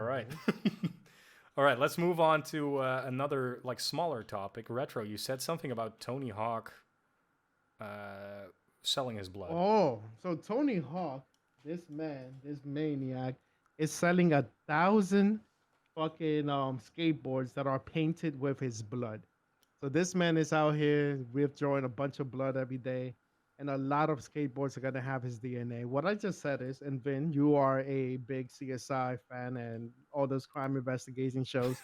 All right, let's move on to another like smaller topic. Retro, you said something about Tony Hawk selling his blood. Oh, so Tony Hawk, this man, this maniac, is selling 1,000 fucking skateboards that are painted with his blood. So this man is out here withdrawing a bunch of blood every day, and a lot of skateboards are gonna have his DNA. What I just said is, and Vin, you are a big CSI fan and all those crime investigation shows.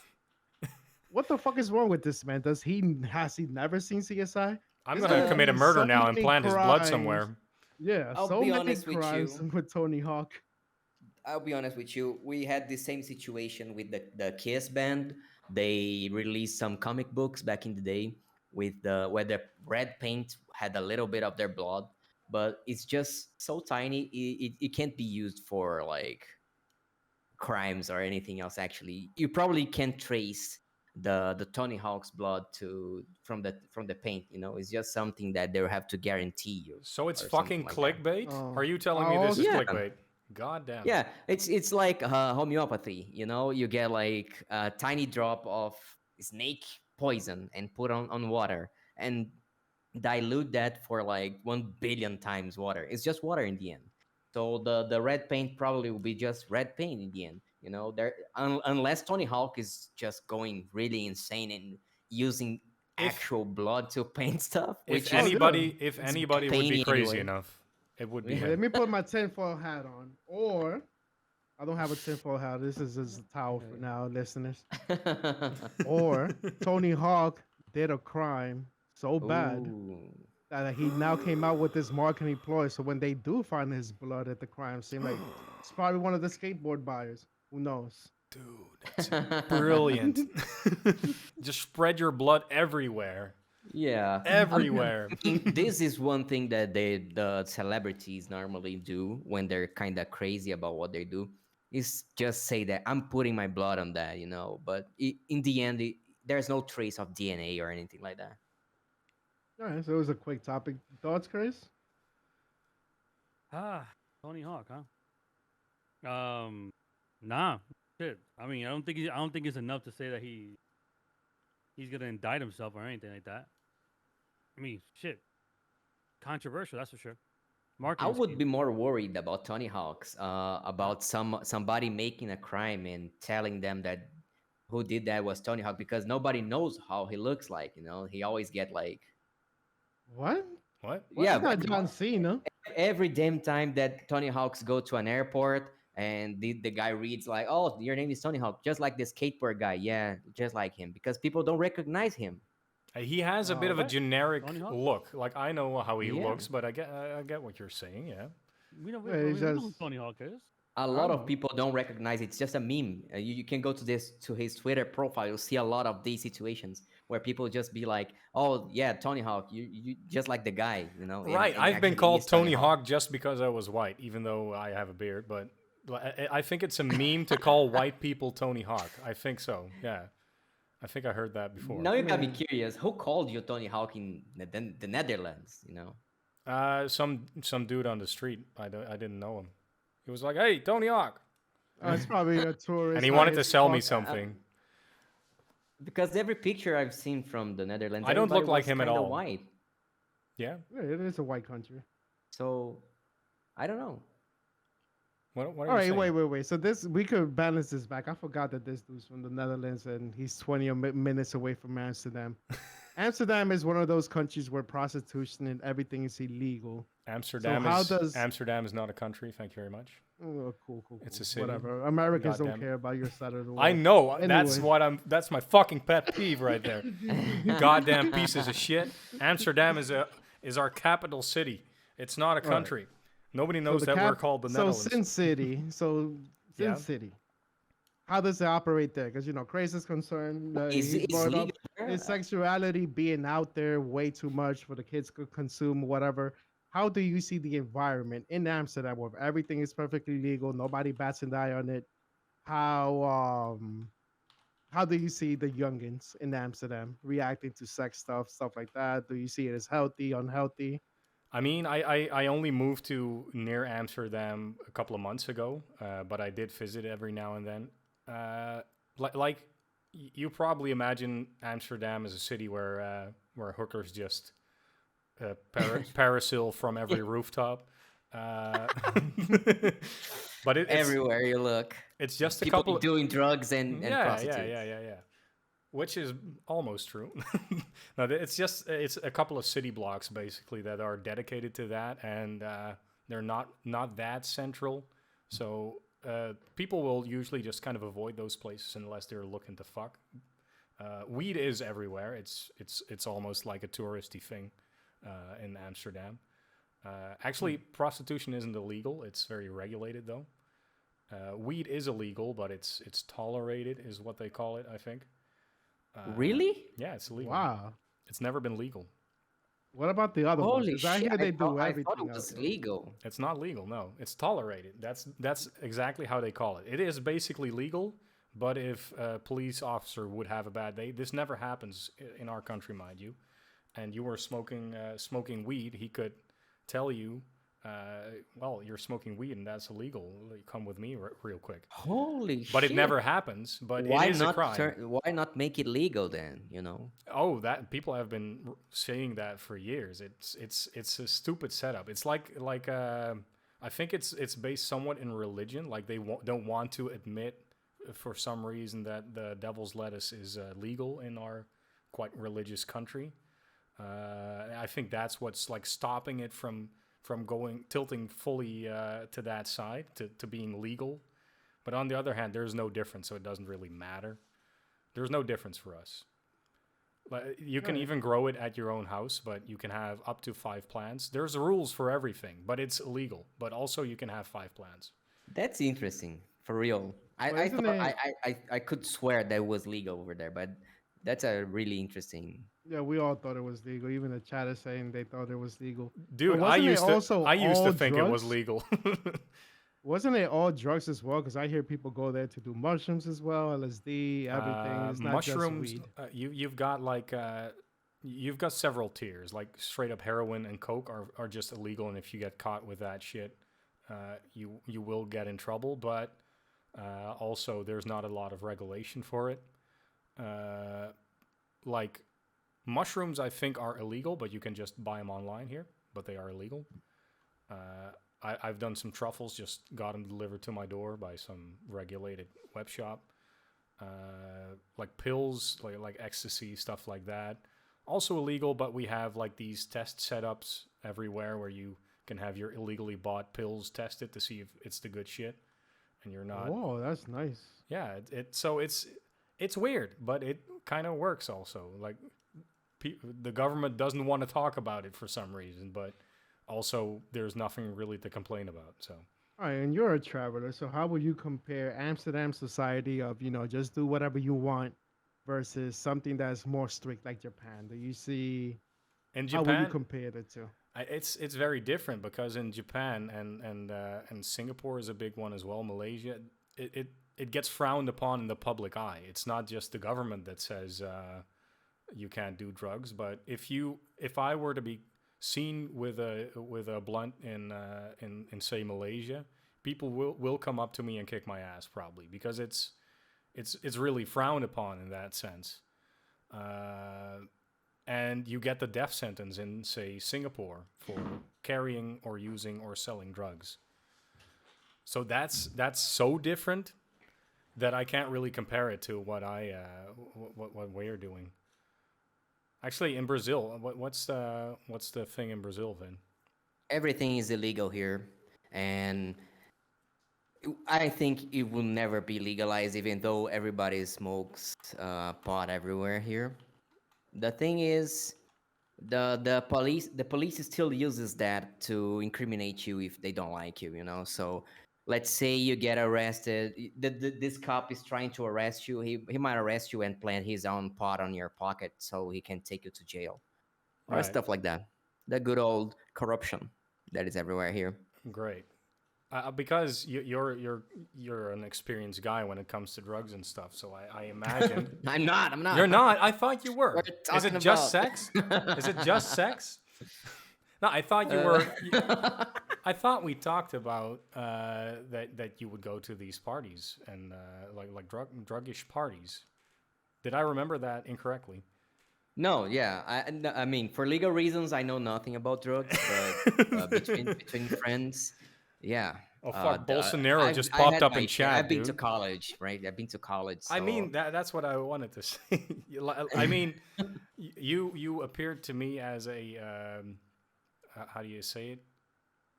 What the fuck is wrong with this man? Has he never seen CSI? I'm There's gonna gonna commit a be murder so now and many plant his blood crimes. somewhere. Yeah, I'll so be many honest with crimes you. with Tony Hawk. I'll be honest with you. We had the same situation with the Kiss band. They released some comic books back in the day with the where the red paint had a little bit of their blood, but it's just so tiny. It can't be used for like crimes or anything else. Actually, you probably can't trace the Tony Hawk's blood from the paint. You know, it's just something that they have to guarantee you. So it's or something fucking like that. clickbait? Oh. Are you telling me this is Yeah. clickbait? God damn. Yeah, it's like homeopathy. You know, you get like a tiny drop of snake poison and put on water and dilute that for like 1 billion times water. It's just water in the end. So the red paint probably will be just red paint in the end. You know, unless Tony Hawk is just going really insane and using actual blood to paint stuff, which If is anybody would be painty crazy anyway. enough, it would be Yeah. Let him. me put my tinfoil hat on. Or I don't have a tinfoil hat. This is just a towel for now, listeners. Or Tony Hawk did a crime so bad Ooh. that he now came out with this marketing ploy. So when they do find his blood at the crime scene, like it's probably one of the skateboard buyers. Who knows? Dude, that's brilliant. Just spread your blood everywhere. Yeah. Everywhere. This is one thing that the celebrities normally do when they're kind of crazy about what they do is just say that I'm putting my blood on that, you know. But in the end, there's no trace of DNA or anything like that. All right, so it was a quick topic. Thoughts, Chris? Ah, Tony Hawk, huh? Nah, shit. I mean, I don't think it's enough to say that he's gonna indict himself or anything like that. I mean, shit, controversial, that's for sure. I Marketing would scheme. be more worried about Tony Hawk's, about somebody making a crime and telling them that who did that was Tony Hawk, because nobody knows how he looks like. You know, he always get like, What? What? What? yeah, It's not John Cena. every damn time that Tony Hawks go to an airport and the guy reads like, "Oh, your name is Tony Hawk," just like the skateboard guy. Yeah, just like him, because people don't recognize him. He has a bit of a What? generic Tony Hawk? look. Like I know how he Yeah. looks, but I get what you're saying. Yeah. It's We know who just Tony Hawk is. A I lot don't of know. people don't recognize it's just a meme. You can go to his Twitter profile. You'll see a lot of these situations where people just be like, "Oh yeah, Tony Hawk, you just like the guy," you know. Right. And I've been actually he called is Tony Hawk just because I was white, even though I have a beard. But I think it's a meme to call white people Tony Hawk. I think so. Yeah. I think I heard that before. Now I you got me mean, curious. Who called you Tony Hawk in the Netherlands? You know. Some dude on the street. I didn't know him. He was like, "Hey, Tony Hawk," it's probably a tourist. and he wanted high to as sell me fuck. something. Because every picture I've seen from the Netherlands, I don't look everybody like was him at kinda all. white. Yeah. Yeah, it is a white country. So I don't know. What are All you right, saying? wait. So this we could balance this back. I forgot that this dude's from the Netherlands and he's 20 minutes away from Amsterdam. Amsterdam is one of those countries where prostitution and everything is illegal. So how does Amsterdam is not a country. Thank you very much. cool. It's a city. Whatever. Americans don't Goddamn it. care about your side of the world. I know. Anyways. That's my fucking pet peeve right there. Goddamn pieces of shit. Amsterdam is our capital city. It's not a Right. country. Nobody knows the that we're cap- called the so Netherlands. Sin City. So Sin Yeah. City. How does it operate there? Because Chris is concerned. Is He it's brought legal up there? his sexuality being out there way too much for the kids to consume, whatever. How do you see the environment in Amsterdam where everything is perfectly legal, nobody bats an eye on it? How do you see the youngins in Amsterdam reacting to sex stuff like that? Do you see it as healthy, unhealthy? I mean, I only moved to near Amsterdam a couple of months ago, but I did visit every now and then. You probably imagine Amsterdam as a city where hookers just parasail from every rooftop. But it's Everywhere you look, it's just a people couple. doing drugs and prostitutes. Yeah. Which is almost true. No, it's a couple of city blocks basically that are dedicated to that, and they're not that central. So people will usually just kind of avoid those places unless they're looking to fuck. Weed is everywhere. It's almost like a touristy thing in Amsterdam. Actually, prostitution isn't illegal. It's very regulated though. Weed is illegal, but it's tolerated, is what they call it, I think. Really? Yeah, it's illegal. Wow. It's never been legal. What about the other ones? Holy 'Cause I shit! hear they do I thought everything it else. was legal. It's not legal. No, it's tolerated. That's exactly how they call it. It is basically legal, but if a police officer would have a bad day, this never happens in our country, mind you. And you were smoking weed, he could tell you, well, you're smoking weed and that's illegal. Come with me real quick. Holy shit! But it never happens. But Why it is a not crime. why not make it legal then? You know. Oh, that people have been saying that for years. It's a stupid setup. It's like I think it's based somewhat in religion. Like they don't want to admit for some reason that the devil's lettuce is legal in our quite religious country. I think that's what's like stopping it from tilting fully to that side to being legal. But on the other hand, there's no difference, so it doesn't really matter. There's no difference for us. Like, you can even grow it at your own house, but you can have up to 5 plants. There's rules for everything, but it's illegal. But also you can have 5 plants. That's interesting, for real. Well, I isn't thought it- I could swear that it was legal over there, but that's a really interesting. Yeah, we all thought it was legal. Even the chat is saying they thought it was legal. Dude, But wasn't it also I used to all think it was drugs? legal. Wasn't it all drugs as well? Because I hear people go there to do mushrooms as well, LSD, everything. It's not Mushrooms, just weed. you've got like you've got several tiers. Like straight up heroin and coke are just illegal, and if you get caught with that shit, you will get in trouble. But also, there's not a lot of regulation for it. Uh, like mushrooms, I think are illegal, but you can just buy them online here. But they are illegal. I've done some truffles, just got them delivered to my door by some regulated web shop. Like pills, like ecstasy, stuff like that. Also illegal, but we have like these test setups everywhere where you can have your illegally bought pills tested to see if it's the good shit, and you're not. Whoa, that's nice. Yeah, so it's weird, but it kind of works also. Like the government doesn't want to talk about it for some reason, but also there's nothing really to complain about. So All right, and you're a traveler, so how would you compare Amsterdam society of just do whatever you want versus something that's more strict like Japan? Do you see in how would you Japan, compare the two? it's very different because in Japan and Singapore is a big one as well. Malaysia, it gets frowned upon in the public eye. It's not just the government that says you can't do drugs, but if I were to be seen with a blunt in say Malaysia, people will come up to me and kick my ass probably because it's really frowned upon in that sense. And you get the death sentence in say Singapore for carrying or using or selling drugs. So that's so different that I can't really compare it to what we're doing. Actually, in Brazil, what's the thing in Brazil then? Everything is illegal here, and I think it will never be legalized, even though everybody smokes pot everywhere here. The thing is, the police still uses that to incriminate you if they don't like you. So let's say you get arrested. This cop is trying to arrest you. He might arrest you and plant his own pot on your pocket so he can take you to jail or Right. stuff like that. The good old corruption that is everywhere here. Great. Because you're an experienced guy when it comes to drugs and stuff, so I imagine I'm not. I'm not. you're not. I thought you were. What are you Is it talking just about? sex? Is it just sex? No, I thought you were. I thought we talked about that you would go to these parties and like druggish parties. Did I remember that incorrectly? No, yeah. I mean, for legal reasons, I know nothing about drugs, but between friends, yeah. Oh fuck! The- Bolsonaro I've just I popped had up my in share. chat, I've been to dude. college, right? I've been to college, I mean so that's what I wanted to say. I mean, you appeared to me as a how do you say it?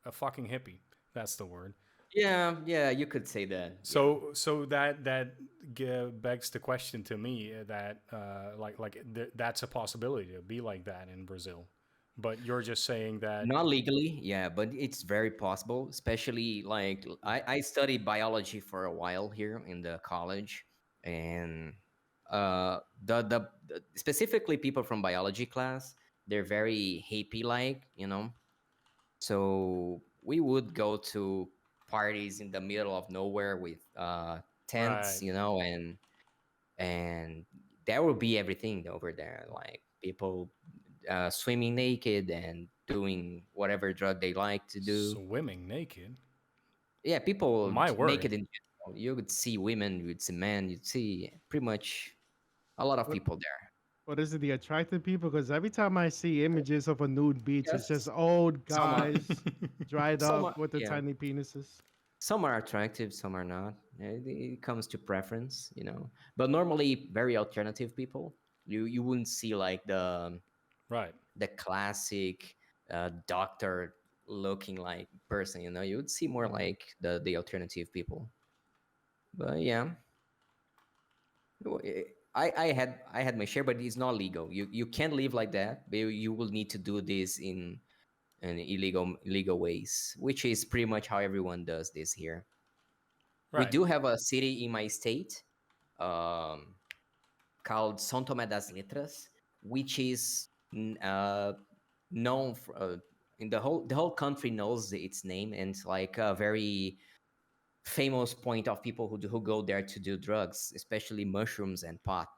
A fucking hippie. That's the word. yeah, you could say that. Yeah. So that begs the question to me that that's a possibility to be like that in Brazil, but you're just saying that. Not legally, yeah, but it's very possible. Especially like I studied biology for a while here in the college, and specifically people from biology class, they're very hippie like. So we would go to parties in the middle of nowhere with tents, Right. and there will be everything over there, like people swimming naked and doing whatever drug they like to do. Swimming naked. Yeah, people My word. naked in general. You would see women, you would see men, you'd see pretty much a lot of What people there. what is it? The attractive people? Because every time I see images of a nude beach, it's just Yes, old some are, guys dried some up are, with the yeah, tiny penises. some are attractive, some are not. It comes to preference. But normally, very alternative people. You wouldn't see like Right. the classic doctor looking like person. You would see more Mm. like the alternative people. But yeah, no, I had my share, but it's not legal. You can't live like that. But you will need to do this in illegal ways, which is pretty much how everyone does this here. We Right. do have a city in my state um, called São Tomé das Letras, which is known for, in the whole country knows its name, and it's like a very famous point of people who go there to do drugs, especially mushrooms and pot.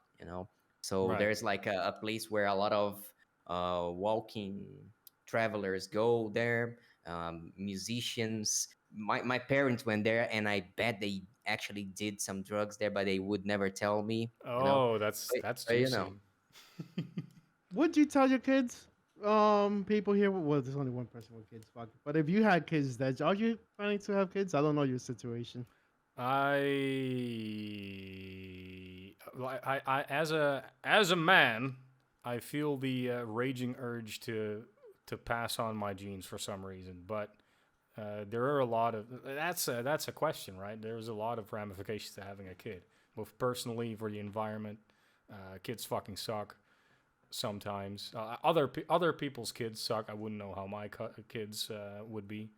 So Right. there's like a place where a lot of walking travelers go there, musicians. My parents went there, and I bet they actually did some drugs there, but they would never tell me, you know. Oh, that's But you know, juicy. Would you tell your kids? People here. Well, there's only one person with kids. Fuck. But if you had kids, that are you planning to have kids? I don't know your situation. As a man, I feel the raging urge to pass on my genes for some reason, but there are a lot of that's a question, right? There's a lot of ramifications to having a kid, both personally for the environment. Kids fucking suck sometimes. Other people's kids suck. I wouldn't know how my kids would be.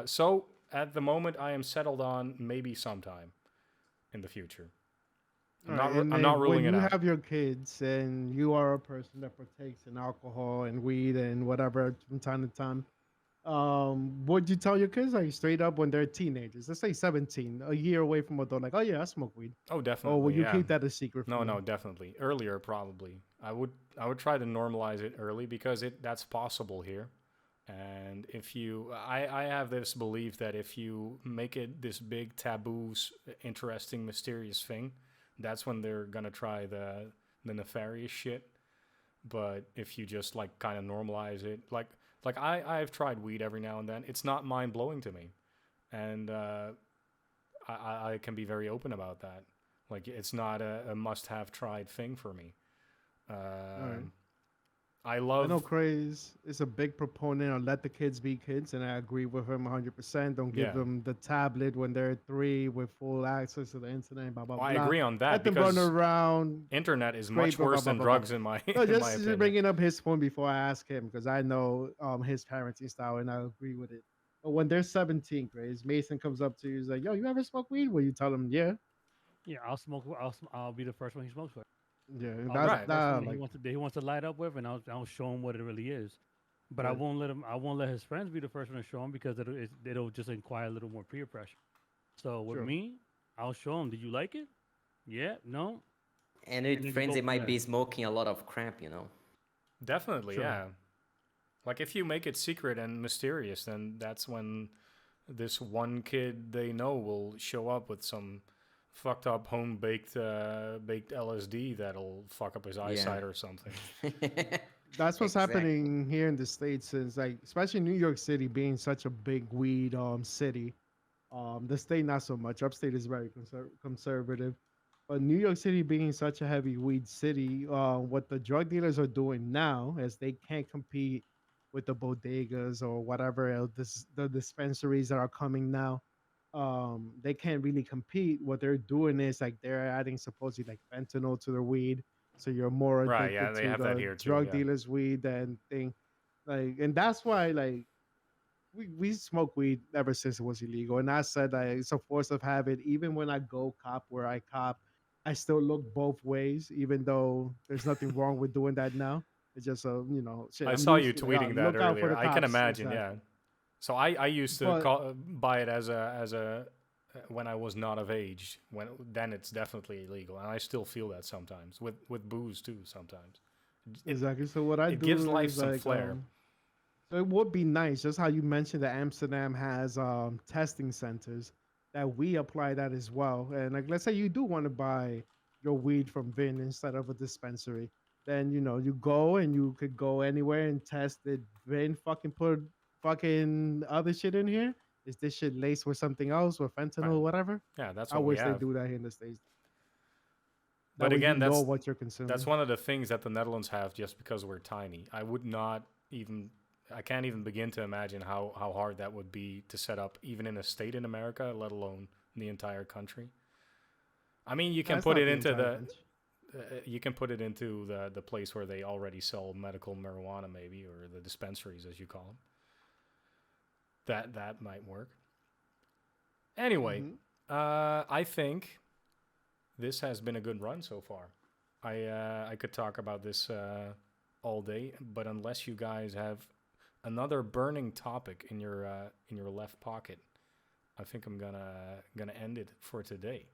So at the moment, I am settled on maybe sometime in the future. All right, and I'm not then when ruling it you out. have your kids and you are a person that partakes in alcohol and weed and whatever from time to time, would you tell your kids like straight up when they're teenagers? Let's say 17, a year away from adult, like, oh yeah, I smoke weed, Oh, or will definitely, you yeah. keep that a secret from No, no, them? definitely. Earlier, probably. I would try to normalize it early because that's possible here. And if I have this belief that if you make it this big taboo, interesting, mysterious thing, that's when they're gonna try the nefarious shit. But if you just like kind of normalize it, like I've tried weed every now and then. It's not mind blowing to me, and I can be very open about that. Like it's not a must have tried thing for me. All right. Um, I I know love Craze is a big proponent of let the kids be kids, and I agree with him 100%. Don't give yeah. them the tablet when they're 3 with full access to the internet, blah, blah, Well, I blah. agree on that Let them run because around, internet is scrape, much blah, blah, worse blah, than blah, blah. drugs in my No, in my just opinion. bringing up his point before I ask him because I know his parenting style and I agree with it. But when they're 17, Craze, Mason comes up to you, he's like, yo, you ever smoke weed? Well, you tell him, yeah. Yeah, I'll smoke. I'll be the first one he smokes with. Yeah, I'll be that's the Right. first one that. that Like, he wants to light up with, and I'll show him what it really is. But I right, won't let him. I won't let his friends be the first one to show him because it'll just inquire a little more peer pressure. So with true. me, I'll show him. Did you like it? Yeah. No. and And with then we friends, go they from might there. be smoking a lot of cramp, you know. Definitely, True. yeah. Like if you make it secret and mysterious, then that's when this one kid they know will show up with some fucked up home baked LSD that'll fuck up his Yeah. eyesight or something. That's what's Exactly. happening here in the states. Since like, especially New York City being such a big weed city. The state not so much. Upstate is very conservative, but New York City being such a heavy weed city, what the drug dealers are doing now is they can't compete with the bodegas or whatever else the dispensaries that are coming now. They can't really compete. What they're doing is like they're adding supposedly like fentanyl to their weed, so you're more Right, yeah, addicted they to have that the here too, drug yeah. dealers' weed than thing. Like, and that's why like we smoke weed ever since it was illegal. And I said that it's a force of habit. Even when I go cop where I cop, I still look both ways, even though there's nothing wrong with doing that now. It's just a shit. I I'm saw used you to like, oh, tweeting that look out for earlier. the I can cops. imagine, yeah. Exactly. So I used to But buy it as a when I was not of age. When then it's definitely illegal, and I still feel that sometimes with booze too. Sometimes it exactly. So what I it gives do life is some like flair. so it would be nice, just how you mentioned that Amsterdam has testing centers, that we apply that as well. And like, let's say you do want to buy your weed from Vin instead of a dispensary, then you go and you could go anywhere and test it. Vin fucking put fucking other shit in here. Is this shit laced with something else, with Right. fentanyl, whatever? Yeah, that's I what we wish they have. do that here in the states. That But way you again, know what you're that's consuming. one of the things that the Netherlands have just because we're tiny. I would not even I can't even begin to imagine how hard that would be to set up even in a state in America, let alone in the entire country. I mean, you can That's put not it the into entire the country. you can put it into the place where they already sell medical marijuana maybe or the dispensaries as you call them. That might work. Anyway, Hmm. I think this has been a good run so far. I could talk about this all day, but unless you guys have another burning topic in your left pocket, I think I'm gonna end it for today.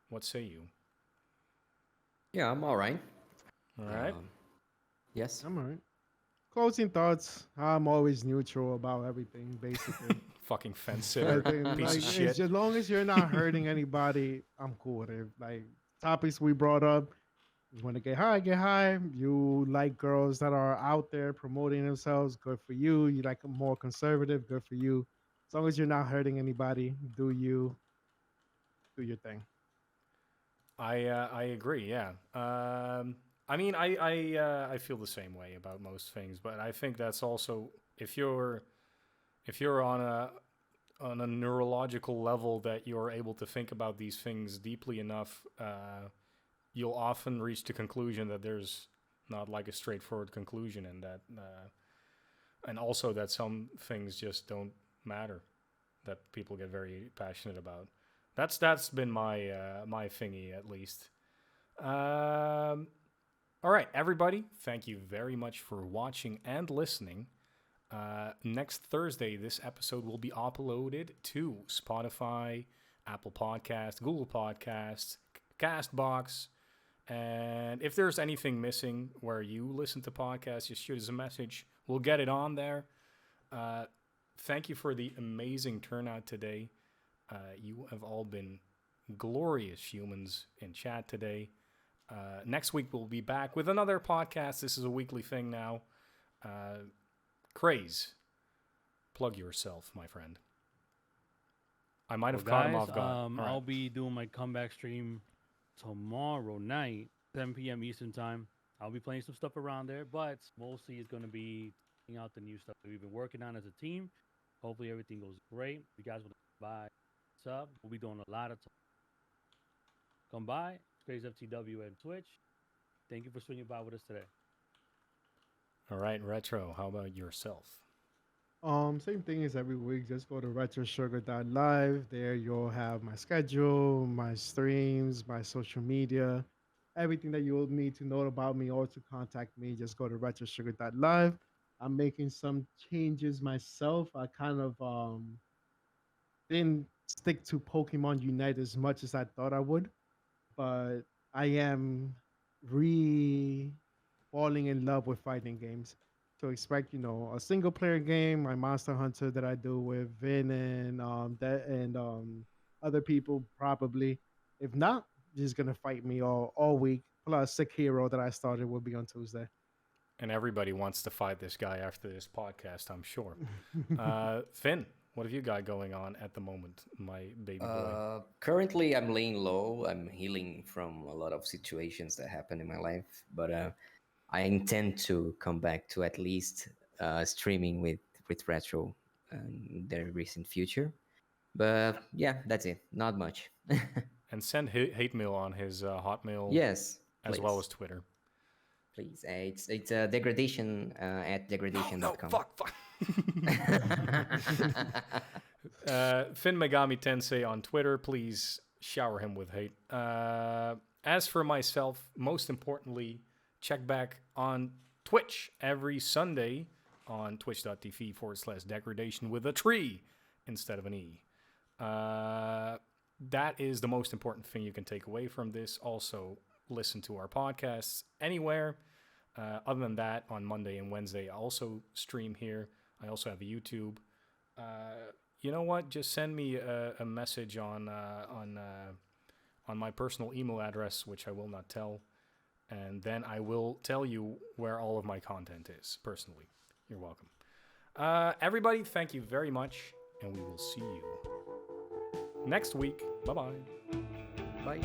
What say you? Yeah, I'm all right. All right. Um, Yes. I'm alright. Closing thoughts. I'm always neutral about everything, basically. Fucking fence I sitter, think piece like of it's shit. just, as long as you're not hurting anybody, I'm cool with it. Like topics we brought up, you want to get high, get high. You like girls that are out there promoting themselves, good for you. You like a more conservative, good for you. As long as you're not hurting anybody, do your thing. I agree. Yeah. I mean, I feel the same way about most things, but I think that's also if you're on a neurological level that you're able to think about these things deeply enough, you'll often reach the conclusion that there's not like a straightforward conclusion, and that and also that some things just don't matter that people get very passionate about. That's been my my thingy at least. Um, all right, everybody, thank you very much for watching and listening. Next Thursday, this episode will be uploaded to Spotify, Apple Podcasts, Google Podcasts, Castbox. And if there's anything missing where you listen to podcasts, just shoot us a message. We'll get it on there. Thank you for the amazing turnout today. You have all been glorious humans in chat today. Next week, we'll be back with another podcast. This is a weekly thing now. Craze. Plug yourself, my friend. I might have caught him off guard. All right. I'll be doing my comeback stream tomorrow night, 7 p.m. Eastern time. I'll be playing some stuff around there, but mostly it's going to be checking out the new stuff that we've been working on as a team. Hopefully everything goes great. If you guys want to buy sub, we'll be doing a lot of stuff. Come by, Crazy FTW and Twitch. Thank you for swinging by with us today. All right, Retro, how about yourself? Same thing as every week. Just go to retrosugar.live. There you'll have my schedule, my streams, my social media, everything that you'll need to know about me or to contact me. Just go to retrosugar.live. I'm making some changes myself. I kind of didn't stick to Pokemon Unite as much as I thought I would, but I am re falling in love with fighting games. So expect, a single player game, my Monster Hunter that I do with Vin and other people probably. If not, just gonna fight me all week. Plus Sick Hero that I started will be on Tuesday. And everybody wants to fight this guy after this podcast, I'm sure. Finn, what have you got going on at the moment, my baby boy? Currently, I'm laying low. I'm healing from a lot of situations that happened in my life, but I intend to come back to at least streaming with Retro in the recent future. But yeah, that's it. Not much. And send hate mail on his Hotmail, Yes, as well please. as Twitter. Please. It's degradation at degradation.com. No, fuck. Finn Megami Tensei on Twitter. Please shower him with hate. As for myself, most importantly, check back on Twitch every Sunday on twitch.tv/degradation with a tree instead of an E. That is the most important thing you can take away from this. Also, listen to our podcasts anywhere. Other than that, on Monday and Wednesday, I also stream here. I also have a YouTube. You know what? Just send me a message on my personal email address, which I will not tell. And then I will tell you where all of my content is, personally. You're welcome. Everybody, thank you very much, and we will see you next week. Bye-bye. Bye.